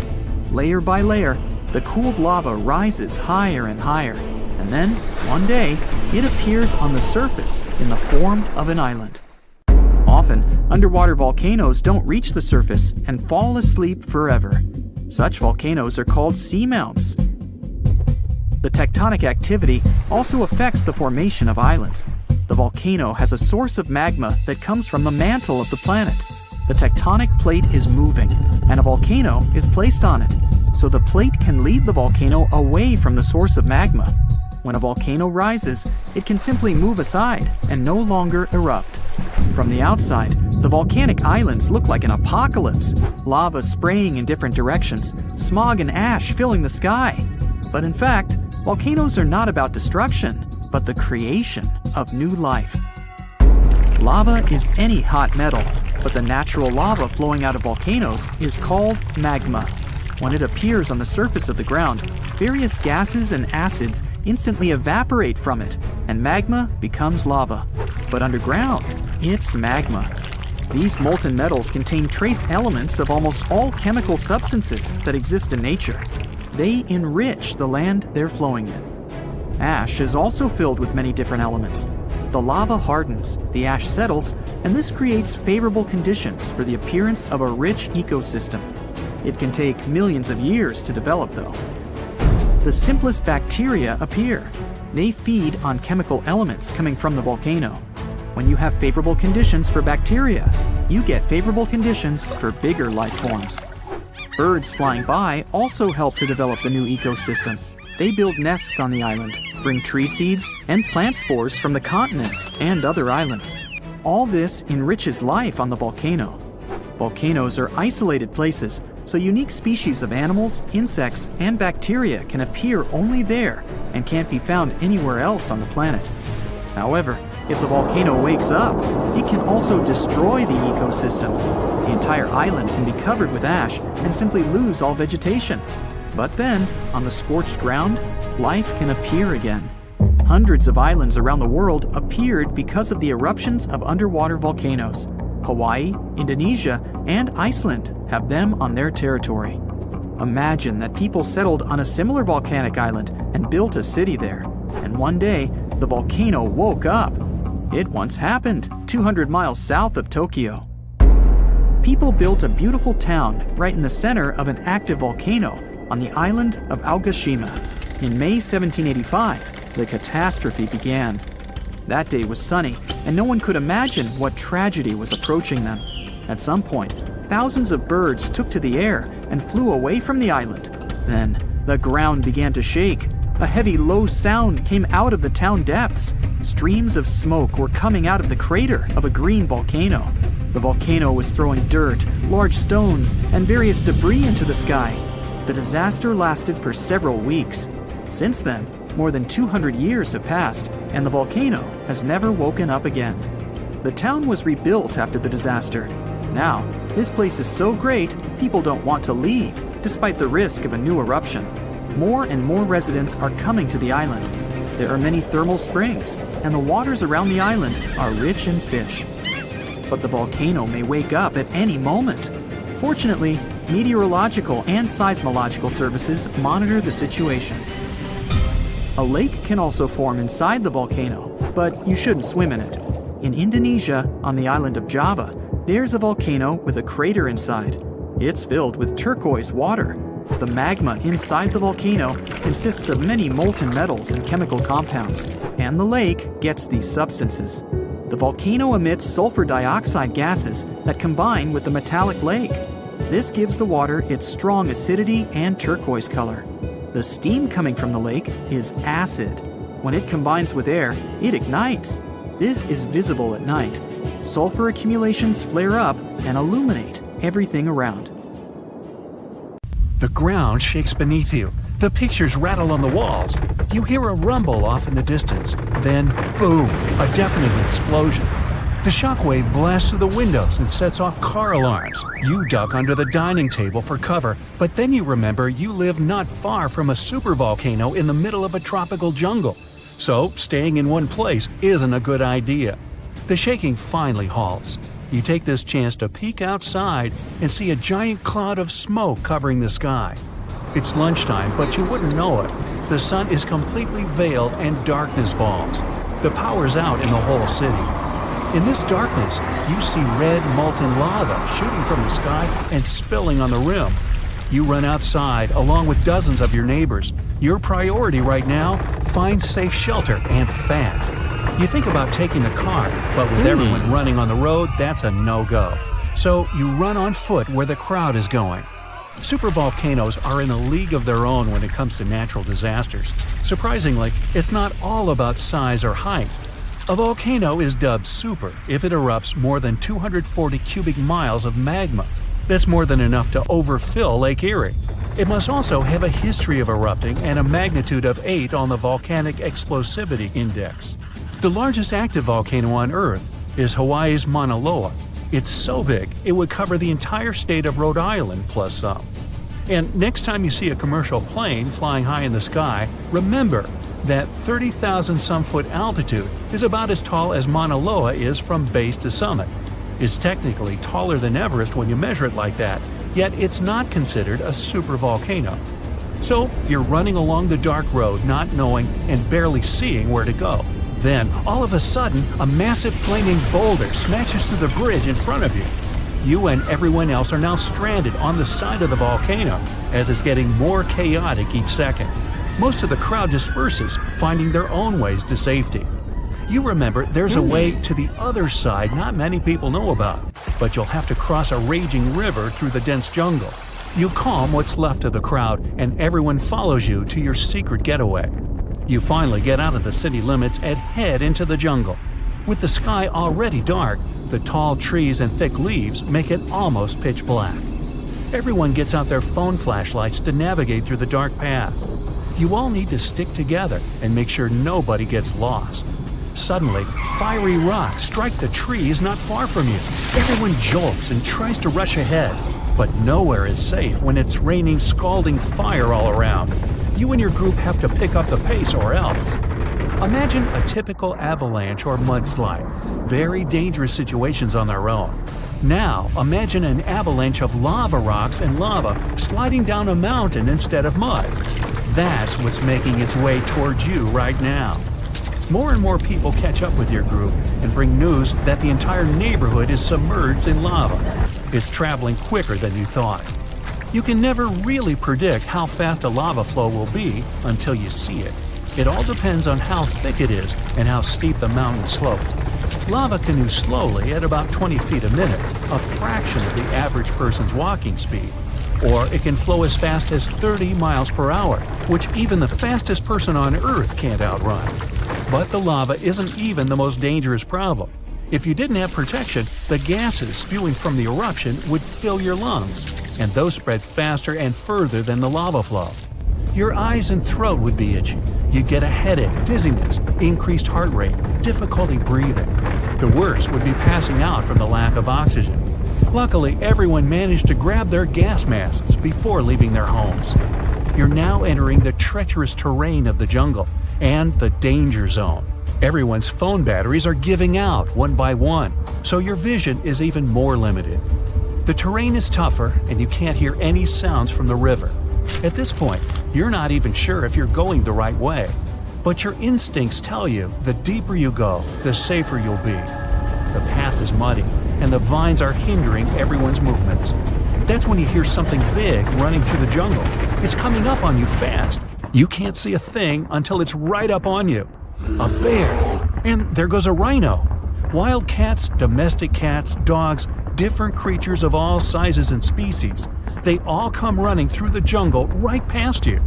Layer by layer, the cooled lava rises higher and higher, and then, one day, it appears on the surface in the form of an island. Often, underwater volcanoes don't reach the surface and fall asleep forever. Such volcanoes are called seamounts. The tectonic activity also affects the formation of islands. The volcano has a source of magma that comes from the mantle of the planet. The tectonic plate is moving, and a volcano is placed on it, so the plate can lead the volcano away from the source of magma. When a volcano rises, it can simply move aside and no longer erupt. From the outside, the volcanic islands look like an apocalypse, lava spraying in different directions, smog and ash filling the sky. But in fact, volcanoes are not about destruction, but the creation of new life. Lava is any hot metal, but the natural lava flowing out of volcanoes is called magma. When it appears on the surface of the ground, various gases and acids instantly evaporate from it, and magma becomes lava. But underground, it's magma. These molten metals contain trace elements of almost all chemical substances that exist in nature. They enrich the land they're flowing in. Ash is also filled with many different elements. The lava hardens, the ash settles, and this creates favorable conditions for the appearance of a rich ecosystem. It can take millions of years to develop, though. The simplest bacteria appear. They feed on chemical elements coming from the volcano. When you have favorable conditions for bacteria, you get favorable conditions for bigger life forms. Birds flying by also help to develop the new ecosystem. They build nests on the island, bring tree seeds and plant spores from the continents and other islands. All this enriches life on the volcano. Volcanoes are isolated places, so unique species of animals, insects, and bacteria can appear only there and can't be found anywhere else on the planet. However, if the volcano wakes up, it can also destroy the ecosystem. The entire island can be covered with ash and simply lose all vegetation. But then, on the scorched ground, life can appear again. Hundreds of islands around the world appeared because of the eruptions of underwater volcanoes. Hawaii, Indonesia, and Iceland have them on their territory. Imagine that people settled on a similar volcanic island and built a city there. And one day, the volcano woke up. It once happened 200 miles south of Tokyo. People built a beautiful town right in the center of an active volcano on the island of Aogashima. In May 1785, the catastrophe began. That day was sunny, and no one could imagine what tragedy was approaching them. At some point, thousands of birds took to the air and flew away from the island. Then, the ground began to shake. A heavy, low sound came out of the town depths. Streams of smoke were coming out of the crater of a green volcano. The volcano was throwing dirt, large stones, and various debris into the sky. The disaster lasted for several weeks. Since then, more than 200 years have passed, and the volcano has never woken up again. The town was rebuilt after the disaster. Now, this place is so great, people don't want to leave, despite the risk of a new eruption. More and more residents are coming to the island. There are many thermal springs, and the waters around the island are rich in fish. But the volcano may wake up at any moment. Fortunately, meteorological and seismological services monitor the situation. A lake can also form inside the volcano, but you shouldn't swim in it. In Indonesia, on the island of Java, there's a volcano with a crater inside. It's filled with turquoise water. The magma inside the volcano consists of many molten metals and chemical compounds, and the lake gets these substances. The volcano emits sulfur dioxide gases that combine with the metallic lake. This gives the water its strong acidity and turquoise color. The steam coming from the lake is acid. When it combines with air, it ignites. This is visible at night. Sulfur accumulations flare up and illuminate everything around. The ground shakes beneath you. The pictures rattle on the walls. You hear a rumble off in the distance. Then, boom, a deafening explosion. The shockwave blasts through the windows and sets off car alarms. You duck under the dining table for cover, but then you remember you live not far from a supervolcano in the middle of a tropical jungle. So, staying in one place isn't a good idea. The shaking finally halts. You take this chance to peek outside and see a giant cloud of smoke covering the sky. It's lunchtime, but you wouldn't know it. The sun is completely veiled and darkness falls. The power's out in the whole city. In this darkness, you see red molten lava shooting from the sky and spilling on the rim. You run outside along with dozens of your neighbors. Your priority right now, find safe shelter and fast. You think about taking the car, but with everyone running on the road, that's a no-go. So you run on foot where the crowd is going. Supervolcanoes are in a league of their own when it comes to natural disasters. Surprisingly, it's not all about size or height. A volcano is dubbed super if it erupts more than 240 cubic miles of magma. That's more than enough to overfill Lake Erie. It must also have a history of erupting and a magnitude of 8 on the Volcanic Explosivity Index. The largest active volcano on Earth is Hawaii's Mauna Loa. It's so big, it would cover the entire state of Rhode Island plus some. And next time you see a commercial plane flying high in the sky, remember that 30,000-some-foot altitude is about as tall as Mauna Loa is from base to summit. It's technically taller than Everest when you measure it like that, yet it's not considered a supervolcano. So you're running along the dark road not knowing and barely seeing where to go. Then, all of a sudden, a massive flaming boulder smashes through the bridge in front of you. You and everyone else are now stranded on the side of the volcano as it's getting more chaotic each second. Most of the crowd disperses, finding their own ways to safety. You remember there's a way to the other side not many people know about, but you'll have to cross a raging river through the dense jungle. You calm what's left of the crowd, and everyone follows you to your secret getaway. You finally get out of the city limits and head into the jungle. With the sky already dark, the tall trees and thick leaves make it almost pitch black. Everyone gets out their phone flashlights to navigate through the dark path. You all need to stick together and make sure nobody gets lost. Suddenly, fiery rocks strike the trees not far from you. Everyone jolts and tries to rush ahead, but nowhere is safe when it's raining scalding fire all around. You and your group have to pick up the pace or else. Imagine a typical avalanche or mudslide. Very dangerous situations on their own. Now, imagine an avalanche of lava rocks and lava sliding down a mountain instead of mud. That's what's making its way towards you right now. More and more people catch up with your group and bring news that the entire neighborhood is submerged in lava. It's traveling quicker than you thought. You can never really predict how fast a lava flow will be until you see it. It all depends on how thick it is and how steep the mountain slope. Lava can move slowly at about 20 feet a minute, a fraction of the average person's walking speed. Or it can flow as fast as 30 miles per hour, which even the fastest person on Earth can't outrun. But the lava isn't even the most dangerous problem. If you didn't have protection, the gases spewing from the eruption would fill your lungs, and those spread faster and further than the lava flow. Your eyes and throat would be itchy. You'd get a headache, dizziness, increased heart rate, difficulty breathing. The worst would be passing out from the lack of oxygen. Luckily, everyone managed to grab their gas masks before leaving their homes. You're now entering the treacherous terrain of the jungle and the danger zone. Everyone's phone batteries are giving out one by one, so your vision is even more limited. The terrain is tougher and you can't hear any sounds from the river. At this point, you're not even sure if you're going the right way. But your instincts tell you the deeper you go, the safer you'll be. The path is muddy, and the vines are hindering everyone's movements. That's when you hear something big running through the jungle. It's coming up on you fast. You can't see a thing until it's right up on you. A bear! And there goes a rhino. Wild cats, domestic cats, dogs, different creatures of all sizes and species. They all come running through the jungle right past you.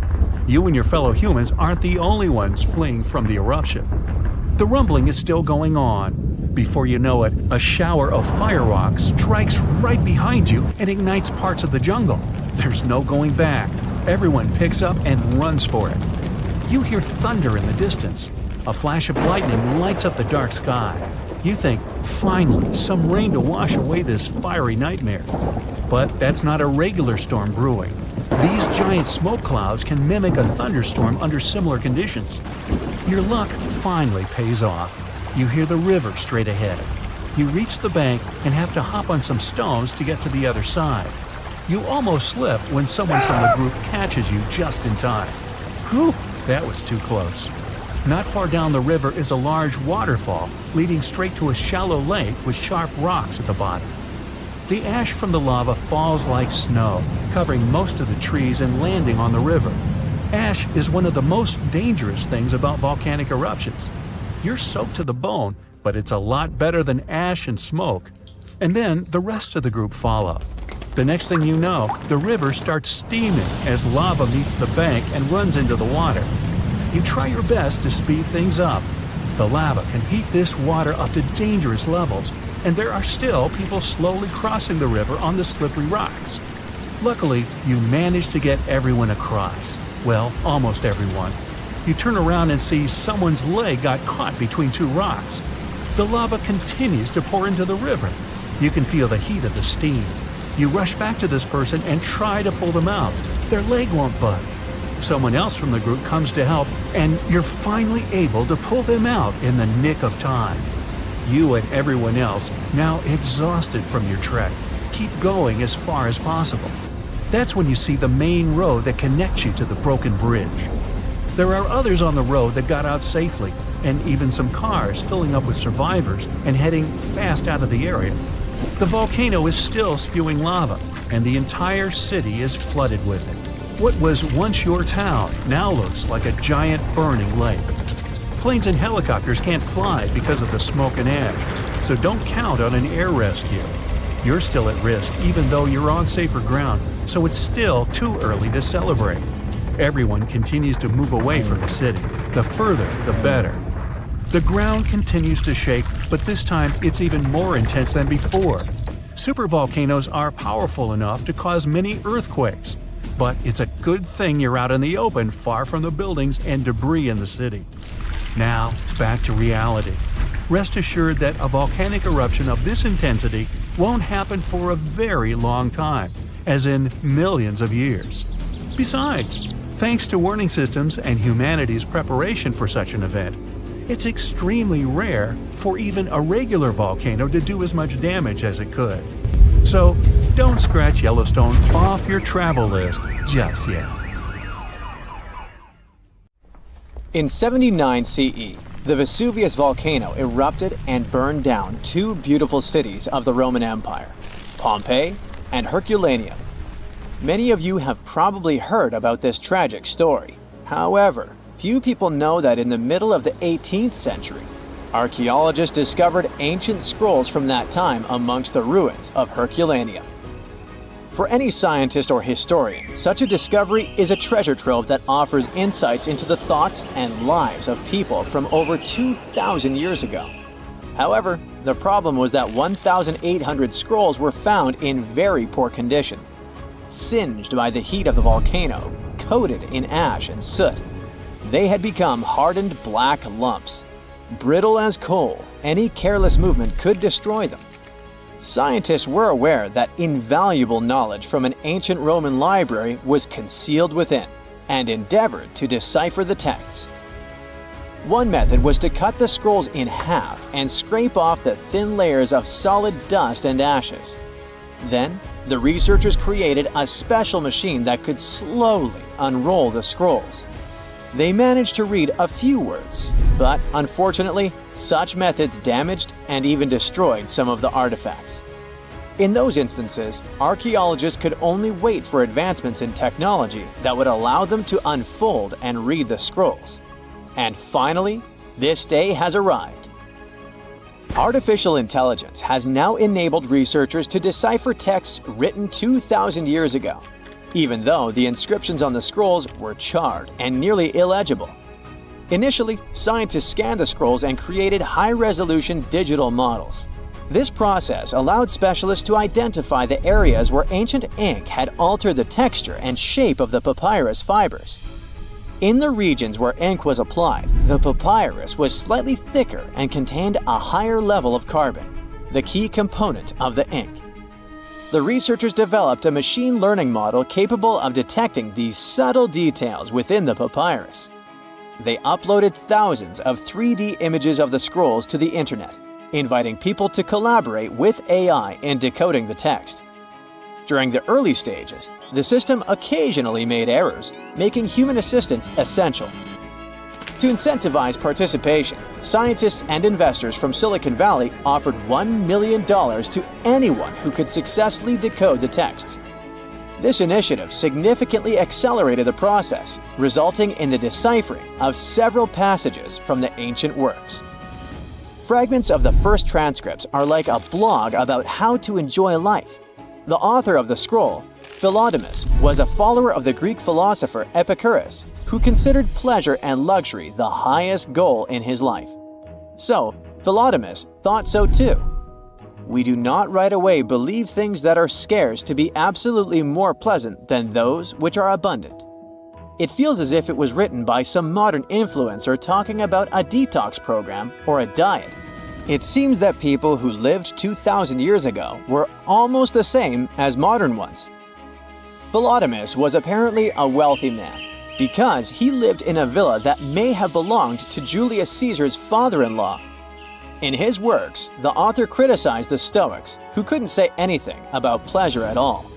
You and your fellow humans aren't the only ones fleeing from the eruption. The rumbling is still going on. Before you know it, a shower of fire rocks strikes right behind you and ignites parts of the jungle. There's no going back. Everyone picks up and runs for it. You hear thunder in the distance. A flash of lightning lights up the dark sky. You think, finally, some rain to wash away this fiery nightmare. But that's not a regular storm brewing. These giant smoke clouds can mimic a thunderstorm under similar conditions. Your luck finally pays off. You hear the river straight ahead. You reach the bank and have to hop on some stones to get to the other side. You almost slip when someone from the group catches you just in time. Whew, that was too close. Not far down the river is a large waterfall leading straight to a shallow lake with sharp rocks at the bottom. The ash from the lava falls like snow, covering most of the trees and landing on the river. Ash is one of the most dangerous things about volcanic eruptions. You're soaked to the bone, but it's a lot better than ash and smoke. And then the rest of the group follow. The next thing you know, the river starts steaming as lava meets the bank and runs into the water. You try your best to speed things up. The lava can heat this water up to dangerous levels, and there are still people slowly crossing the river on the slippery rocks. Luckily, you manage to get everyone across. Well, almost everyone. You turn around and see someone's leg got caught between two rocks. The lava continues to pour into the river. You can feel the heat of the steam. You rush back to this person and try to pull them out. Their leg won't budge. Someone else from the group comes to help, and you're finally able to pull them out in the nick of time. You and everyone else, now exhausted from your trek, keep going as far as possible. That's when you see the main road that connects you to the broken bridge. There are others on the road that got out safely, and even some cars filling up with survivors and heading fast out of the area. The volcano is still spewing lava, and the entire city is flooded with it. What was once your town now looks like a giant burning lake. Planes and helicopters can't fly because of the smoke and ash, so don't count on an air rescue. You're still at risk even though you're on safer ground, so it's still too early to celebrate. Everyone continues to move away from the city. The further, the better. The ground continues to shake, but this time it's even more intense than before. Supervolcanoes are powerful enough to cause many earthquakes, but it's a good thing you're out in the open, far from the buildings and debris in the city. Now, back to reality. Rest assured that a volcanic eruption of this intensity won't happen for a very long time, as in millions of years. Besides, thanks to warning systems and humanity's preparation for such an event, it's extremely rare for even a regular volcano to do as much damage as it could. So, don't scratch Yellowstone off your travel list just yet. In 79 CE, the Vesuvius volcano erupted and burned down two beautiful cities of the Roman Empire, Pompei and Herculaneum. Many of you have probably heard about this tragic story. However, few people know that in the middle of the 18th century, archaeologists discovered ancient scrolls from that time amongst the ruins of Herculaneum. For any scientist or historian, such a discovery is a treasure trove that offers insights into the thoughts and lives of people from over 2,000 years ago. However, the problem was that 1,800 scrolls were found in very poor condition, singed by the heat of the volcano, coated in ash and soot. They had become hardened black lumps. Brittle as coal, any careless movement could destroy them. Scientists were aware that invaluable knowledge from an ancient Roman library was concealed within, and endeavored to decipher the texts. One method was to cut the scrolls in half and scrape off the thin layers of solid dust and ashes. Then, the researchers created a special machine that could slowly unroll the scrolls. They managed to read a few words, but unfortunately, such methods damaged and even destroyed some of the artifacts. In those instances, archaeologists could only wait for advancements in technology that would allow them to unfold and read the scrolls. And finally, this day has arrived. Artificial intelligence has now enabled researchers to decipher texts written 2,000 years ago, even though the inscriptions on the scrolls were charred and nearly illegible. Initially, scientists scanned the scrolls and created high-resolution digital models. This process allowed specialists to identify the areas where ancient ink had altered the texture and shape of the papyrus fibers. In the regions where ink was applied, the papyrus was slightly thicker and contained a higher level of carbon, the key component of the ink. The researchers developed a machine learning model capable of detecting these subtle details within the papyrus. They uploaded thousands of 3D images of the scrolls to the internet, inviting people to collaborate with AI in decoding the text. During the early stages, the system occasionally made errors, making human assistance essential. To incentivize participation, scientists and investors from Silicon Valley offered $1 million to anyone who could successfully decode the texts. This initiative significantly accelerated the process, resulting in the deciphering of several passages from the ancient works. Fragments of the first transcripts are like a blog about how to enjoy life. The author of the scroll, Philodemus, was a follower of the Greek philosopher Epicurus, who considered pleasure and luxury the highest goal in his life. So, Philodemus thought so too. We do not right away believe things that are scarce to be absolutely more pleasant than those which are abundant. It feels as if it was written by some modern influencer talking about a detox program or a diet. It seems that people who lived 2,000 years ago were almost the same as modern ones. Philodemus was apparently a wealthy man, because he lived in a villa that may have belonged to Julius Caesar's father-in-law. In his works, the author criticized the Stoics, who couldn't say anything about pleasure at all.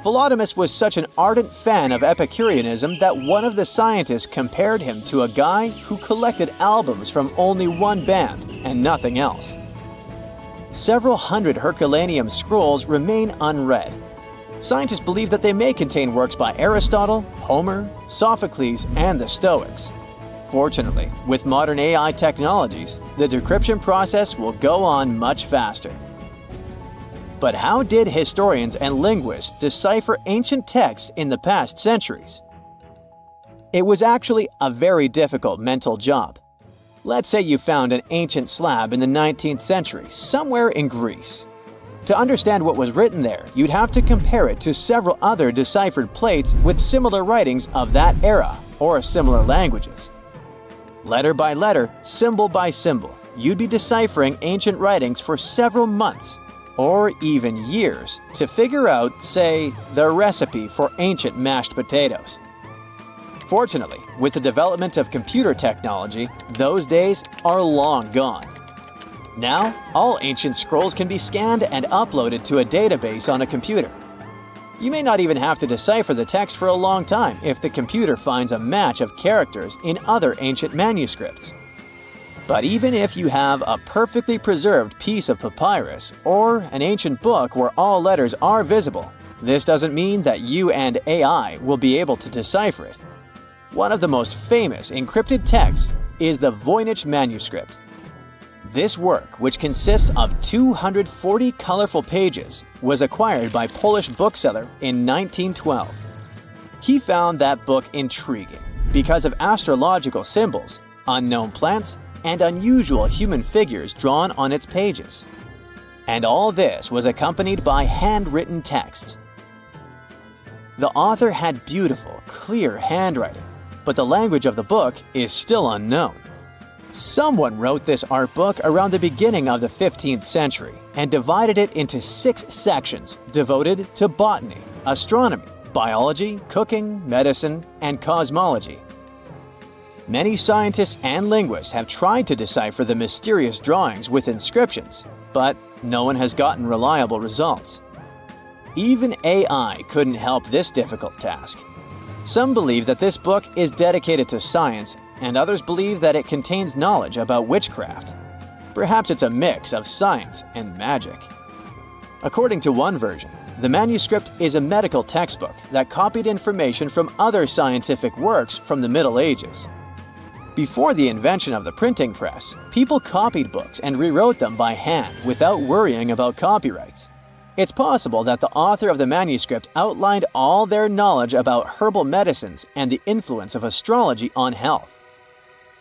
Philodemus was such an ardent fan of Epicureanism that one of the scientists compared him to a guy who collected albums from only one band and nothing else. Several hundred Herculaneum scrolls remain unread. Scientists believe that they may contain works by Aristotle, Homer, Sophocles, and the Stoics. Fortunately, with modern AI technologies, the decryption process will go on much faster. But how did historians and linguists decipher ancient texts in the past centuries? It was actually a very difficult mental job. Let's say you found an ancient slab in the 19th century somewhere in Greece. To understand what was written there, you'd have to compare it to several other deciphered plates with similar writings of that era or similar languages. Letter by letter, symbol by symbol, you'd be deciphering ancient writings for several months or even years to figure out, say, the recipe for ancient mashed potatoes. Fortunately, with the development of computer technology, those days are long gone. Now, all ancient scrolls can be scanned and uploaded to a database on a computer. You may not even have to decipher the text for a long time if the computer finds a match of characters in other ancient manuscripts. But even if you have a perfectly preserved piece of papyrus or an ancient book where all letters are visible, this doesn't mean that you and AI will be able to decipher it. One of the most famous encrypted texts is the Voynich manuscript. This work, which consists of 240 colorful pages, was acquired by Polish bookseller in 1912. He found that book intriguing because of astrological symbols, unknown plants, and unusual human figures drawn on its pages. And all this was accompanied by handwritten texts. The author had beautiful, clear handwriting, but the language of the book is still unknown. Someone wrote this art book around the beginning of the 15th century and divided it into 6 sections devoted to botany, astronomy, biology, cooking, medicine, and cosmology. Many scientists and linguists have tried to decipher the mysterious drawings with inscriptions, but no one has gotten reliable results. Even AI couldn't help this difficult task. Some believe that this book is dedicated to science, and others believe that it contains knowledge about witchcraft. Perhaps it's a mix of science and magic. According to one version, the manuscript is a medical textbook that copied information from other scientific works from the Middle Ages. Before the invention of the printing press, people copied books and rewrote them by hand without worrying about copyrights. It's possible that the author of the manuscript outlined all their knowledge about herbal medicines and the influence of astrology on health.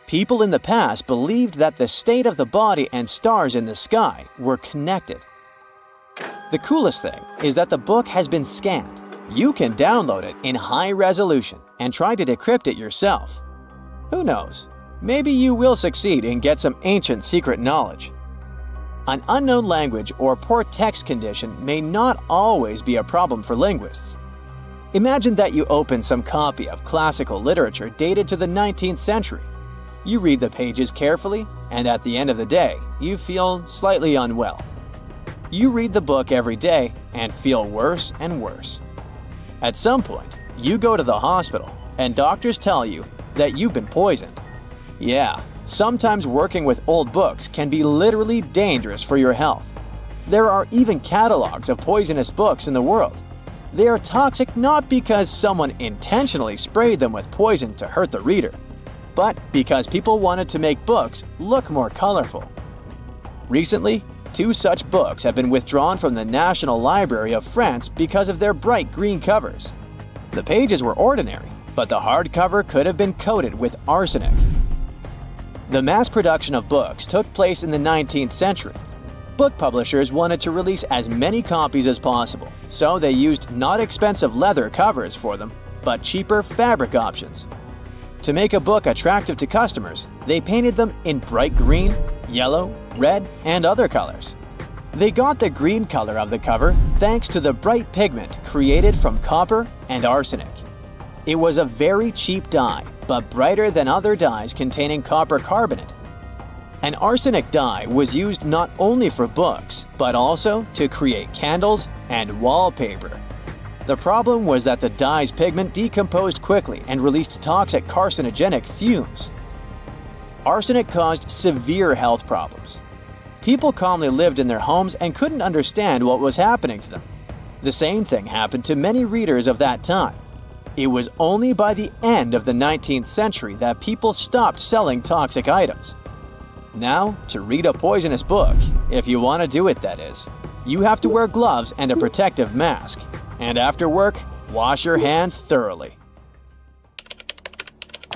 People in the past believed that the state of the body and stars in the sky were connected. The coolest thing is that the book has been scanned. You can download it in high resolution and try to decrypt it yourself. Who knows? Maybe you will succeed and get some ancient secret knowledge. An unknown language or poor text condition may not always be a problem for linguists. Imagine that you open some copy of classical literature dated to the 19th century. You read the pages carefully, and at the end of the day, you feel slightly unwell. You read the book every day and feel worse and worse. At some point, you go to the hospital, and doctors tell you that you've been poisoned. Yeah, sometimes working with old books can be literally dangerous for your health. There are even catalogs of poisonous books in the world. They are toxic not because someone intentionally sprayed them with poison to hurt the reader, but because people wanted to make books look more colorful. Recently, 2 such books have been withdrawn from the National Library of France because of their bright green covers. The pages were ordinary, but the hardcover could have been coated with arsenic. The mass production of books took place in the 19th century. Book publishers wanted to release as many copies as possible, so they used not expensive leather covers for them, but cheaper fabric options. To make a book attractive to customers, they painted them in bright green, yellow, red, and other colors. They got the green color of the cover thanks to the bright pigment created from copper and arsenic. It was a very cheap dye, but brighter than other dyes containing copper carbonate. An arsenic dye was used not only for books, but also to create candles and wallpaper. The problem was that the dye's pigment decomposed quickly and released toxic carcinogenic fumes. Arsenic caused severe health problems. People calmly lived in their homes and couldn't understand what was happening to them. The same thing happened to many readers of that time. It was only by the end of the 19th century that people stopped selling toxic items. Now, to read a poisonous book, if you want to do it that is, you have to wear gloves and a protective mask. And after work, wash your hands thoroughly.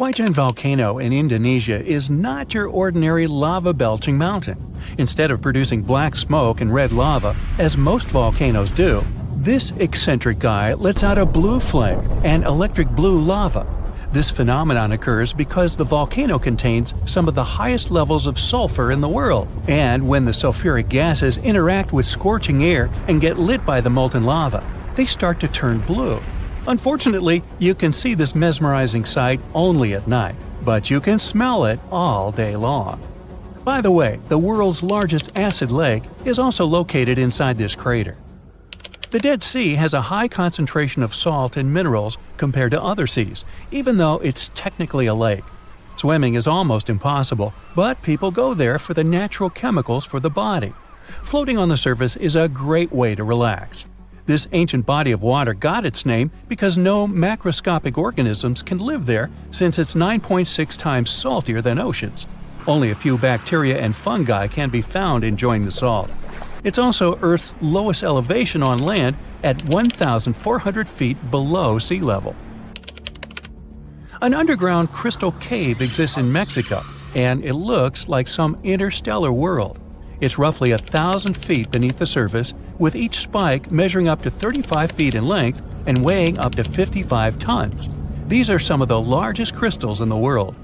Iceland Volcano in Indonesia is not your ordinary lava-belching mountain. Instead of producing black smoke and red lava, as most volcanoes do, this eccentric guy lets out a blue flame and electric blue lava. This phenomenon occurs because the volcano contains some of the highest levels of sulfur in the world, and when the sulfuric gases interact with scorching air and get lit by the molten lava, they start to turn blue. Unfortunately, you can see this mesmerizing sight only at night, but you can smell it all day long. By the way, the world's largest acid lake is also located inside this crater. The Dead Sea has a high concentration of salt and minerals compared to other seas, even though it's technically a lake. Swimming is almost impossible, but people go there for the natural chemicals for the body. Floating on the surface is a great way to relax. This ancient body of water got its name because no macroscopic organisms can live there since it's 9.6 times saltier than oceans. Only a few bacteria and fungi can be found enjoying the salt. It's also Earth's lowest elevation on land at 1,400 feet below sea level. An underground crystal cave exists in Mexico, and it looks like some interstellar world. It's roughly 1,000 feet beneath the surface, with each spike measuring up to 35 feet in length and weighing up to 55 tons. These are some of the largest crystals in the world.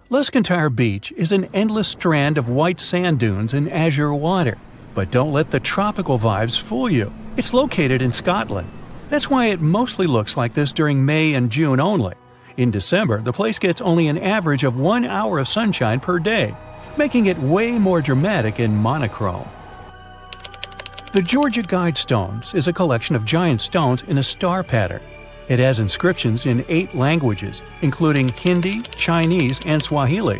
Luscantire Beach is an endless strand of white sand dunes and azure water. But don't let the tropical vibes fool you. It's located in Scotland. That's why it mostly looks like this during May and June only. In December, the place gets only an average of 1 hour of sunshine per day, making it way more dramatic and monochrome. The Georgia Guidestones is a collection of giant stones in a star pattern. It has inscriptions in 8 languages, including Hindi, Chinese, and Swahili.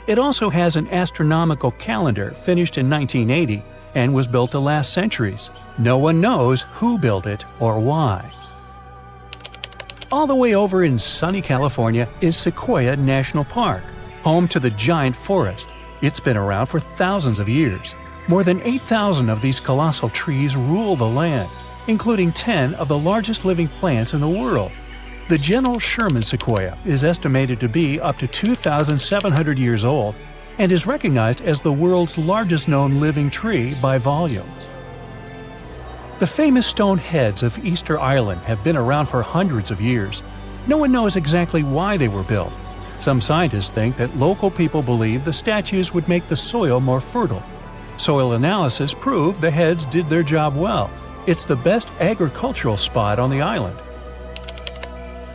It also has an astronomical calendar finished in 1980 and was built to last centuries. No one knows who built it or why. All the way over in sunny California is Sequoia National Park, home to the giant forest. It's been around for thousands of years. More than 8,000 of these colossal trees rule the land, including 10 of the largest living plants in the world. The General Sherman sequoia is estimated to be up to 2,700 years old and is recognized as the world's largest known living tree by volume. The famous stone heads of Easter Island have been around for hundreds of years. No one knows exactly why they were built. Some scientists think that local people believe the statues would make the soil more fertile. Soil analysis proved the heads did their job well. It's the best agricultural spot on the island.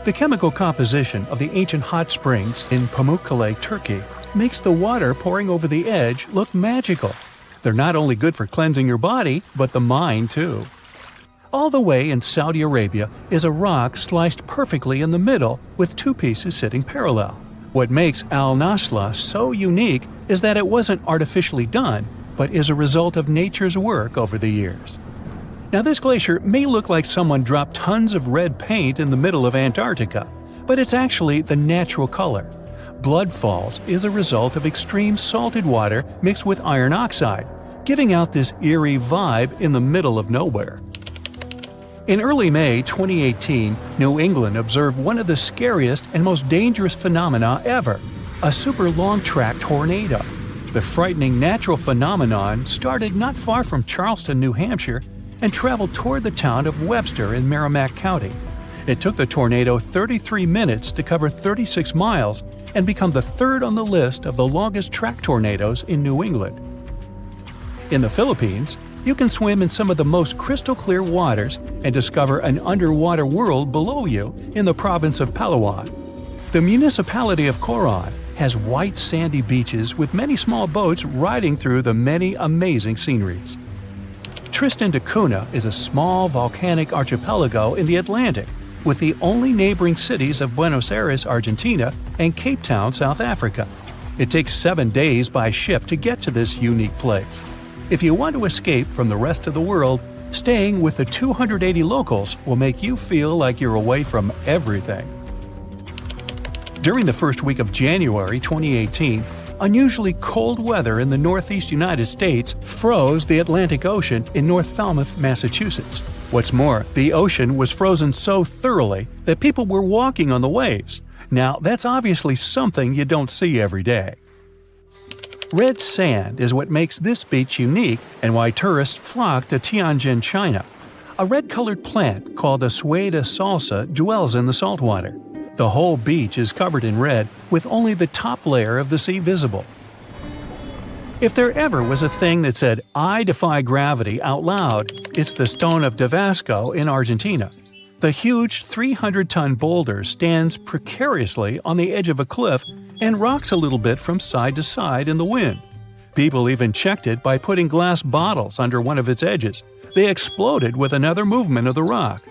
The chemical composition of the ancient hot springs in Pamukkale, Turkey, makes the water pouring over the edge look magical. They're not only good for cleansing your body, but the mind too. All the way in Saudi Arabia is a rock sliced perfectly in the middle with 2 pieces sitting parallel. What makes Al Nasla so unique is that it wasn't artificially done, but is a result of nature's work over the years. Now, this glacier may look like someone dropped tons of red paint in the middle of Antarctica, but it's actually the natural color. Blood Falls is a result of extreme salted water mixed with iron oxide, giving out this eerie vibe in the middle of nowhere. In early May 2018, New England observed one of the scariest and most dangerous phenomena ever, a super long-track tornado. The frightening natural phenomenon started not far from Charleston, New Hampshire, and traveled toward the town of Webster in Merrimack County. It took the tornado 33 minutes to cover 36 miles and become the third on the list of the longest track tornadoes in New England. In the Philippines, you can swim in some of the most crystal-clear waters and discover an underwater world below you in the province of Palawan. The municipality of Coron has white sandy beaches with many small boats riding through the many amazing sceneries. Tristan da Cunha is a small volcanic archipelago in the Atlantic, with the only neighboring cities of Buenos Aires, Argentina, and Cape Town, South Africa. It takes 7 days by ship to get to this unique place. If you want to escape from the rest of the world, staying with the 280 locals will make you feel like you're away from everything. During the first week of January 2018, unusually cold weather in the northeast United States froze the Atlantic Ocean in North Falmouth, Massachusetts. What's more, the ocean was frozen so thoroughly that people were walking on the waves. Now, that's obviously something you don't see every day. Red sand is what makes this beach unique and why tourists flock to Tianjin, China. A red-colored plant called a Sueda salsa dwells in the saltwater. The whole beach is covered in red, with only the top layer of the sea visible. If there ever was a thing that said, "I defy gravity" out loud, it's the Stone of Damasco in Argentina. The huge 300-ton boulder stands precariously on the edge of a cliff and rocks a little bit from side to side in the wind. People even checked it by putting glass bottles under one of its edges. They exploded with another movement of the rock.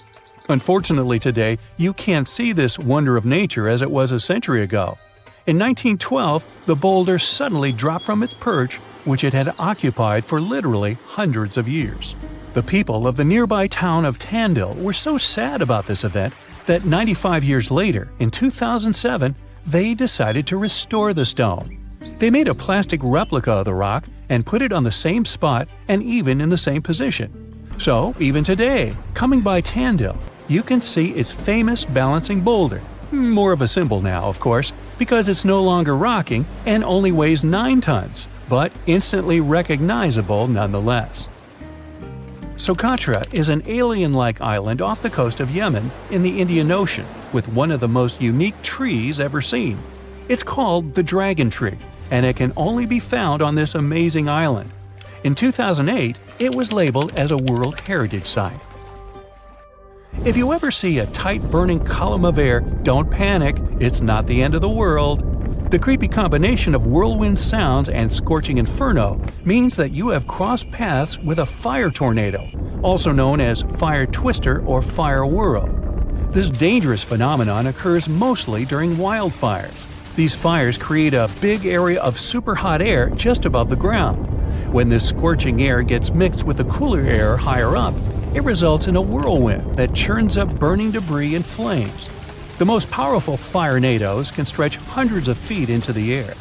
Unfortunately today, you can't see this wonder of nature as it was a century ago. In 1912, the boulder suddenly dropped from its perch, which it had occupied for literally hundreds of years. The people of the nearby town of Tandil were so sad about this event that 95 years later, in 2007, they decided to restore the stone. They made a plastic replica of the rock and put it on the same spot and even in the same position. So, even today, coming by Tandil, you can see its famous balancing boulder. More of a symbol now, of course, because it's no longer rocking and only weighs 9 tons, but instantly recognizable nonetheless. Socotra is an alien-like island off the coast of Yemen in the Indian Ocean, with one of the most unique trees ever seen. It's called the dragon tree, and it can only be found on this amazing island. In 2008, it was labeled as a World Heritage Site. If you ever see a tight burning column of air, don't panic, it's not the end of the world. The creepy combination of whirlwind sounds and scorching inferno means that you have crossed paths with a fire tornado, also known as fire twister or fire whirl. This dangerous phenomenon occurs mostly during wildfires. These fires create a big area of super hot air just above the ground. When this scorching air gets mixed with the cooler air higher up, it results in a whirlwind that churns up burning debris and flames. The most powerful firenadoes can stretch hundreds of feet into the air.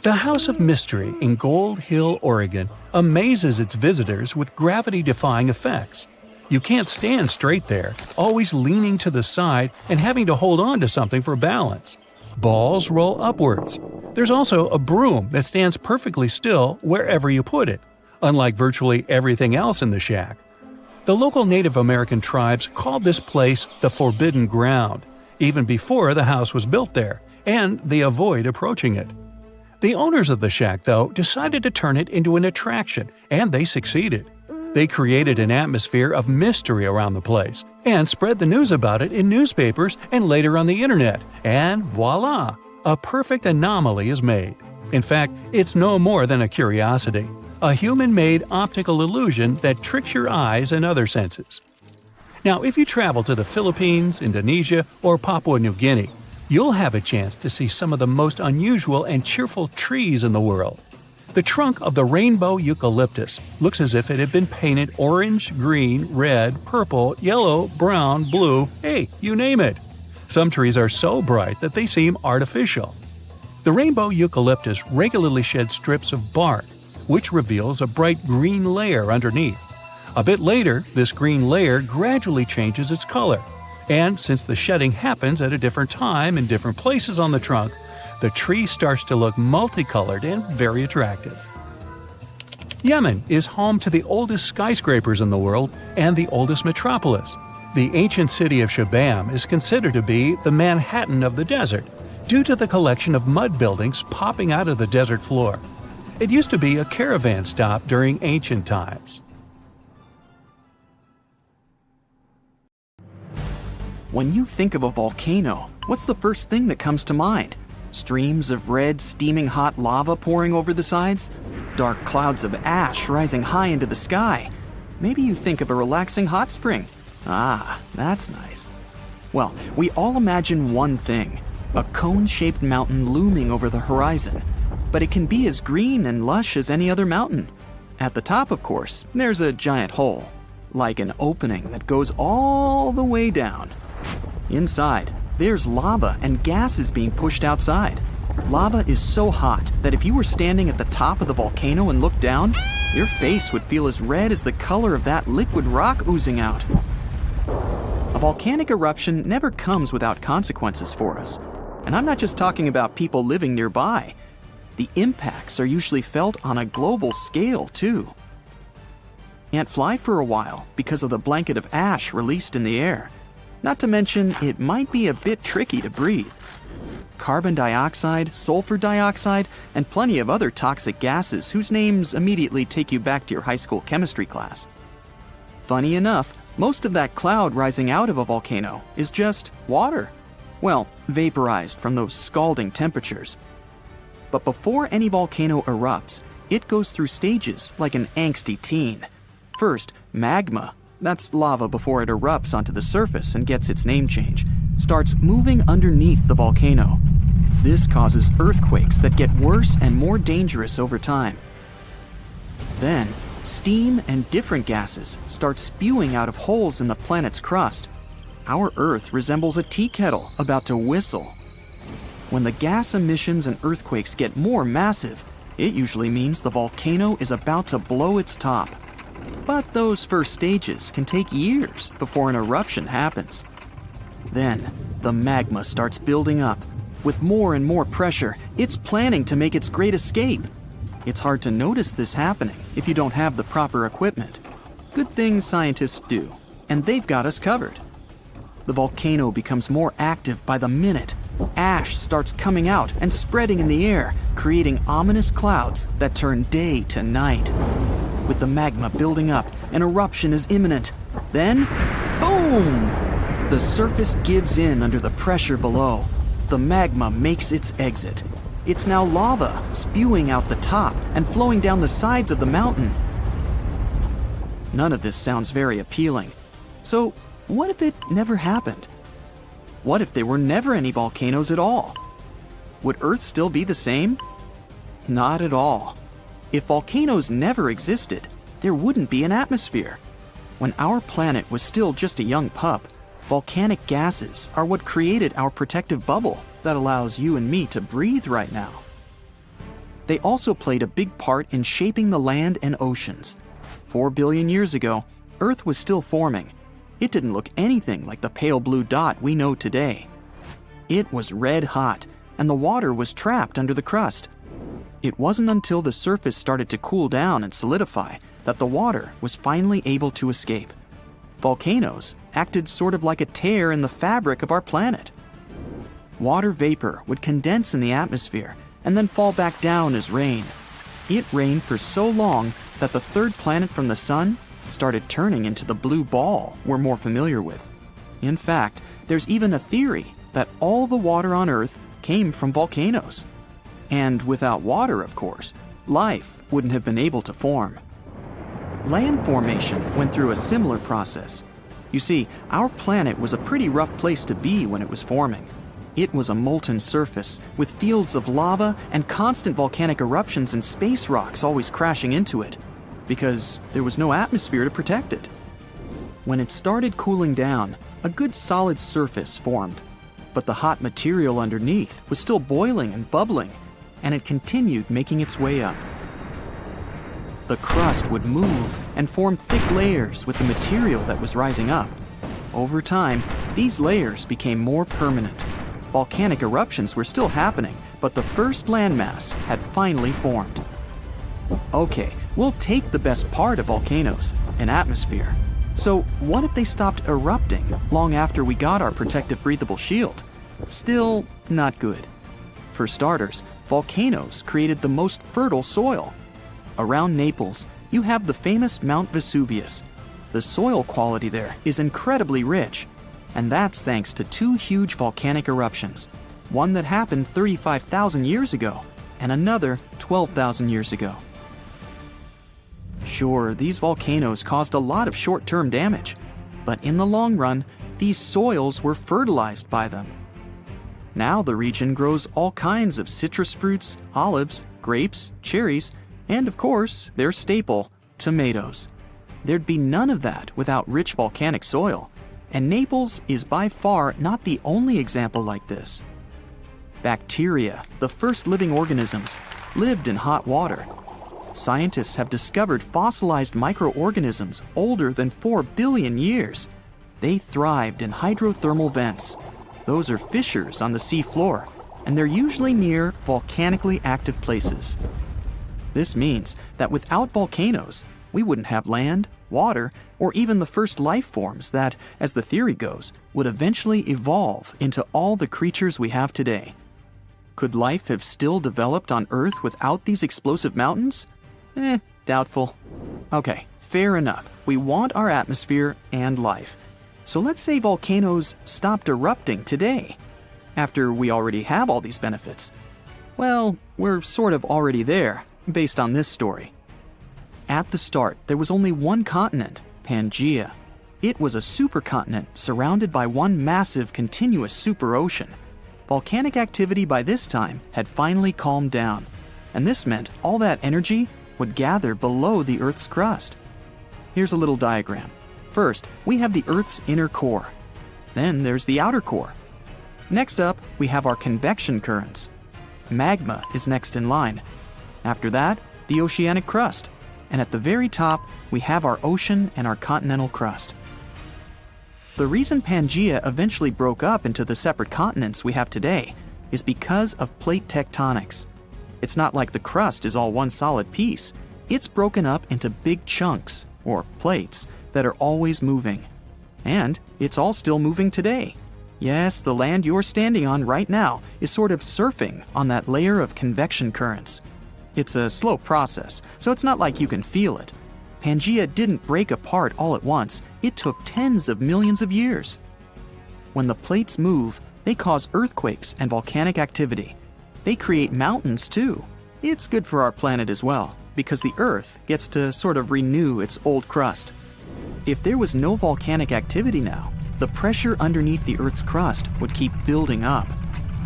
The House of Mystery in Gold Hill, Oregon, amazes its visitors with gravity-defying effects. You can't stand straight there, always leaning to the side and having to hold on to something for balance. Balls roll upwards. There's also a broom that stands perfectly still wherever you put it, unlike virtually everything else in the shack. The local Native American tribes called this place the Forbidden Ground, even before the house was built there, and they avoid approaching it. The owners of the shack, though, decided to turn it into an attraction, and they succeeded. They created an atmosphere of mystery around the place, and spread the news about it in newspapers and later on the internet, and voila! A perfect anomaly is made. In fact, it's no more than a curiosity, a human-made optical illusion that tricks your eyes and other senses. Now, if you travel to the Philippines, Indonesia, or Papua New Guinea, you'll have a chance to see some of the most unusual and cheerful trees in the world. The trunk of the rainbow eucalyptus looks as if it had been painted orange, green, red, purple, yellow, brown, blue, hey, you name it. Some trees are so bright that they seem artificial. The rainbow eucalyptus regularly sheds strips of bark, which reveals a bright green layer underneath. A bit later, this green layer gradually changes its color, and since the shedding happens at a different time in different places on the trunk, the tree starts to look multicolored and very attractive. Yemen is home to the oldest skyscrapers in the world and the oldest metropolis. The ancient city of Shabam is considered to be the Manhattan of the desert due to the collection of mud buildings popping out of the desert floor. It used to be a caravan stop during ancient times. When you think of a volcano, what's the first thing that comes to mind? Streams of red, steaming hot lava pouring over the sides? Dark clouds of ash rising high into the sky? Maybe you think of a relaxing hot spring. Ah, that's nice. Well, we all imagine one thing, a cone-shaped mountain looming over the horizon. But it can be as green and lush as any other mountain. At the top, of course, there's a giant hole, like an opening that goes all the way down. Inside, there's lava and gases being pushed outside. Lava is so hot that if you were standing at the top of the volcano and looked down, your face would feel as red as the color of that liquid rock oozing out. A volcanic eruption never comes without consequences for us. And I'm not just talking about people living nearby. The impacts are usually felt on a global scale, too. Can't fly for a while because of the blanket of ash released in the air. Not to mention, it might be a bit tricky to breathe. Carbon dioxide, sulfur dioxide, and plenty of other toxic gases whose names immediately take you back to your high school chemistry class. Funny enough, most of that cloud rising out of a volcano is just water. Well, vaporized from those scalding temperatures. But before any volcano erupts, it goes through stages like an angsty teen. First, magma, that's lava before it erupts onto the surface and gets its name change, starts moving underneath the volcano. This causes earthquakes that get worse and more dangerous over time. Then, steam and different gases start spewing out of holes in the planet's crust. Our Earth resembles a tea kettle about to whistle. When the gas emissions and earthquakes get more massive, it usually means the volcano is about to blow its top. But those first stages can take years before an eruption happens. Then, the magma starts building up. With more and more pressure, it's planning to make its great escape. It's hard to notice this happening if you don't have the proper equipment. Good thing scientists do, and they've got us covered. The volcano becomes more active by the minute. Ash starts coming out and spreading in the air, creating ominous clouds that turn day to night. With the magma building up, an eruption is imminent. Then, boom! The surface gives in under the pressure below. The magma makes its exit. It's now lava, spewing out the top and flowing down the sides of the mountain. None of this sounds very appealing. So, what if it never happened? What if there were never any volcanoes at all? Would Earth still be the same? Not at all. If volcanoes never existed, there wouldn't be an atmosphere. When our planet was still just a young pup, volcanic gases are what created our protective bubble that allows you and me to breathe right now. They also played a big part in shaping the land and oceans. 4 billion years ago, Earth was still forming. It didn't look anything like the pale blue dot we know today. It was red hot, and the water was trapped under the crust. It wasn't until the surface started to cool down and solidify that the water was finally able to escape. Volcanoes acted sort of like a tear in the fabric of our planet. Water vapor would condense in the atmosphere and then fall back down as rain. It rained for so long that the third planet from the sun started turning into the blue ball we're more familiar with. In fact, there's even a theory that all the water on Earth came from volcanoes. And without water, of course, life wouldn't have been able to form. Land formation went through a similar process. You see, our planet was a pretty rough place to be when it was forming. It was a molten surface with fields of lava and constant volcanic eruptions and space rocks always crashing into it, because there was no atmosphere to protect it. When it started cooling down, a good solid surface formed, but the hot material underneath was still boiling and bubbling, and it continued making its way up. The crust would move and form thick layers with the material that was rising up. Over time, these layers became more permanent. Volcanic eruptions were still happening, but the first landmass had finally formed. Okay, we'll take the best part of volcanoes, an atmosphere. So what if they stopped erupting long after we got our protective breathable shield? Still not good. For starters, volcanoes created the most fertile soil. Around Naples, you have the famous Mount Vesuvius. The soil quality there is incredibly rich, and that's thanks to two huge volcanic eruptions, one that happened 35,000 years ago and another 12,000 years ago. Sure, these volcanoes caused a lot of short-term damage, but in the long run, these soils were fertilized by them. Now the region grows all kinds of citrus fruits, olives, grapes, cherries, and of course, their staple, tomatoes. There'd be none of that without rich volcanic soil, and Naples is by far not the only example like this. Bacteria, the first living organisms, lived in hot water. Scientists have discovered fossilized microorganisms older than 4 billion years. They thrived in hydrothermal vents. Those are fissures on the sea floor, and they're usually near volcanically active places. This means that without volcanoes, we wouldn't have land, water, or even the first life forms that, as the theory goes, would eventually evolve into all the creatures we have today. Could life have still developed on Earth without these explosive mountains? Doubtful. Okay, fair enough. We want our atmosphere and life. So let's say volcanoes stopped erupting today, after we already have all these benefits. Well, we're sort of already there, based on this story. At the start, there was only one continent, Pangaea. It was a supercontinent surrounded by one massive continuous superocean. Volcanic activity by this time had finally calmed down, and this meant all that energy would gather below the Earth's crust. Here's a little diagram. First, we have the Earth's inner core. Then there's the outer core. Next up, we have our convection currents. Magma is next in line. After that, the oceanic crust. And at the very top, we have our ocean and our continental crust. The reason Pangaea eventually broke up into the separate continents we have today is because of plate tectonics. It's not like the crust is all one solid piece. It's broken up into big chunks, or plates, that are always moving. And it's all still moving today. Yes, the land you're standing on right now is sort of surfing on that layer of convection currents. It's a slow process, so it's not like you can feel it. Pangaea didn't break apart all at once. It took tens of millions of years. When the plates move, they cause earthquakes and volcanic activity. They create mountains too. It's good for our planet as well, because the Earth gets to sort of renew its old crust. If there was no volcanic activity now, the pressure underneath the Earth's crust would keep building up.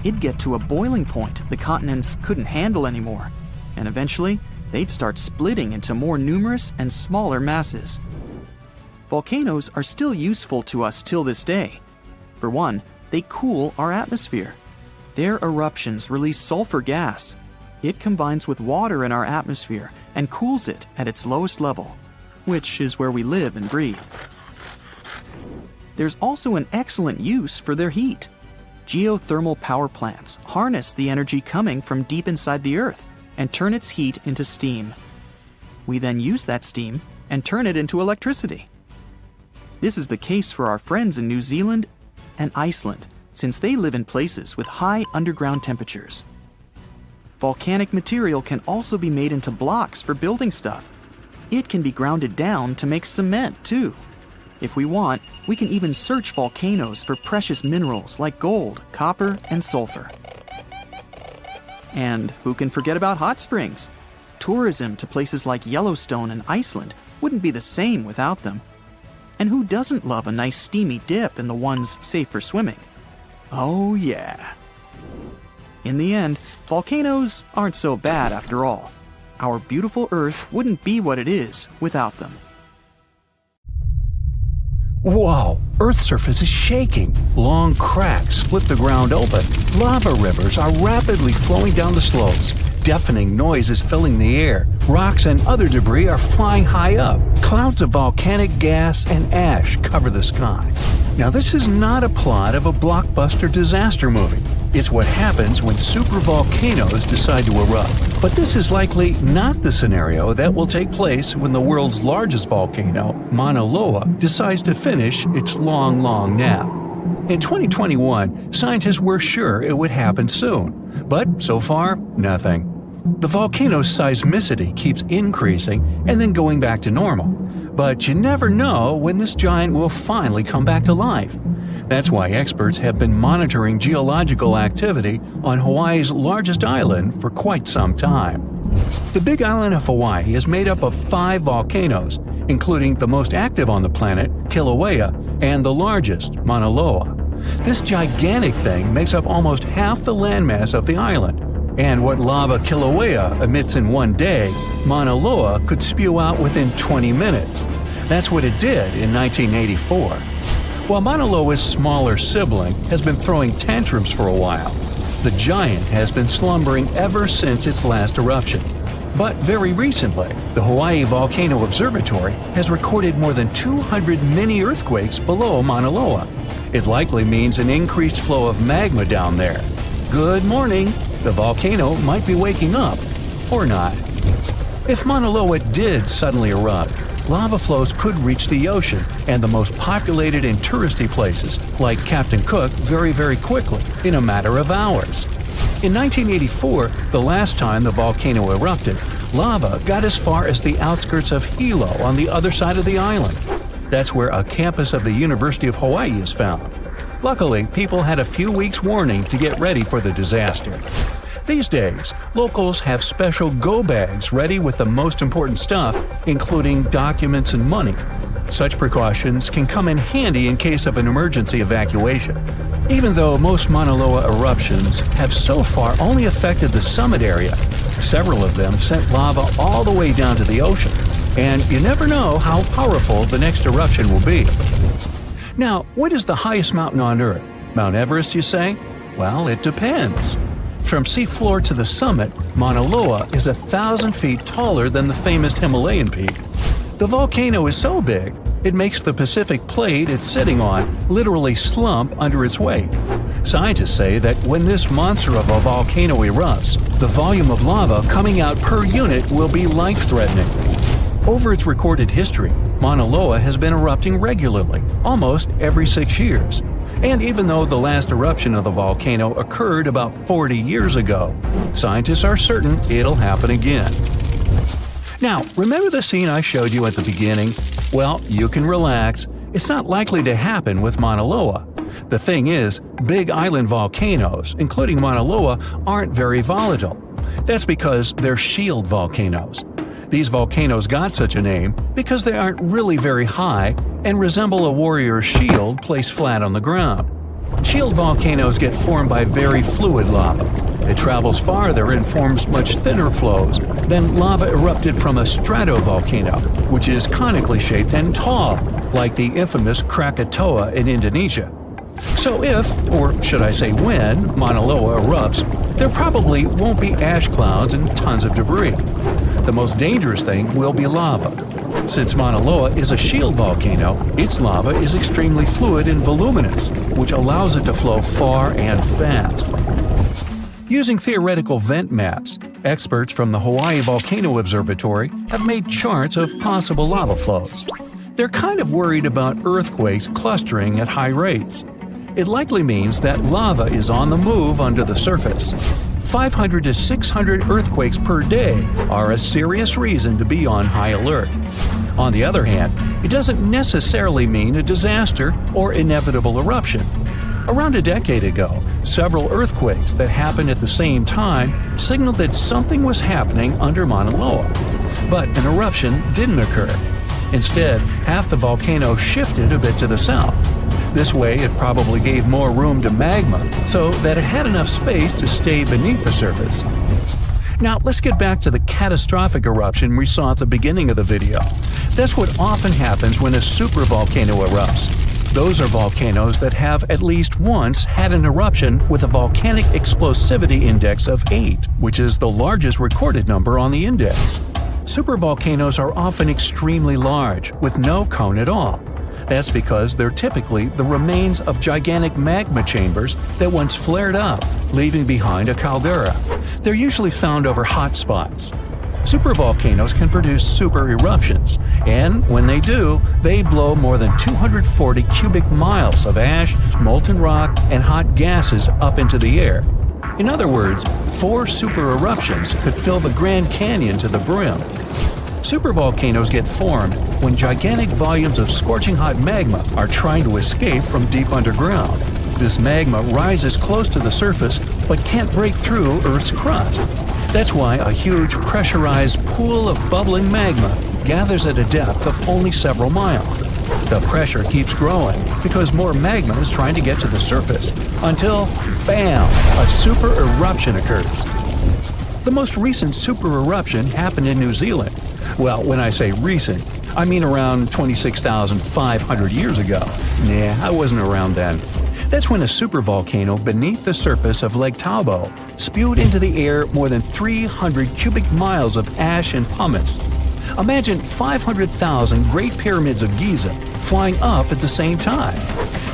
It'd get to a boiling point the continents couldn't handle anymore, and eventually, they'd start splitting into more numerous and smaller masses. Volcanoes are still useful to us till this day. For one, they cool our atmosphere. Their eruptions release sulfur gas. It combines with water in our atmosphere and cools it at its lowest level, which is where we live and breathe. There's also an excellent use for their heat. Geothermal power plants harness the energy coming from deep inside the Earth and turn its heat into steam. We then use that steam and turn it into electricity. This is the case for our friends in New Zealand and Iceland, since they live in places with high underground temperatures. Volcanic material can also be made into blocks for building stuff. It can be grounded down to make cement too. If we want, we can even search volcanoes for precious minerals like gold, copper, and sulfur. And who can forget about hot springs? Tourism to places like Yellowstone and Iceland wouldn't be the same without them. And who doesn't love a nice steamy dip in the ones safe for swimming? Oh yeah. In the end, volcanoes aren't so bad after all. Our beautiful Earth wouldn't be what it is without them. Whoa! Earth's surface is shaking. Long cracks split the ground open. Lava rivers are rapidly flowing down the slopes. Deafening noise is filling the air. Rocks and other debris are flying high up. Clouds of volcanic gas and ash cover the sky. Now, this is not a plot of a blockbuster disaster movie. It's what happens when supervolcanoes decide to erupt. But this is likely not the scenario that will take place when the world's largest volcano, Mauna Loa, decides to finish its long nap. In 2021, scientists were sure it would happen soon. But so far, nothing. The volcano's seismicity keeps increasing and then going back to normal. But you never know when this giant will finally come back to life. That's why experts have been monitoring geological activity on Hawaii's largest island for quite some time. The Big Island of Hawaii is made up of 5 volcanoes, including the most active on the planet, Kilauea, and the largest, Mauna Loa. This gigantic thing makes up almost half the landmass of the island. And what lava Kilauea emits in one day, Mauna Loa could spew out within 20 minutes. That's what it did in 1984. While Mauna Loa's smaller sibling has been throwing tantrums for a while, the giant has been slumbering ever since its last eruption. But very recently, the Hawaii Volcano Observatory has recorded more than 200 mini-earthquakes below Mauna Loa. It likely means an increased flow of magma down there. Good morning! The volcano might be waking up, or not. If Mauna Loa did suddenly erupt, lava flows could reach the ocean and the most populated and touristy places, like Captain Cook, very quickly, in a matter of hours. In 1984, the last time the volcano erupted, lava got as far as the outskirts of Hilo on the other side of the island. That's where a campus of the University of Hawaii is found. Luckily, people had a few weeks' warning to get ready for the disaster. These days, locals have special go bags ready with the most important stuff, including documents and money. Such precautions can come in handy in case of an emergency evacuation. Even though most Mauna Loa eruptions have so far only affected the summit area, several of them sent lava all the way down to the ocean, and you never know how powerful the next eruption will be. Now, what is the highest mountain on Earth? Mount Everest, you say? Well, it depends. From seafloor to the summit, Mauna Loa is 1,000 feet taller than the famous Himalayan peak. The volcano is so big, it makes the Pacific plate it's sitting on literally slump under its weight. Scientists say that when this monster of a volcano erupts, the volume of lava coming out per unit will be life-threatening. Over its recorded history, Mauna Loa has been erupting regularly, almost every 6 years. And even though the last eruption of the volcano occurred about 40 years ago, scientists are certain it'll happen again. Now, remember the scene I showed you at the beginning? Well, you can relax. It's not likely to happen with Mauna Loa. The thing is, big island volcanoes, including Mauna Loa, aren't very volatile. That's because they're shield volcanoes. These volcanoes got such a name because they aren't really very high and resemble a warrior's shield placed flat on the ground. Shield volcanoes get formed by very fluid lava. It travels farther and forms much thinner flows than lava erupted from a stratovolcano, which is conically shaped and tall, like the infamous Krakatoa in Indonesia. So if, or should I say when, Mauna Loa erupts, there probably won't be ash clouds and tons of debris. The most dangerous thing will be lava. Since Mauna Loa is a shield volcano, its lava is extremely fluid and voluminous, which allows it to flow far and fast. Using theoretical vent maps, experts from the Hawaii Volcano Observatory have made charts of possible lava flows. They're kind of worried about earthquakes clustering at high rates. It likely means that lava is on the move under the surface. 500 to 600 earthquakes per day are a serious reason to be on high alert. On the other hand, it doesn't necessarily mean a disaster or inevitable eruption. Around a decade ago, several earthquakes that happened at the same time signaled that something was happening under Mauna Loa. But an eruption didn't occur. Instead, half the volcano shifted a bit to the south. This way, it probably gave more room to magma so that it had enough space to stay beneath the surface. Now, let's get back to the catastrophic eruption we saw at the beginning of the video. That's what often happens when a supervolcano erupts. Those are volcanoes that have at least once had an eruption with a volcanic explosivity index of 8, which is the largest recorded number on the index. Supervolcanoes are often extremely large, with no cone at all. That's because they're typically the remains of gigantic magma chambers that once flared up, leaving behind a caldera. They're usually found over hot spots. Supervolcanoes can produce super eruptions, and when they do, they blow more than 240 cubic miles of ash, molten rock, and hot gases up into the air. In other words, 4 super eruptions could fill the Grand Canyon to the brim. Supervolcanoes get formed when gigantic volumes of scorching hot magma are trying to escape from deep underground. This magma rises close to the surface but can't break through Earth's crust. That's why a huge pressurized pool of bubbling magma gathers at a depth of only several miles. The pressure keeps growing because more magma is trying to get to the surface until, bam, a super eruption occurs. The most recent super eruption happened in New Zealand. Well, when I say recent, I mean around 26,500 years ago. Nah, I wasn't around then. That's when a supervolcano beneath the surface of Lake Tahoe spewed into the air more than 300 cubic miles of ash and pumice. Imagine 500,000 Great Pyramids of Giza flying up at the same time.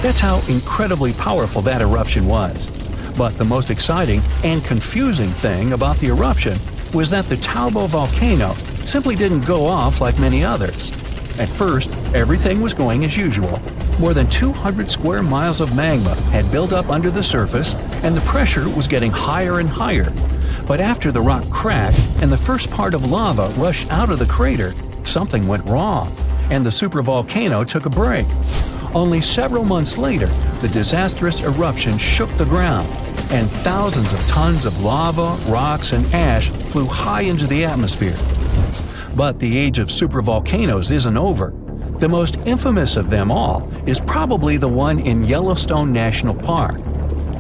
That's how incredibly powerful that eruption was. But the most exciting and confusing thing about the eruption was that the Tahoe volcano simply didn't go off like many others. At first, everything was going as usual. More than 200 square miles of magma had built up under the surface, and the pressure was getting higher and higher. But after the rock cracked and the first part of lava rushed out of the crater, something went wrong, and the supervolcano took a break. Only several months later, the disastrous eruption shook the ground, and thousands of tons of lava, rocks, and ash flew high into the atmosphere. But the age of supervolcanoes isn't over. The most infamous of them all is probably the one in Yellowstone National Park.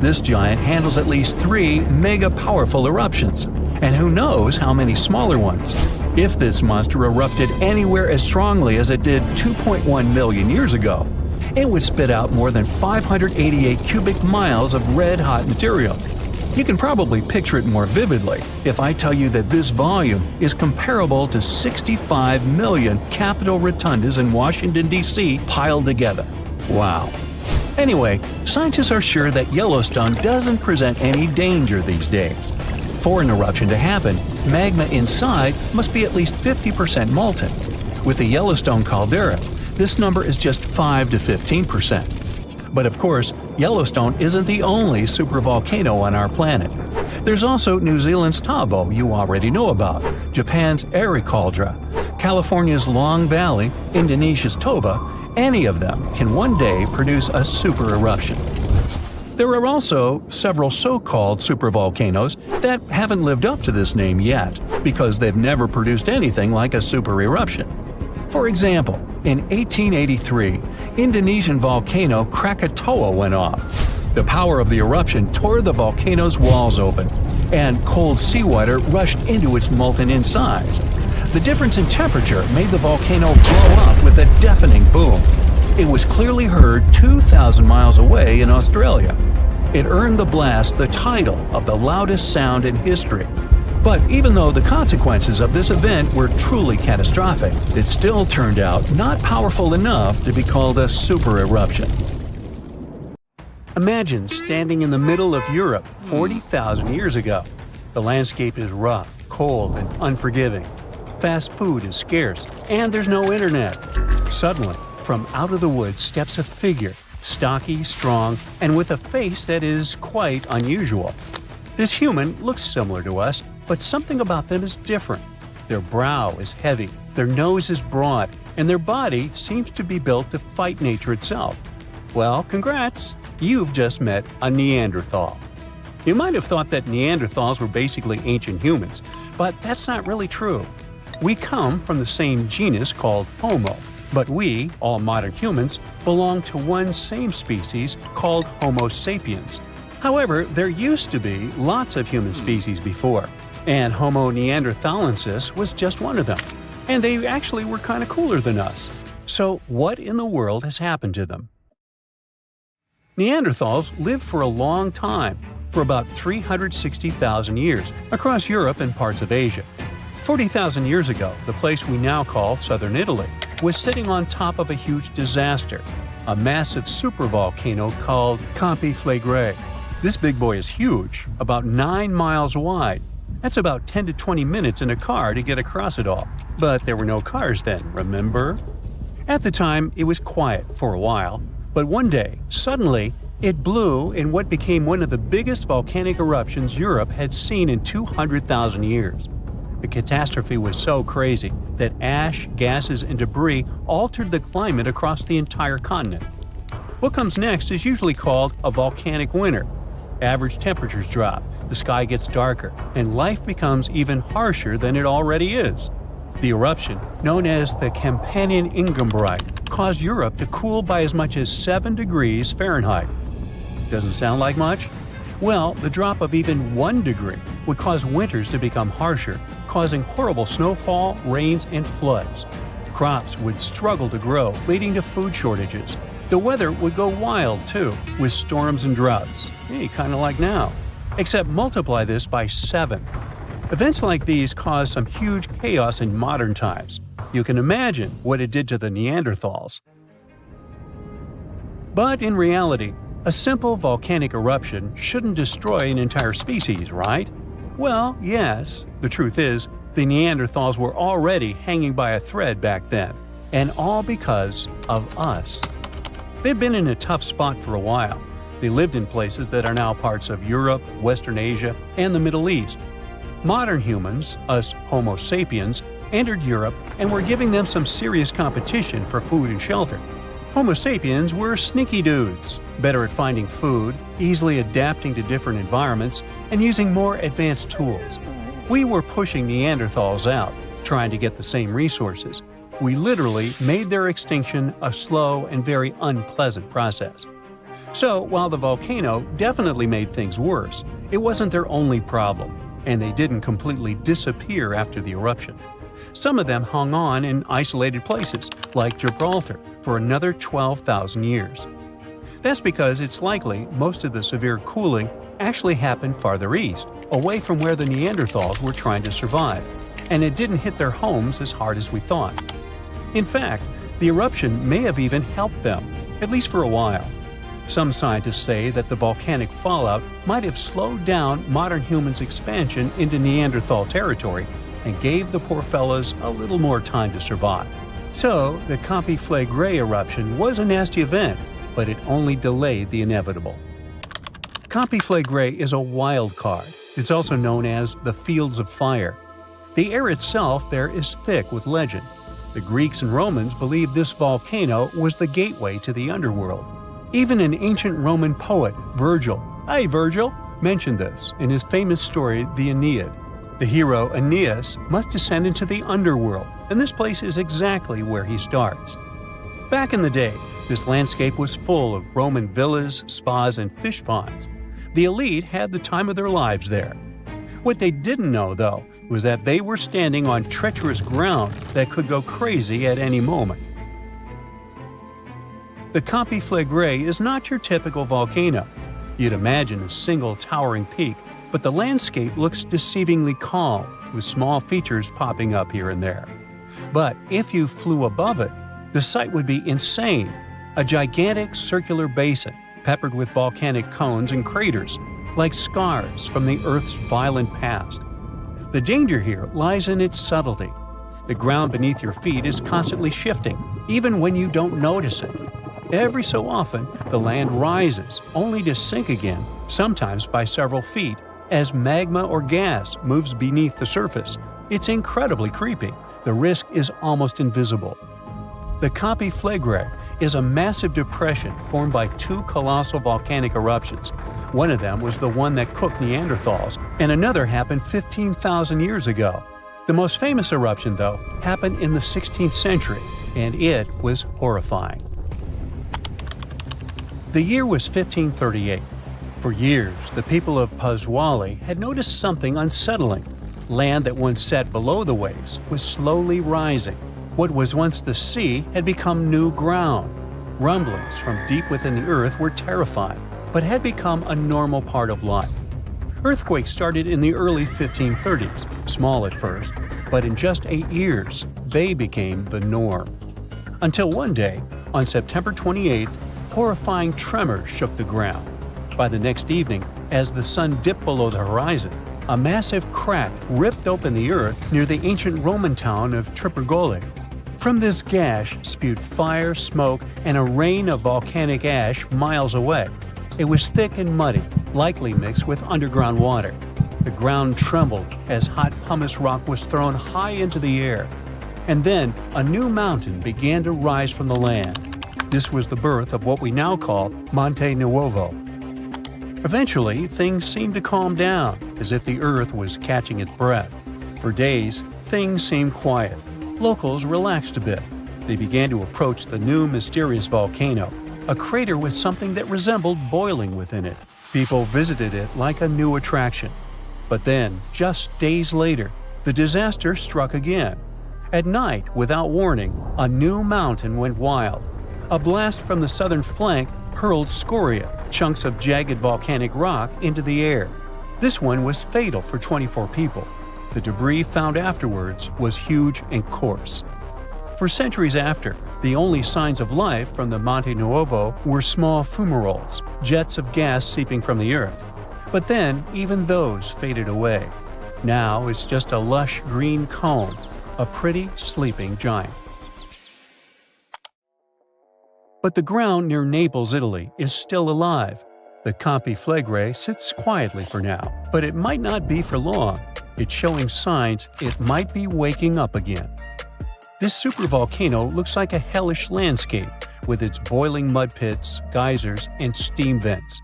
This giant handles at least 3 mega-powerful eruptions, and who knows how many smaller ones. If this monster erupted anywhere as strongly as it did 2.1 million years ago, it would spit out more than 588 cubic miles of red-hot material. You can probably picture it more vividly if I tell you that this volume is comparable to 65 million Capitol rotundas in Washington, D.C. piled together. Wow. Anyway, scientists are sure that Yellowstone doesn't present any danger these days. For an eruption to happen, magma inside must be at least 50% molten. With the Yellowstone caldera, this number is just 5 to 15%. But of course, Yellowstone isn't the only supervolcano on our planet. There's also New Zealand's Tahoe you already know about, Japan's Air Caldera, California's Long Valley, Indonesia's Toba. Any of them can one day produce a super eruption. There are also several so-called supervolcanoes that haven't lived up to this name yet because they've never produced anything like a super eruption. For example, in 1883, Indonesian volcano Krakatoa went off. The power of the eruption tore the volcano's walls open, and cold seawater rushed into its molten insides. The difference in temperature made the volcano blow up with a deafening boom. It was clearly heard 2,000 miles away in Australia. It earned the blast the title of the loudest sound in history. But even though the consequences of this event were truly catastrophic, it still turned out not powerful enough to be called a super eruption. Imagine standing in the middle of Europe 40,000 years ago. The landscape is rough, cold, and unforgiving. Fast food is scarce, and there's no internet. Suddenly, from out of the woods steps a figure, stocky, strong, and with a face that is quite unusual. This human looks similar to us, but something about them is different. Their brow is heavy, their nose is broad, and their body seems to be built to fight nature itself. Well, congrats! You've just met a Neanderthal. You might have thought that Neanderthals were basically ancient humans, but that's not really true. We come from the same genus called Homo, But we, all modern humans, belong to one same species called Homo sapiens. However, there used to be lots of human species before, and Homo neanderthalensis was just one of them. And they actually were kind of cooler than us. So what in the world has happened to them? Neanderthals lived for a long time, for about 360,000 years, across Europe and parts of Asia. 40,000 years ago, the place we now call southern Italy was sitting on top of a huge disaster, a massive supervolcano called Completeness. This big boy is huge, about 9 miles wide. That's about 10 to 20 minutes in a car to get across it all. But there were no cars then, remember? At the time, it was quiet for a while, but one day, suddenly, it blew in what became one of the biggest volcanic eruptions Europe had seen in 200,000 years. The catastrophe was so crazy that ash, gases, and debris altered the climate across the entire continent. What comes next is usually called a volcanic winter. Average temperatures drop, the sky gets darker, and life becomes even harsher than it already is. The eruption, known as the Campanian Ingembrite, caused Europe to cool by as much as 7 degrees Fahrenheit. Doesn't sound like much? Well, the drop of even 1 degree would cause winters to become harsher, causing horrible snowfall, rains, and floods. Crops would struggle to grow, leading to food shortages. The weather would go wild, too, with storms and droughts. Hey, kind of like now. Except multiply this by 7. Events like these caused some huge chaos in modern times. You can imagine what it did to the Neanderthals. But in reality, a simple volcanic eruption shouldn't destroy an entire species, right? Well, yes. The truth is, the Neanderthals were already hanging by a thread back then, and all because of us. They've been in a tough spot for a while. They lived in places that are now parts of Europe, Western Asia, and the Middle East. Modern humans, us Homo sapiens, entered Europe and were giving them some serious competition for food and shelter. Homo sapiens were sneaky dudes, better at finding food, easily adapting to different environments, and using more advanced tools. We were pushing Neanderthals out, trying to get the same resources. We literally made their extinction a slow and very unpleasant process. So, while the volcano definitely made things worse, it wasn't their only problem, and they didn't completely disappear after the eruption. Some of them hung on in isolated places, like Gibraltar, for another 12,000 years. That's because it's likely most of the severe cooling actually happened farther east, away from where the Neanderthals were trying to survive, and it didn't hit their homes as hard as we thought. In fact, the eruption may have even helped them, at least for a while. Some scientists say that the volcanic fallout might have slowed down modern humans' expansion into Neanderthal territory and gave the poor fellas a little more time to survive. So, the Completeness eruption was a nasty event, but it only delayed the inevitable. Completeness is a wild card. It's also known as the Fields of Fire. The air itself there is thick with legend. The Greeks and Romans believed this volcano was the gateway to the underworld. Even an ancient Roman poet, Virgil, mentioned this in his famous story, the Aeneid. The hero Aeneas must descend into the underworld, and this place is exactly where he starts. Back in the day, this landscape was full of Roman villas, spas, and fish ponds. The elite had the time of their lives there. What they didn't know, though, was that they were standing on treacherous ground that could go crazy at any moment. The Completeness is not your typical volcano. You'd imagine a single towering peak, but the landscape looks deceivingly calm, with small features popping up here and there. But if you flew above it, the sight would be insane. A gigantic circular basin, peppered with volcanic cones and craters, like scars from the Earth's violent past. The danger here lies in its subtlety. The ground beneath your feet is constantly shifting, even when you don't notice it. Every so often, the land rises, only to sink again, sometimes by several feet, as magma or gas moves beneath the surface. It's incredibly creepy. The risk is almost invisible. The Completeness is a massive depression formed by 2 colossal volcanic eruptions. One of them was the one that cooked Neanderthals, and another happened 15,000 years ago. The most famous eruption, though, happened in the 16th century, and it was horrifying. The year was 1538. For years, the people of Paswali had noticed something unsettling. Land that once sat below the waves was slowly rising. What was once the sea had become new ground. Rumblings from deep within the earth were terrifying, but had become a normal part of life. Earthquakes started in the early 1530s, small at first, but in just 8 years, they became the norm. Until one day, on September 28th, horrifying tremors shook the ground. By the next evening, as the sun dipped below the horizon, a massive crack ripped open the earth near the ancient Roman town of Tripurgoli. From this gash spewed fire, smoke, and a rain of volcanic ash miles away. It was thick and muddy, likely mixed with underground water. The ground trembled as hot pumice rock was thrown high into the air. And then a new mountain began to rise from the land. This was the birth of what we now call Monte Nuovo. Eventually, things seemed to calm down, as if the earth was catching its breath. For days, things seemed quiet. Locals relaxed a bit. They began to approach the new mysterious volcano, a crater with something that resembled boiling within it. People visited it like a new attraction. But then, just days later, the disaster struck again. At night, without warning, a new mountain went wild. A blast from the southern flank hurled scoria, chunks of jagged volcanic rock, into the air. This one was fatal for 24 people. The debris found afterwards was huge and coarse. For centuries after, the only signs of life from the Monte Nuovo were small fumaroles, jets of gas seeping from the earth. But then, even those faded away. Now it's just a lush green cone, a pretty sleeping giant. But the ground near Naples, Italy, is still alive. The Campi Flegrei sits quietly for now, but it might not be for long. It's showing signs it might be waking up again. This supervolcano looks like a hellish landscape, with its boiling mud pits, geysers, and steam vents.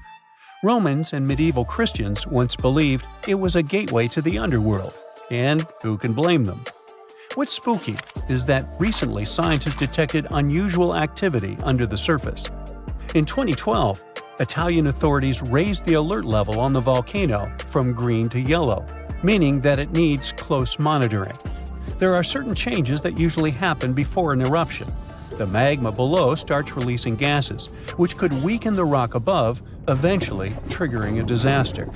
Romans and medieval Christians once believed it was a gateway to the underworld, and who can blame them? What's spooky is that recently scientists detected unusual activity under the surface. In 2012, Italian authorities raised the alert level on the volcano from green to yellow, meaning that it needs close monitoring. There are certain changes that usually happen before an eruption. The magma below starts releasing gases, which could weaken the rock above, eventually triggering a disaster.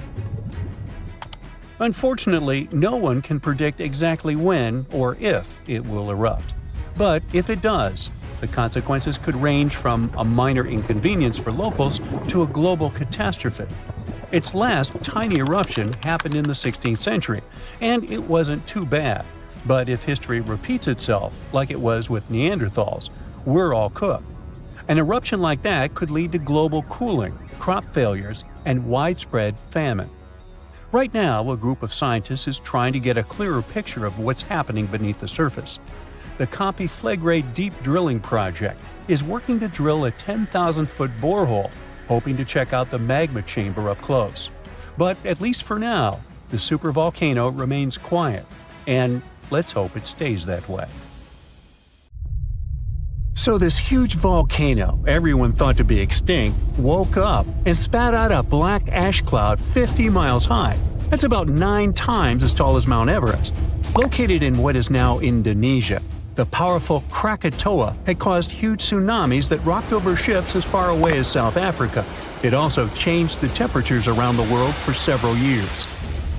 Unfortunately, no one can predict exactly when or if it will erupt. But if it does, the consequences could range from a minor inconvenience for locals to a global catastrophe. Its last tiny eruption happened in the 16th century, and it wasn't too bad. But if history repeats itself, like it was with Neanderthals, we're all cooked. An eruption like that could lead to global cooling, crop failures, and widespread famine. Right now, a group of scientists is trying to get a clearer picture of what's happening beneath the surface. The Campi Flegrei Deep Drilling Project is working to drill a 10,000-foot borehole, hoping to check out the magma chamber up close. But at least for now, the supervolcano remains quiet, and let's hope it stays that way. So this huge volcano, everyone thought to be extinct, woke up and spat out a black ash cloud 50 miles high. That's about 9 times as tall as Mount Everest. Located in what is now Indonesia, the powerful Krakatoa had caused huge tsunamis that rocked over ships as far away as South Africa. It also changed the temperatures around the world for several years.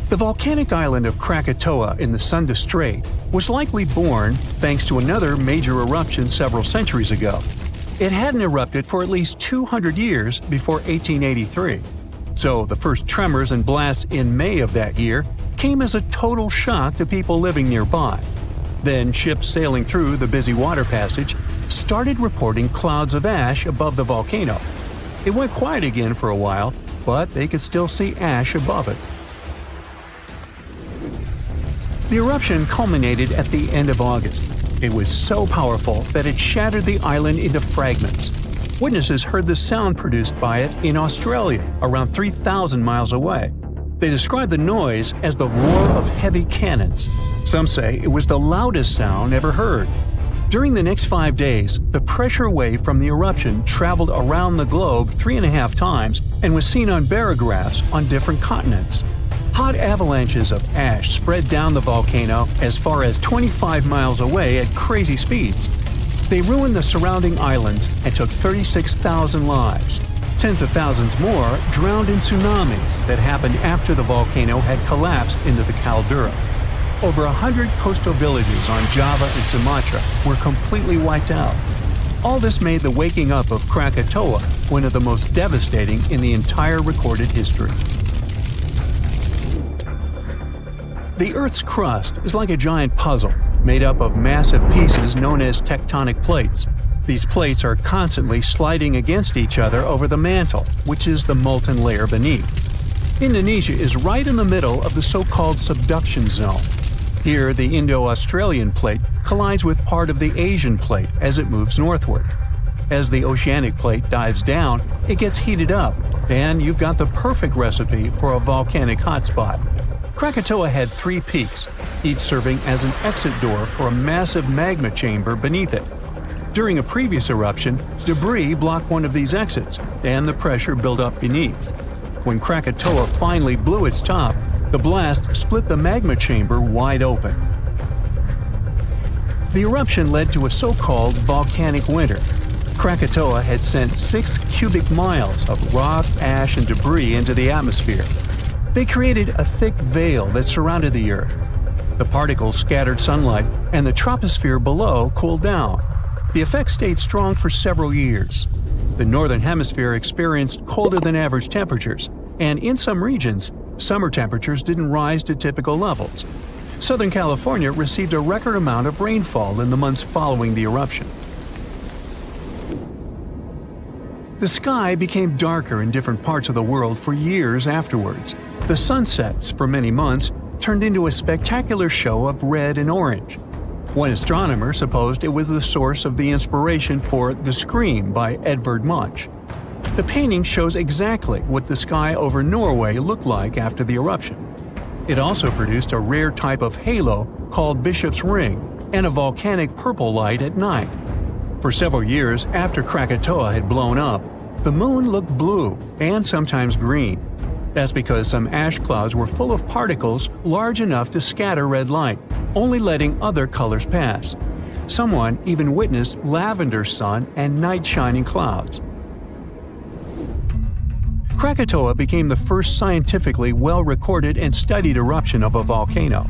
The volcanic island of Krakatoa in the Sunda Strait was likely born thanks to another major eruption several centuries ago. It hadn't erupted for at least 200 years before 1883. So the first tremors and blasts in May of that year came as a total shock to people living nearby. Then ships sailing through the busy water passage started reporting clouds of ash above the volcano. It went quiet again for a while, but they could still see ash above it. The eruption culminated at the end of August. It was so powerful that it shattered the island into fragments. Witnesses heard the sound produced by it in Australia, around 3,000 miles away. They described the noise as the roar of heavy cannons. Some say it was the loudest sound ever heard. During the next 5 days, the pressure wave from the eruption traveled around the globe 3.5 times and was seen on barographs on different continents. Hot avalanches of ash spread down the volcano as far as 25 miles away at crazy speeds. They ruined the surrounding islands and took 36,000 lives. Tens of thousands more drowned in tsunamis that happened after the volcano had collapsed into the caldera. Over 100 coastal villages on Java and Sumatra were completely wiped out. All this made the waking up of Krakatoa one of the most devastating in the entire recorded history. The Earth's crust is like a giant puzzle, made up of massive pieces known as tectonic plates. These plates are constantly sliding against each other over the mantle, which is the molten layer beneath. Indonesia is right in the middle of the so-called subduction zone. Here, the Indo-Australian plate collides with part of the Asian plate as it moves northward. As the oceanic plate dives down, it gets heated up, and you've got the perfect recipe for a volcanic hotspot. Krakatoa had 3 peaks, each serving as an exit door for a massive magma chamber beneath it. During a previous eruption, debris blocked one of these exits, and the pressure built up beneath. When Krakatoa finally blew its top, the blast split the magma chamber wide open. The eruption led to a so-called volcanic winter. Krakatoa had sent 6 cubic miles of rock, ash, and debris into the atmosphere. They created a thick veil that surrounded the Earth. The particles scattered sunlight, and the troposphere below cooled down. The effect stayed strong for several years. The northern hemisphere experienced colder than average temperatures, and in some regions, summer temperatures didn't rise to typical levels. Southern California received a record amount of rainfall in the months following the eruption. The sky became darker in different parts of the world for years afterwards. The sunsets, for many months, turned into a spectacular show of red and orange. One astronomer supposed it was the source of the inspiration for The Scream by Edvard Munch. The painting shows exactly what the sky over Norway looked like after the eruption. It also produced a rare type of halo called Bishop's Ring and a volcanic purple light at night. For several years after Krakatoa had blown up, the moon looked blue and sometimes green. That's because some ash clouds were full of particles large enough to scatter red light, only letting other colors pass. Someone even witnessed lavender sun and night-shining clouds. Krakatoa became the first scientifically well-recorded and studied eruption of a volcano.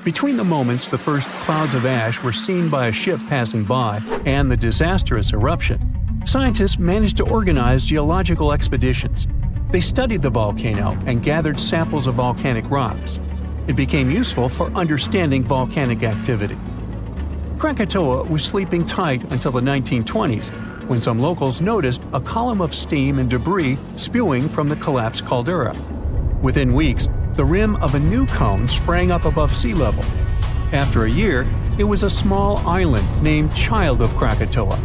Between the moments the first clouds of ash were seen by a ship passing by and the disastrous eruption, scientists managed to organize geological expeditions. They studied the volcano and gathered samples of volcanic rocks. It became useful for understanding volcanic activity. Krakatoa was sleeping tight until the 1920s, when some locals noticed a column of steam and debris spewing from the collapsed caldera. Within weeks, the rim of a new cone sprang up above sea level. After a year, it was a small island named Child of Krakatoa.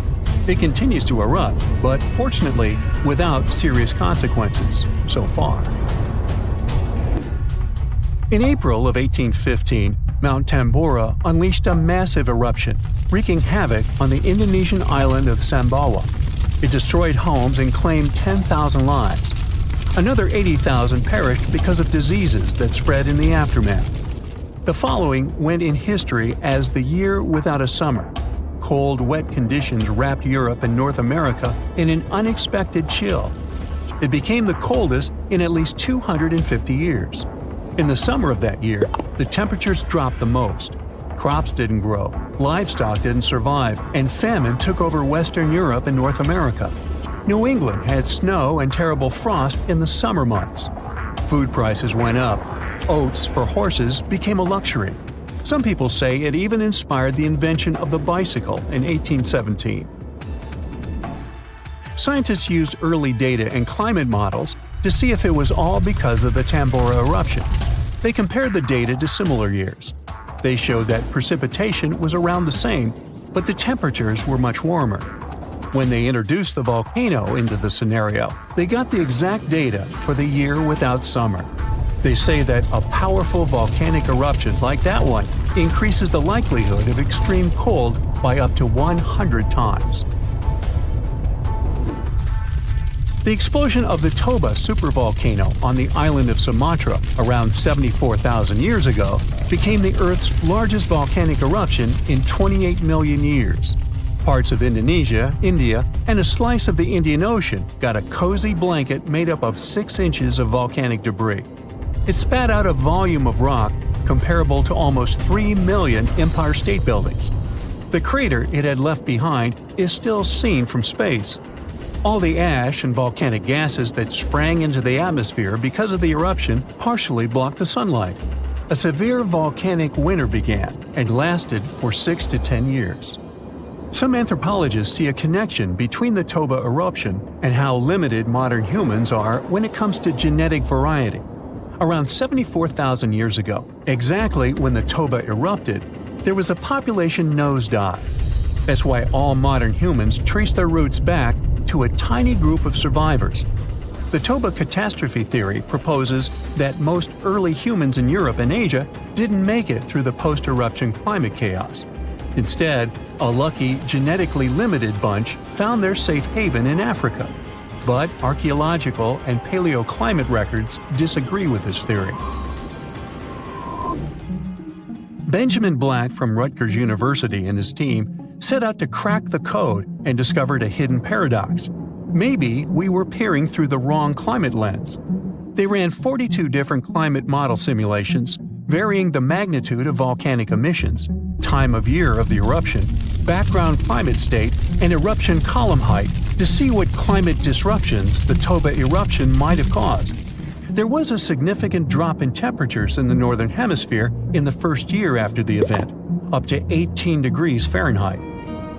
It continues to erupt, but fortunately without serious consequences so far. In April of 1815, Mount Tambora unleashed a massive eruption, wreaking havoc on the Indonesian island of Sumbawa. It destroyed homes and claimed 10,000 lives. Another 80,000 perished because of diseases that spread in the aftermath. The following went in history as the year without a summer. Cold, wet conditions wrapped Europe and North America in an unexpected chill. It became the coldest in at least 250 years. In the summer of that year, the temperatures dropped the most. Crops didn't grow, livestock didn't survive, and famine took over Western Europe and North America. New England had snow and terrible frost in the summer months. Food prices went up. Oats for horses became a luxury. Some people say it even inspired the invention of the bicycle in 1817. Scientists used early data and climate models to see if it was all because of the Tambora eruption. They compared the data to similar years. They showed that precipitation was around the same, but the temperatures were much warmer. When they introduced the volcano into the scenario, they got the exact data for the year without summer. They say that a powerful volcanic eruption like that one increases the likelihood of extreme cold by up to 100 times. The explosion of the Toba supervolcano on the island of Sumatra around 74,000 years ago became the Earth's largest volcanic eruption in 28 million years. Parts of Indonesia, India, and a slice of the Indian Ocean got a cozy blanket made up of 6 inches of volcanic debris. It spat out a volume of rock comparable to almost 3 million Empire State Buildings. The crater it had left behind is still seen from space. All the ash and volcanic gases that sprang into the atmosphere because of the eruption partially blocked the sunlight. A severe volcanic winter began and lasted for 6 to 10 years. Some anthropologists see a connection between the Toba eruption and how limited modern humans are when it comes to genetic variety. Around 74,000 years ago, exactly when the Toba erupted, there was a population nosedive. That's why all modern humans trace their roots back to a tiny group of survivors. The Toba catastrophe theory proposes that most early humans in Europe and Asia didn't make it through the post-eruption climate chaos. Instead, a lucky, genetically limited bunch found their safe haven in Africa. But archaeological and paleoclimate records disagree with this theory. Benjamin Black from Rutgers University and his team set out to crack the code and discovered a hidden paradox. Maybe we were peering through the wrong climate lens. They ran 42 different climate model simulations, varying the magnitude of volcanic emissions, time of year of the eruption, background climate state, and eruption column height to see what climate disruptions the Toba eruption might have caused. There was a significant drop in temperatures in the northern hemisphere in the first year after the event, up to 18 degrees Fahrenheit.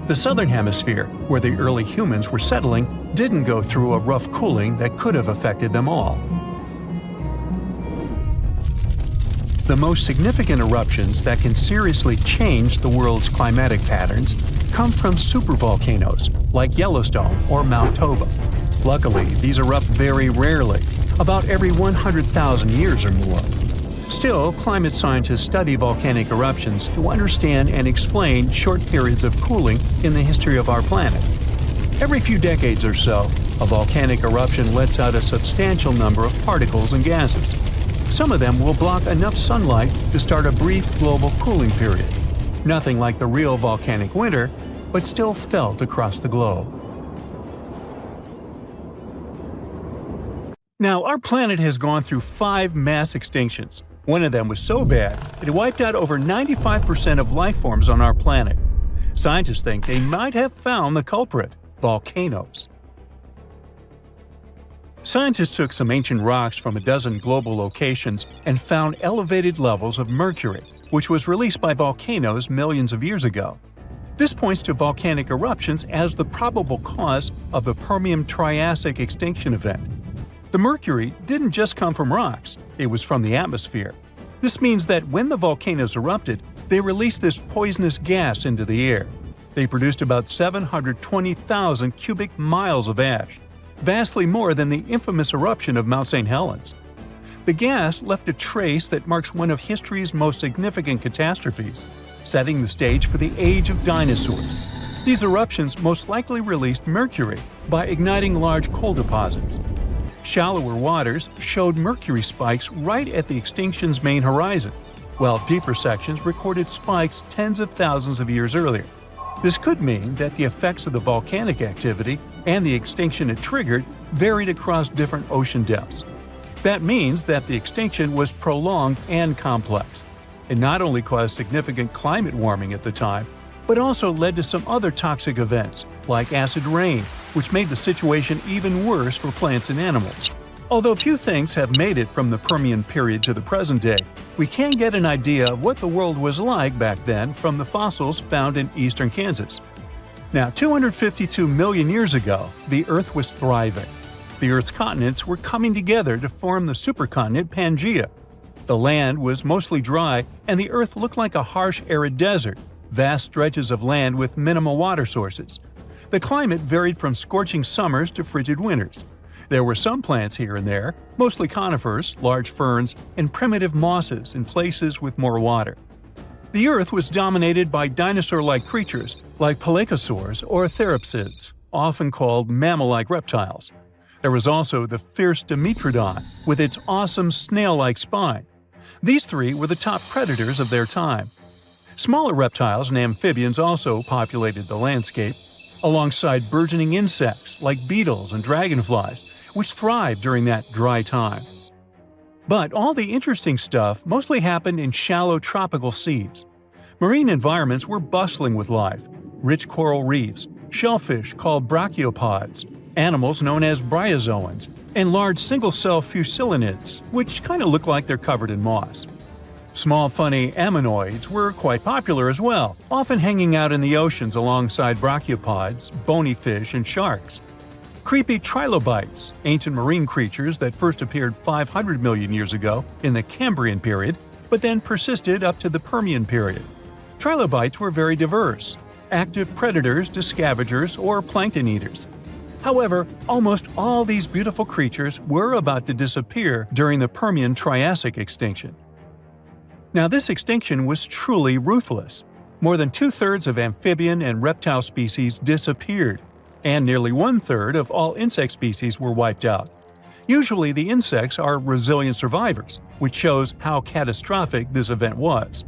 The southern hemisphere, where the early humans were settling, didn't go through a rough cooling that could have affected them all. The most significant eruptions that can seriously change the world's climatic patterns come from supervolcanoes like Yellowstone or Mount Toba. Luckily, these erupt very rarely, about every 100,000 years or more. Still, climate scientists study volcanic eruptions to understand and explain short periods of cooling in the history of our planet. Every few decades or so, a volcanic eruption lets out a substantial number of particles and gases. Some of them will block enough sunlight to start a brief global cooling period. Nothing like the real volcanic winter, but still felt across the globe. Now, our planet has gone through 5 mass extinctions. One of them was so bad, it wiped out over 95% of life forms on our planet. Scientists think they might have found the culprit: volcanoes. Scientists took some ancient rocks from a dozen global locations and found elevated levels of mercury, which was released by volcanoes millions of years ago. This points to volcanic eruptions as the probable cause of the Permian-Triassic extinction event. The mercury didn't just come from rocks, it was from the atmosphere. This means that when the volcanoes erupted, they released this poisonous gas into the air. They produced about 720,000 cubic miles of ash, vastly more than the infamous eruption of Mount St. Helens. The gas left a trace that marks one of history's most significant catastrophes, setting the stage for the age of dinosaurs. These eruptions most likely released mercury by igniting large coal deposits. Shallower waters showed mercury spikes right at the extinction's main horizon, while deeper sections recorded spikes tens of thousands of years earlier. This could mean that the effects of the volcanic activity and the extinction it triggered varied across different ocean depths. That means that the extinction was prolonged and complex. It not only caused significant climate warming at the time, but also led to some other toxic events, like acid rain, which made the situation even worse for plants and animals. Although few things have made it from the Permian period to the present day, we can get an idea of what the world was like back then from the fossils found in eastern Kansas. Now, 252 million years ago, the Earth was thriving. The Earth's continents were coming together to form the supercontinent Pangaea. The land was mostly dry, and the Earth looked like a harsh, arid desert, vast stretches of land with minimal water sources. The climate varied from scorching summers to frigid winters. There were some plants here and there, mostly conifers, large ferns, and primitive mosses in places with more water. The Earth was dominated by dinosaur-like creatures like pelycosaurs or therapsids, often called mammal-like reptiles. There was also the fierce Dimetrodon with its awesome snail-like spine. These three were the top predators of their time. Smaller reptiles and amphibians also populated the landscape, alongside burgeoning insects like beetles and dragonflies, which thrived during that dry time. But all the interesting stuff mostly happened in shallow tropical seas. Marine environments were bustling with life: rich coral reefs, shellfish called brachiopods, animals known as bryozoans, and large single-cell fusilinids, which kind of look like they're covered in moss. Small funny ammonoids were quite popular as well, often hanging out in the oceans alongside brachiopods, bony fish, and sharks. Creepy trilobites, ancient marine creatures that first appeared 500 million years ago in the Cambrian period, but then persisted up to the Permian period. Trilobites were very diverse, active predators to scavengers or plankton eaters. However, almost all these beautiful creatures were about to disappear during the Permian-Triassic extinction. Now, this extinction was truly ruthless. More than two-thirds of amphibian and reptile species disappeared, and nearly one-third of all insect species were wiped out. Usually, the insects are resilient survivors, which shows how catastrophic this event was.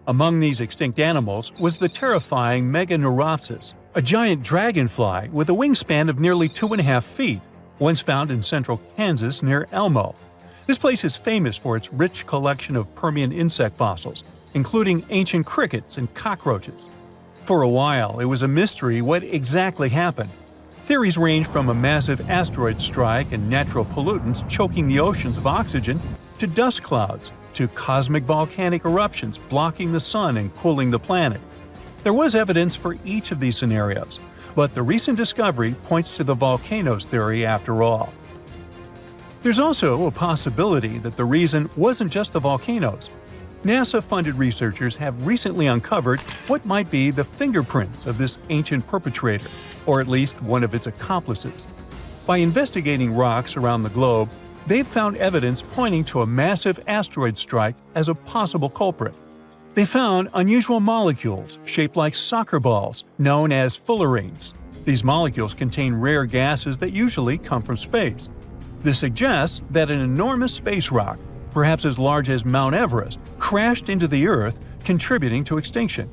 Among these extinct animals was the terrifying Meganeuropsis, a giant dragonfly with a wingspan of nearly 2.5 feet, once found in central Kansas near Elmo. This place is famous for its rich collection of Permian insect fossils, including ancient crickets and cockroaches. For a while, it was a mystery what exactly happened. Theories range from a massive asteroid strike and natural pollutants choking the oceans of oxygen, to dust clouds, to cosmic volcanic eruptions blocking the sun and cooling the planet. There was evidence for each of these scenarios, but the recent discovery points to the volcanoes theory after all. There's also a possibility that the reason wasn't just the volcanoes. NASA-funded researchers have recently uncovered what might be the fingerprints of this ancient perpetrator, or at least one of its accomplices. By investigating rocks around the globe, they've found evidence pointing to a massive asteroid strike as a possible culprit. They found unusual molecules shaped like soccer balls, known as fullerenes. These molecules contain rare gases that usually come from space. This suggests that an enormous space rock, perhaps as large as Mount Everest, crashed into the Earth, contributing to extinction.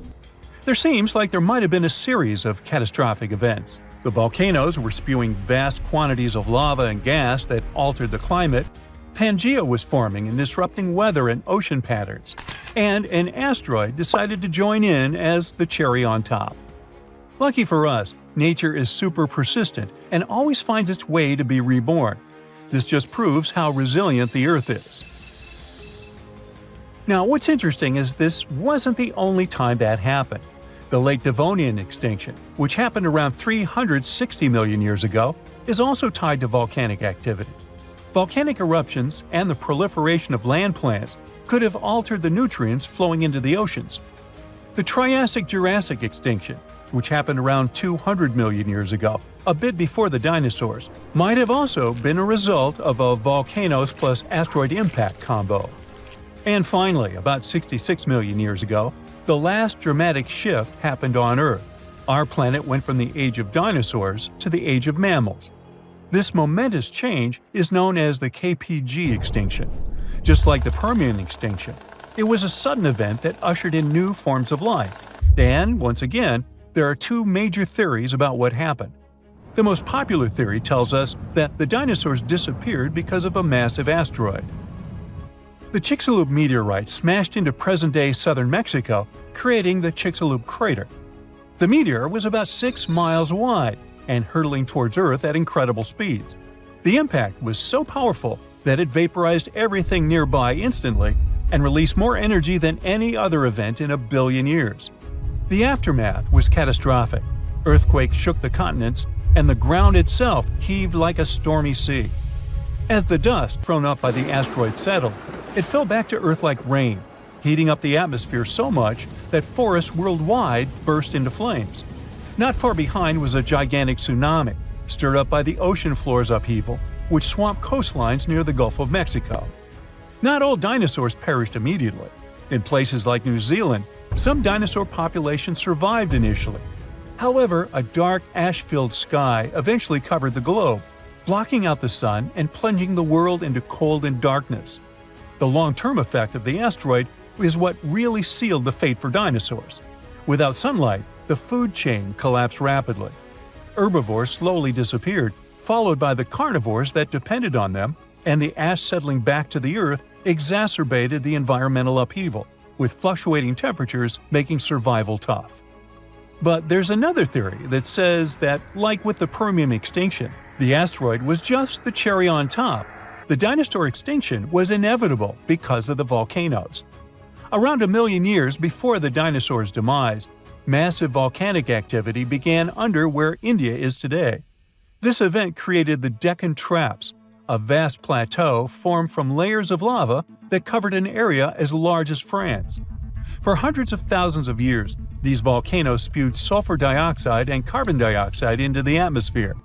There seems like there might have been a series of catastrophic events. The volcanoes were spewing vast quantities of lava and gas that altered the climate, Pangea was forming and disrupting weather and ocean patterns, and an asteroid decided to join in as the cherry on top. Lucky for us, nature is super persistent and always finds its way to be reborn. This just proves how resilient the Earth is. Now, what's interesting is this wasn't the only time that happened. The late Devonian extinction, which happened around 360 million years ago, is also tied to volcanic activity. Volcanic eruptions and the proliferation of land plants could have altered the nutrients flowing into the oceans. The Triassic-Jurassic extinction, which happened around 200 million years ago, a bit before the dinosaurs, might have also been a result of a volcanoes plus asteroid impact combo. And finally, about 66 million years ago, the last dramatic shift happened on Earth. Our planet went from the age of dinosaurs to the age of mammals. This momentous change is known as the KPG extinction. Just like the Permian extinction, it was a sudden event that ushered in new forms of life. And, once again, there are two major theories about what happened. The most popular theory tells us that the dinosaurs disappeared because of a massive asteroid. The Chicxulub meteorite smashed into present-day southern Mexico, creating the Chicxulub crater. The meteor was about 6 miles wide and hurtling towards Earth at incredible speeds. The impact was so powerful that it vaporized everything nearby instantly and released more energy than any other event in a billion years. The aftermath was catastrophic. Earthquakes shook the continents, and the ground itself heaved like a stormy sea. As the dust thrown up by the asteroid settled, it fell back to Earth like rain, heating up the atmosphere so much that forests worldwide burst into flames. Not far behind was a gigantic tsunami, stirred up by the ocean floor's upheaval, which swamped coastlines near the Gulf of Mexico. Not all dinosaurs perished immediately. In places like New Zealand, Some dinosaur populations survived initially. However, a dark, ash-filled sky eventually covered the globe, blocking out the sun and plunging the world into cold and darkness. The long-term effect of the asteroid is what really sealed the fate for dinosaurs. Without sunlight, the food chain collapsed rapidly. Herbivores slowly disappeared, followed by the carnivores that depended on them, and the ash settling back to the Earth exacerbated the environmental upheaval, with fluctuating temperatures making survival tough. But there's another theory that says that, like with the Permian extinction, the asteroid was just the cherry on top. The dinosaur extinction was inevitable because of the volcanoes. Around 1 million years before the dinosaurs' demise, massive volcanic activity began under where India is today. This event created the Deccan Traps, a vast plateau formed from layers of lava that covered an area as large as France. For hundreds of thousands of years, these volcanoes spewed sulfur dioxide and carbon dioxide into the atmosphere.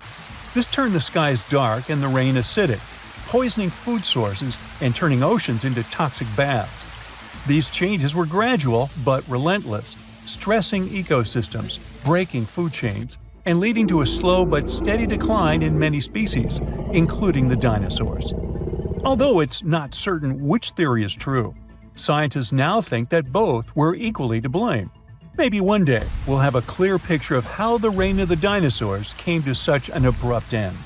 This turned the skies dark and the rain acidic, poisoning food sources and turning oceans into toxic baths. These changes were gradual but relentless, stressing ecosystems, breaking food chains, and leading to a slow but steady decline in many species, including the dinosaurs. Although it's not certain which theory is true, scientists now think that both were equally to blame. Maybe one day we'll have a clear picture of how the reign of the dinosaurs came to such an abrupt end.